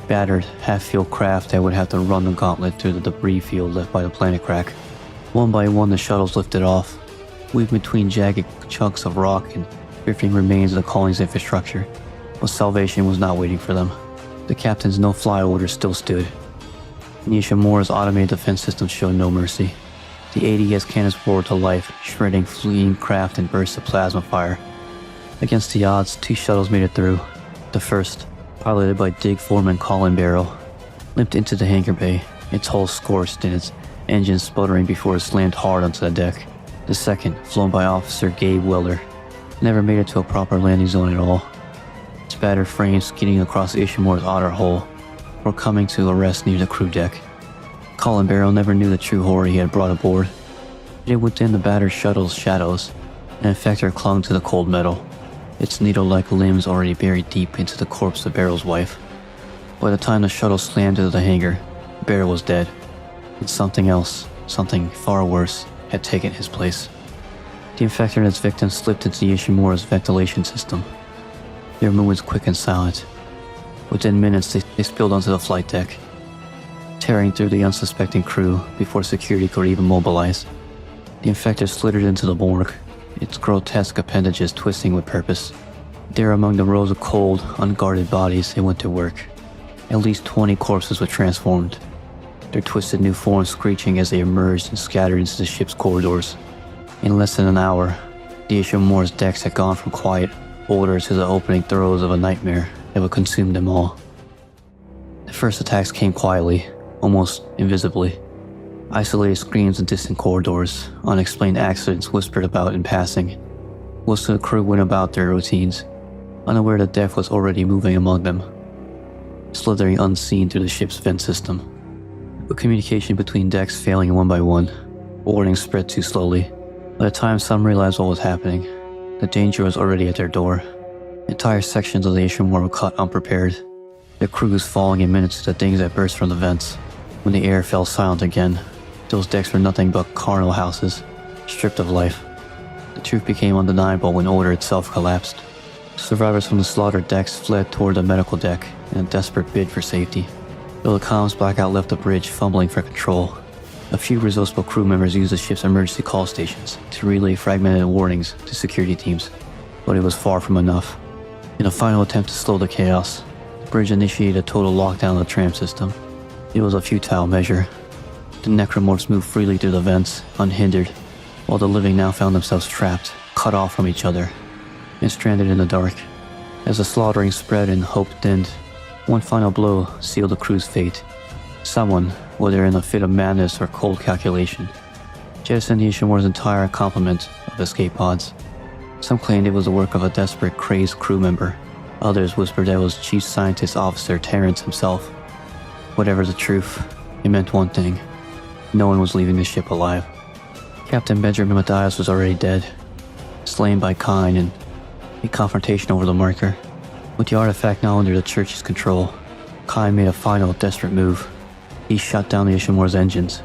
battered, half-filled craft that would have to run the gauntlet through the debris field left by the planet crack. One by one, the shuttles lifted off, weaving between jagged chunks of rock and drifting remains of the colony's infrastructure. But salvation was not waiting for them. The captain's no-fly order still stood. Ishimura's automated defense system showed no mercy. The ADS cannons roared to life, shredding fleeing craft and bursts of plasma fire. Against the odds, 2 shuttles made it through. The first, piloted by Dig Foreman Colin Barrow, limped into the hangar bay, its hull scorched and its engines sputtering before it slammed hard onto the deck. The second, flown by Officer Gabe Weller, never made it to a proper landing zone at all. Its battered frames skidding across Ishimura's outer hull, or coming to a rest near the crew deck. Colin Barrow never knew the true horror he had brought aboard. Yet within the battered shuttle's shadows, an infector clung to the cold metal, its needle-like limbs already buried deep into the corpse of Barrow's wife. By the time the shuttle slammed into the hangar, Barrow was dead, and something else, something far worse, had taken his place. The infector and its victim slipped into Ishimura's ventilation system. Their movements quick and silent. Within minutes, they spilled onto the flight deck, tearing through the unsuspecting crew before security could even mobilize. The infector slithered into the morgue, its grotesque appendages twisting with purpose. There among the rows of cold, unguarded bodies, it went to work. At least 20 corpses were transformed, their twisted new forms screeching as they emerged and scattered into the ship's corridors. In less than an hour, the Ishimura's decks had gone from quiet order to the opening throes of a nightmare that would consume them all. The first attacks came quietly, almost invisibly. Isolated screams in distant corridors, unexplained accidents whispered about in passing. Most of the crew went about their routines, unaware that death was already moving among them, slithering unseen through the ship's vent system. With communication between decks failing one by one, warnings spread too slowly. By the time some realized what was happening, the danger was already at their door. Entire sections of the Ishimura were caught unprepared, their crews falling in minutes to the things that burst from the vents. When the air fell silent again, those decks were nothing but carnal houses, stripped of life. The truth became undeniable when order itself collapsed. Survivors from the slaughtered decks fled toward the medical deck in a desperate bid for safety. Though the comms blackout left the bridge fumbling for control, a few resourceful crew members used the ship's emergency call stations to relay fragmented warnings to security teams, but it was far from enough. In a final attempt to slow the chaos, the bridge initiated a total lockdown of the tram system. It was a futile measure. The necromorphs moved freely through the vents, unhindered, while the living now found themselves trapped, cut off from each other, and stranded in the dark. As the slaughtering spread and hope thinned, one final blow sealed the crew's fate. Someone, whether in a fit of madness or cold calculation, jettisoned the Ishimura's entire complement of escape pods. Some claimed it was the work of a desperate, crazed crew member. Others whispered that it was Chief Scientist Officer Terrence himself. Whatever the truth, it meant one thing. No one was leaving the ship alive. Captain Benjamin Mathias was already dead, slain by Kine in a confrontation over the marker. With the artifact now under the Church's control, Kine made a final, desperate move. He shut down the Ishimura's engines,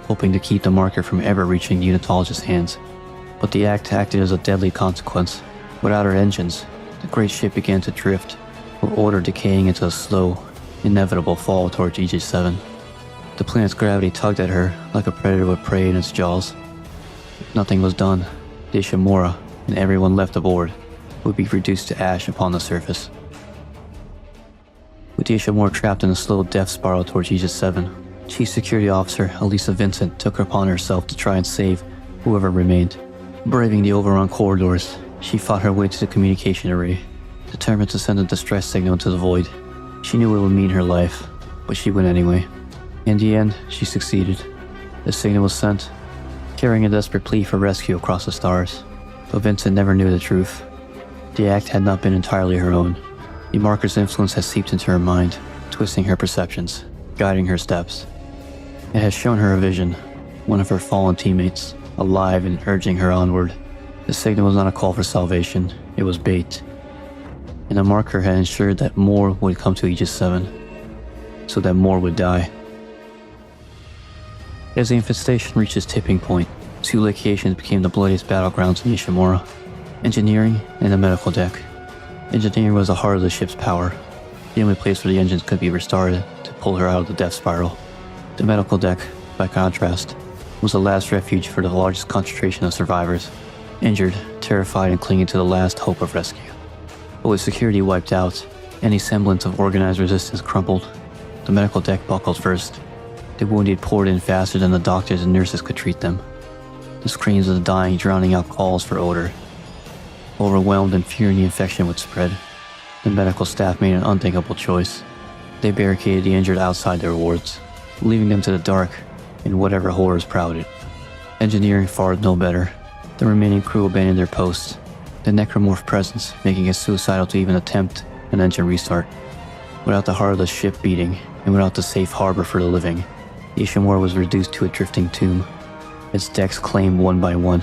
hoping to keep the marker from ever reaching the Unitologist's hands. But the act acted as a deadly consequence. Without her engines, the great ship began to drift, her order decaying into a slow, inevitable fall towards Aegis 7. The planet's gravity tugged at her like a predator would prey in its jaws. If nothing was done, the Ishimura and everyone left aboard would be reduced to ash upon the surface. With the Ishimura trapped in a slow death spiral towards Aegis 7, Chief Security Officer Elisa Vincent took upon herself to try and save whoever remained. Braving the overrun corridors, she fought her way to the communication array, determined to send a distress signal into the void. She knew it would mean her life, but she went anyway. In the end, she succeeded. The signal was sent, carrying a desperate plea for rescue across the stars. But Vincent never knew the truth. The act had not been entirely her own. The marker's influence had seeped into her mind, twisting her perceptions, guiding her steps. It had shown her a vision, one of her fallen teammates, alive and urging her onward. The signal was not a call for salvation, it was bait. And the marker had ensured that more would come to Aegis 7, so that more would die. As the infestation reached its tipping point, two locations became the bloodiest battlegrounds in Ishimura: engineering and the medical deck. Engineering was the heart of the ship's power, the only place where the engines could be restarted to pull her out of the death spiral. The medical deck, by contrast, was the last refuge for the largest concentration of survivors, injured, terrified, and clinging to the last hope of rescue. But with security wiped out, any semblance of organized resistance crumbled. The medical deck buckled first. The wounded poured in faster than the doctors and nurses could treat them. The screams of the dying drowning out calls for order. Overwhelmed and fearing the infection would spread, the medical staff made an unthinkable choice. They barricaded the injured outside their wards, leaving them to the dark in whatever horrors prowled. Engineering fared no better. The remaining crew abandoned their posts, the necromorph presence making it suicidal to even attempt an engine restart. Without the heart of the ship beating, and without the safe harbor for the living, the Ishimura was reduced to a drifting tomb, its decks claimed one by one.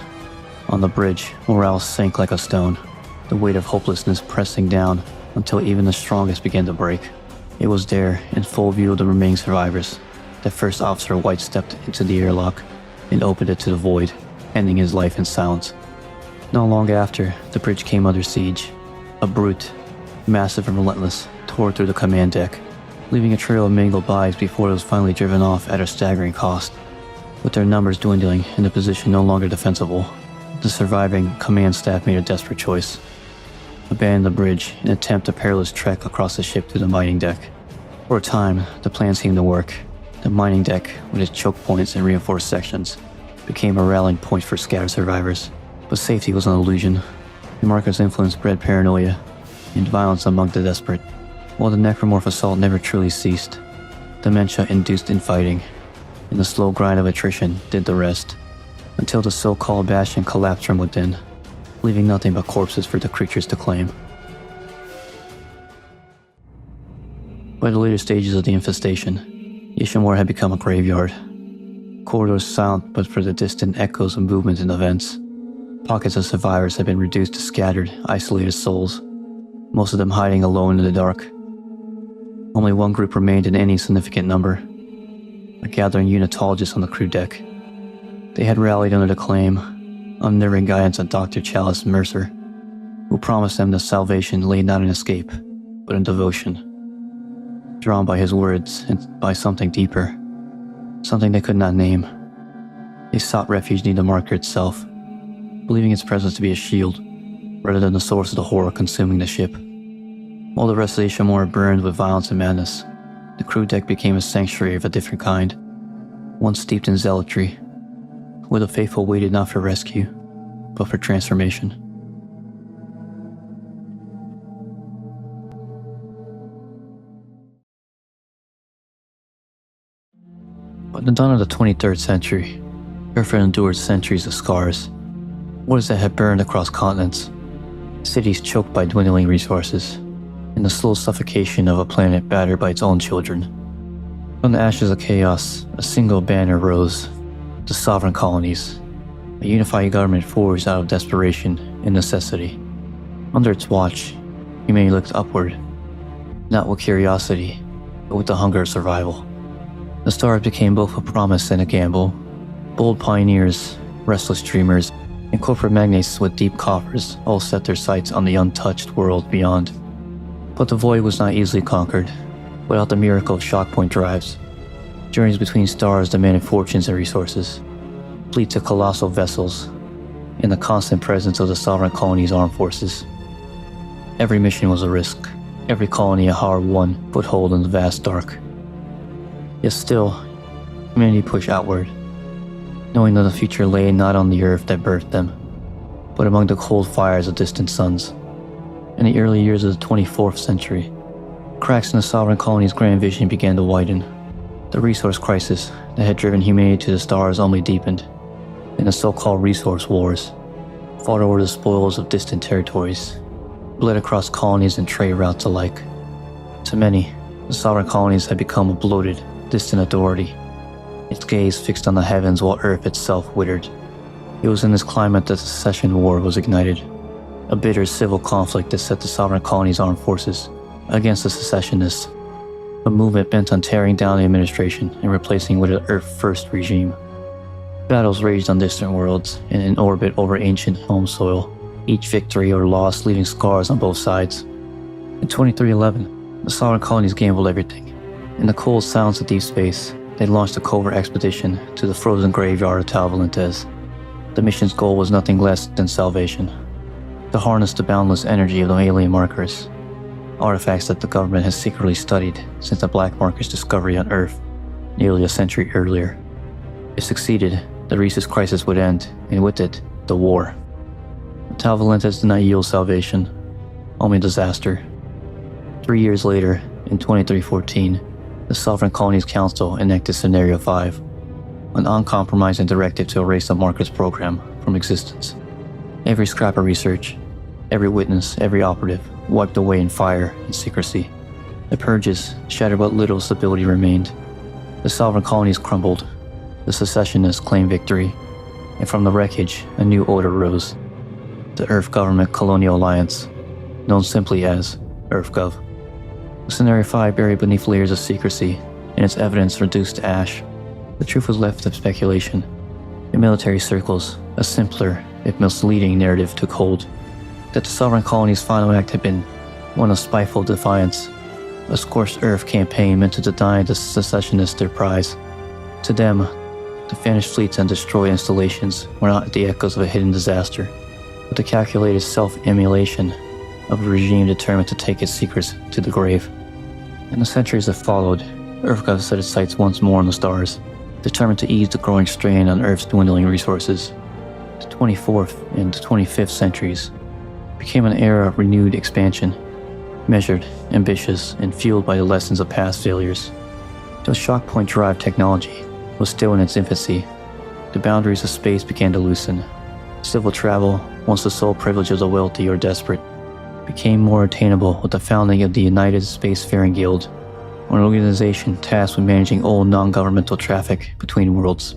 On the bridge, morale sank like a stone, the weight of hopelessness pressing down until even the strongest began to break. It was there, in full view of the remaining survivors, that First Officer White stepped into the airlock and opened it to the void, ending his life in silence. Not long after, the bridge came under siege. A brute, massive and relentless, tore through the command deck, leaving a trail of mangled bodies before it was finally driven off at a staggering cost. With their numbers dwindling and the position no longer defensible, the surviving command staff made a desperate choice: abandon the bridge and attempt a perilous trek across the ship to the mining deck. For a time, the plan seemed to work. The mining deck, with its choke points and reinforced sections, became a rallying point for scattered survivors. But safety was an illusion. The marker's influence bred paranoia and violence among the desperate. While the necromorph assault never truly ceased, dementia-induced infighting and the slow grind of attrition did the rest, until the so-called bastion collapsed from within, leaving nothing but corpses for the creatures to claim. By the later stages of the infestation, Ishimura had become a graveyard. Corridors silent but for the distant echoes of movement and events. Pockets of survivors had been reduced to scattered, isolated souls, most of them hiding alone in the dark. Only one group remained in any significant number: a gathering Unitologists on the crew deck. They had rallied under the claim, unnerving guidance of Dr. Chalice Mercer, who promised them that salvation lay not in escape, but in devotion. Drawn by his words and by something deeper, something they could not name, they sought refuge near the marker itself, believing its presence to be a shield, rather than the source of the horror consuming the ship. While the rest of the Ishimura burned with violence and madness, the crew deck became a sanctuary of a different kind, one steeped in zealotry, where the faithful waited not for rescue, but for transformation. But in the dawn of the 23rd century, Earth had endured centuries of scars, wars that had burned across continents, cities choked by dwindling resources, and the slow suffocation of a planet battered by its own children. From the ashes of chaos, a single banner rose: the sovereign colonies, a unified government forged out of desperation and necessity. Under its watch, humanity looked upward, not with curiosity, but with the hunger of survival. The stars became both a promise and a gamble, Bold pioneers, restless dreamers, and corporate magnates with deep coffers all set their sights on the untouched world beyond. But the void was not easily conquered without the miracle of shockpoint drives. Journeys between stars demanded fortunes and resources, fleets of colossal vessels, and the constant presence of the sovereign colony's armed forces. Every mission was a risk, every colony a hard-won foothold in the vast dark. Yet still, humanity pushed outward, knowing that the future lay not on the earth that birthed them, but among the cold fires of distant suns. In the early years of the 24th century, cracks in the sovereign colony's grand vision began to widen. The resource crisis that had driven humanity to the stars only deepened, and the so-called resource wars fought over the spoils of distant territories, bled across colonies and trade routes alike. To many, the sovereign colonies had become a bloated, distant authority, its gaze fixed on the heavens while Earth itself withered. It was in this climate that the Secession War was ignited, a bitter civil conflict that set the sovereign colony's armed forces against the secessionists, a movement bent on tearing down the administration and replacing with an Earth-first regime. Battles raged on distant worlds and in orbit over ancient home soil, each victory or loss leaving scars on both sides. In 2311, the sovereign colonies gambled everything. In the cold silence of deep space, they launched a covert expedition to the frozen graveyard of Tau Volantis. The mission's goal was nothing less than salvation, to harness the boundless energy of the alien markers, artifacts that the government has secretly studied since the Black Marker's discovery on Earth nearly a century earlier. If succeeded, the Rhesus crisis would end, and with it, the war. Tau Volantis did not yield salvation, only disaster. 3 years later, in 2314, the Sovereign Colonies Council enacted Scenario 5, an uncompromising directive to erase the Marker's program from existence. Every scrap of research, every witness, every operative, wiped away in fire and secrecy. The purges shattered what little stability remained. The Sovereign Colonies crumbled, the secessionists claimed victory, and from the wreckage, a new order rose. The Earth Government Colonial Alliance, known simply as EarthGov. Scenario 5 buried beneath layers of secrecy, and its evidence reduced to ash. The truth was left to speculation. In military circles, a simpler, if misleading narrative took hold, that the Sovereign Colony's final act had been one of spiteful defiance, a scorched earth campaign meant to deny the secessionists their prize. To them, the vanished fleets and destroyed installations were not the echoes of a hidden disaster, but the calculated self-immolation of a regime determined to take its secrets to the grave. In the centuries that followed, EarthGov set its sights once more on the stars, determined to ease the growing strain on Earth's dwindling resources. The 24th and 25th centuries became an era of renewed expansion, measured, ambitious, and fueled by the lessons of past failures. Though shockpoint drive technology was still in its infancy, the boundaries of space began to loosen. Civil travel, once the sole privilege of the wealthy or desperate, became more attainable with the founding of the United Spacefaring Guild, an organization tasked with managing all non-governmental traffic between worlds.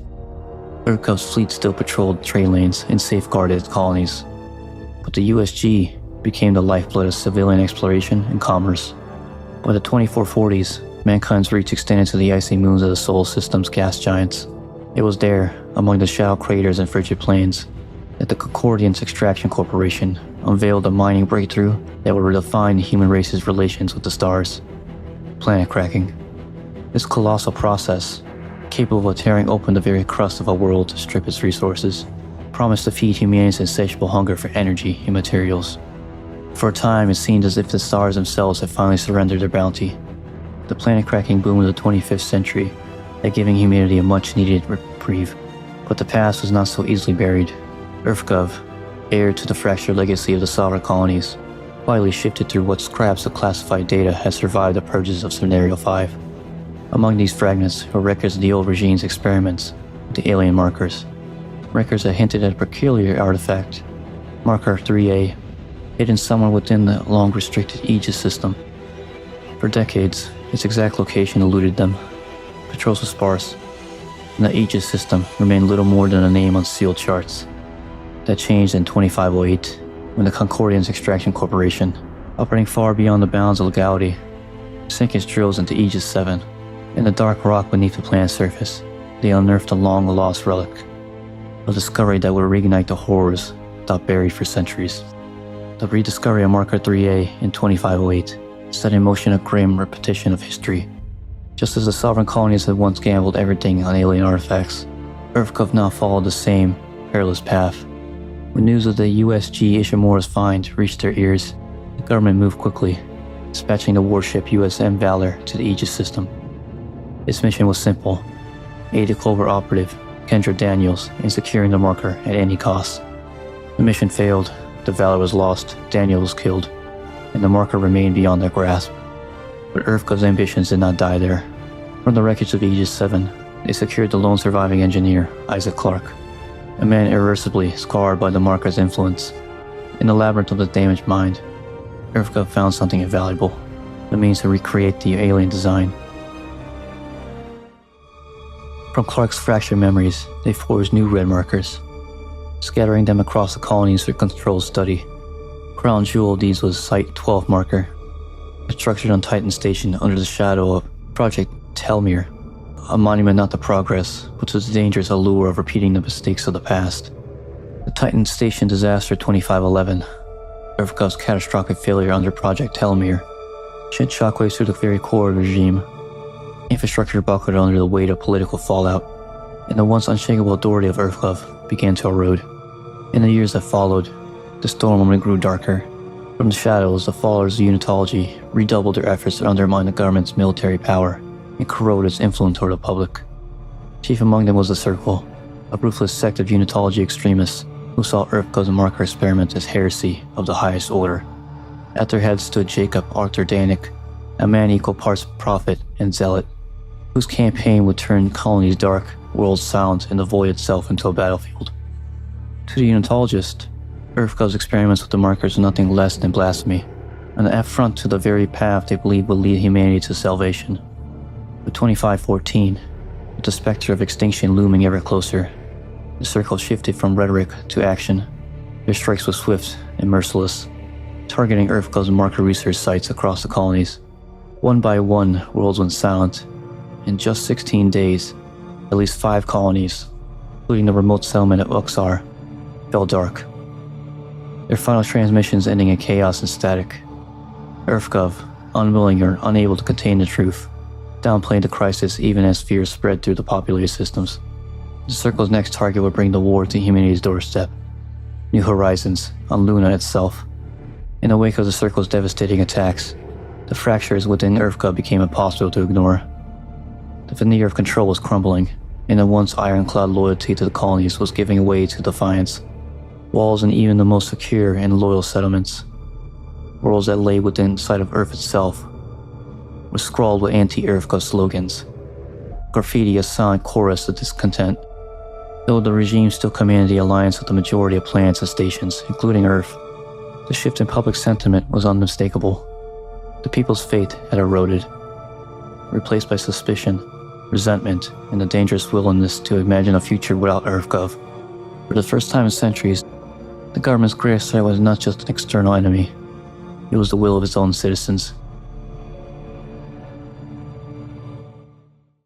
EarthGov's fleet still patrolled trade lanes and safeguarded its colonies, but the USG became the lifeblood of civilian exploration and commerce. By the 2440s, mankind's reach extended to the icy moons of the Solar System's gas giants. It was there, among the shallow craters and frigid plains, that the Convergence Extraction Corporation unveiled a mining breakthrough that would redefine the human race's relations with the stars: planet cracking. This colossal process, capable of tearing open the very crust of a world to strip its resources, promised to feed humanity's insatiable hunger for energy and materials. For a time, it seemed as if the stars themselves had finally surrendered their bounty. The planet-cracking boom of the 25th century had given humanity a much-needed reprieve, but the past was not so easily buried. EarthGov, heir to the fractured legacy of the sovereign colonies, quietly shifted through what scraps of classified data had survived the purges of Scenario 5. Among these fragments were records of the old regime's experiments with the alien markers, records that hinted at a peculiar artifact, Marker 3A, hidden somewhere within the long-restricted Aegis system. For decades, its exact location eluded them. Patrols were sparse, and the Aegis system remained little more than a name on sealed charts. That changed in 2508, when the Convergence Extraction Corporation, operating far beyond the bounds of legality, sank its drills into Aegis 7. In the dark rock beneath the planet's surface, they unearthed a long-lost relic, a discovery that would reignite the horrors thought buried for centuries. The rediscovery of Marker 3A in 2508 set in motion a grim repetition of history. Just as the sovereign colonies had once gambled everything on alien artifacts, EarthGov now followed the same perilous path. When news of the USG Ishimura's find reached their ears, the government moved quickly, dispatching the warship USM Valor to the Aegis system. Its mission was simple: aid the Covert operative, Kendra Daniels, in securing the marker at any cost. The mission failed, the Valor was lost, Daniels was killed, and the marker remained beyond their grasp. But EarthGov's ambitions did not die there. From the wreckage of Aegis 7, they secured the lone surviving engineer, Isaac Clarke, a man irreversibly scarred by the marker's influence. In the labyrinth of the damaged mind, EarthGov found something invaluable: the means to recreate the alien design. From Clarke's fractured memories, they forged new red markers, scattering them across the colonies for controlled study. Crown jewel of these was Site 12 marker, structured on Titan Station under the shadow of Project Telmere, a monument not to progress, but to the dangerous allure of repeating the mistakes of the past. The Titan Station disaster 2511, EarthGov's catastrophic failure under Project Telmere, sent shockwaves through the very core of the regime. Infrastructure buckled under the weight of political fallout, and the once unshakable authority of EarthGov began to erode. In the years that followed, the storm only grew darker. From the shadows, the followers of Unitology redoubled their efforts to undermine the government's military power and corrode its influence toward the public. Chief among them was the Circle, a ruthless sect of Unitology extremists who saw EarthGov's marker experiment as heresy of the highest order. At their head stood Jacob Arthur Danik, a man equal parts prophet and zealot, whose campaign would turn colonies dark, worlds silent, and the void itself into a battlefield. To the Unitologist, EarthGov's experiments with the markers were nothing less than blasphemy, an affront to the very path they believed would lead humanity to salvation. But 2514, with the specter of extinction looming ever closer, the Circle shifted from rhetoric to action. Their strikes were swift and merciless, targeting EarthGov's marker research sites across the colonies. One by one, worlds went silent. In just 16 days, at least 5 colonies, including the remote settlement of Uxar, fell dark, their final transmissions ending in chaos and static. EarthGov, unwilling or unable to contain the truth, downplayed the crisis even as fear spread through the populated systems. The Circle's next target would bring the war to humanity's doorstep. New horizons on Luna itself. In the wake of the Circle's devastating attacks, the fractures within EarthGov became impossible to ignore. The veneer of control was crumbling, and the once ironclad loyalty to the colonies was giving way to defiance. Walls in even the most secure and loyal settlements, worlds that lay within sight of Earth itself, were scrawled with anti-EarthGov slogans. Graffiti a silent chorus of discontent. Though the regime still commanded the alliance with the majority of planets and stations, including Earth, the shift in public sentiment was unmistakable. The people's faith had eroded, replaced by suspicion, resentment, and the dangerous willingness to imagine a future without EarthGov. For the first time in centuries, the government's greatest threat was not just an external enemy, it was the will of its own citizens.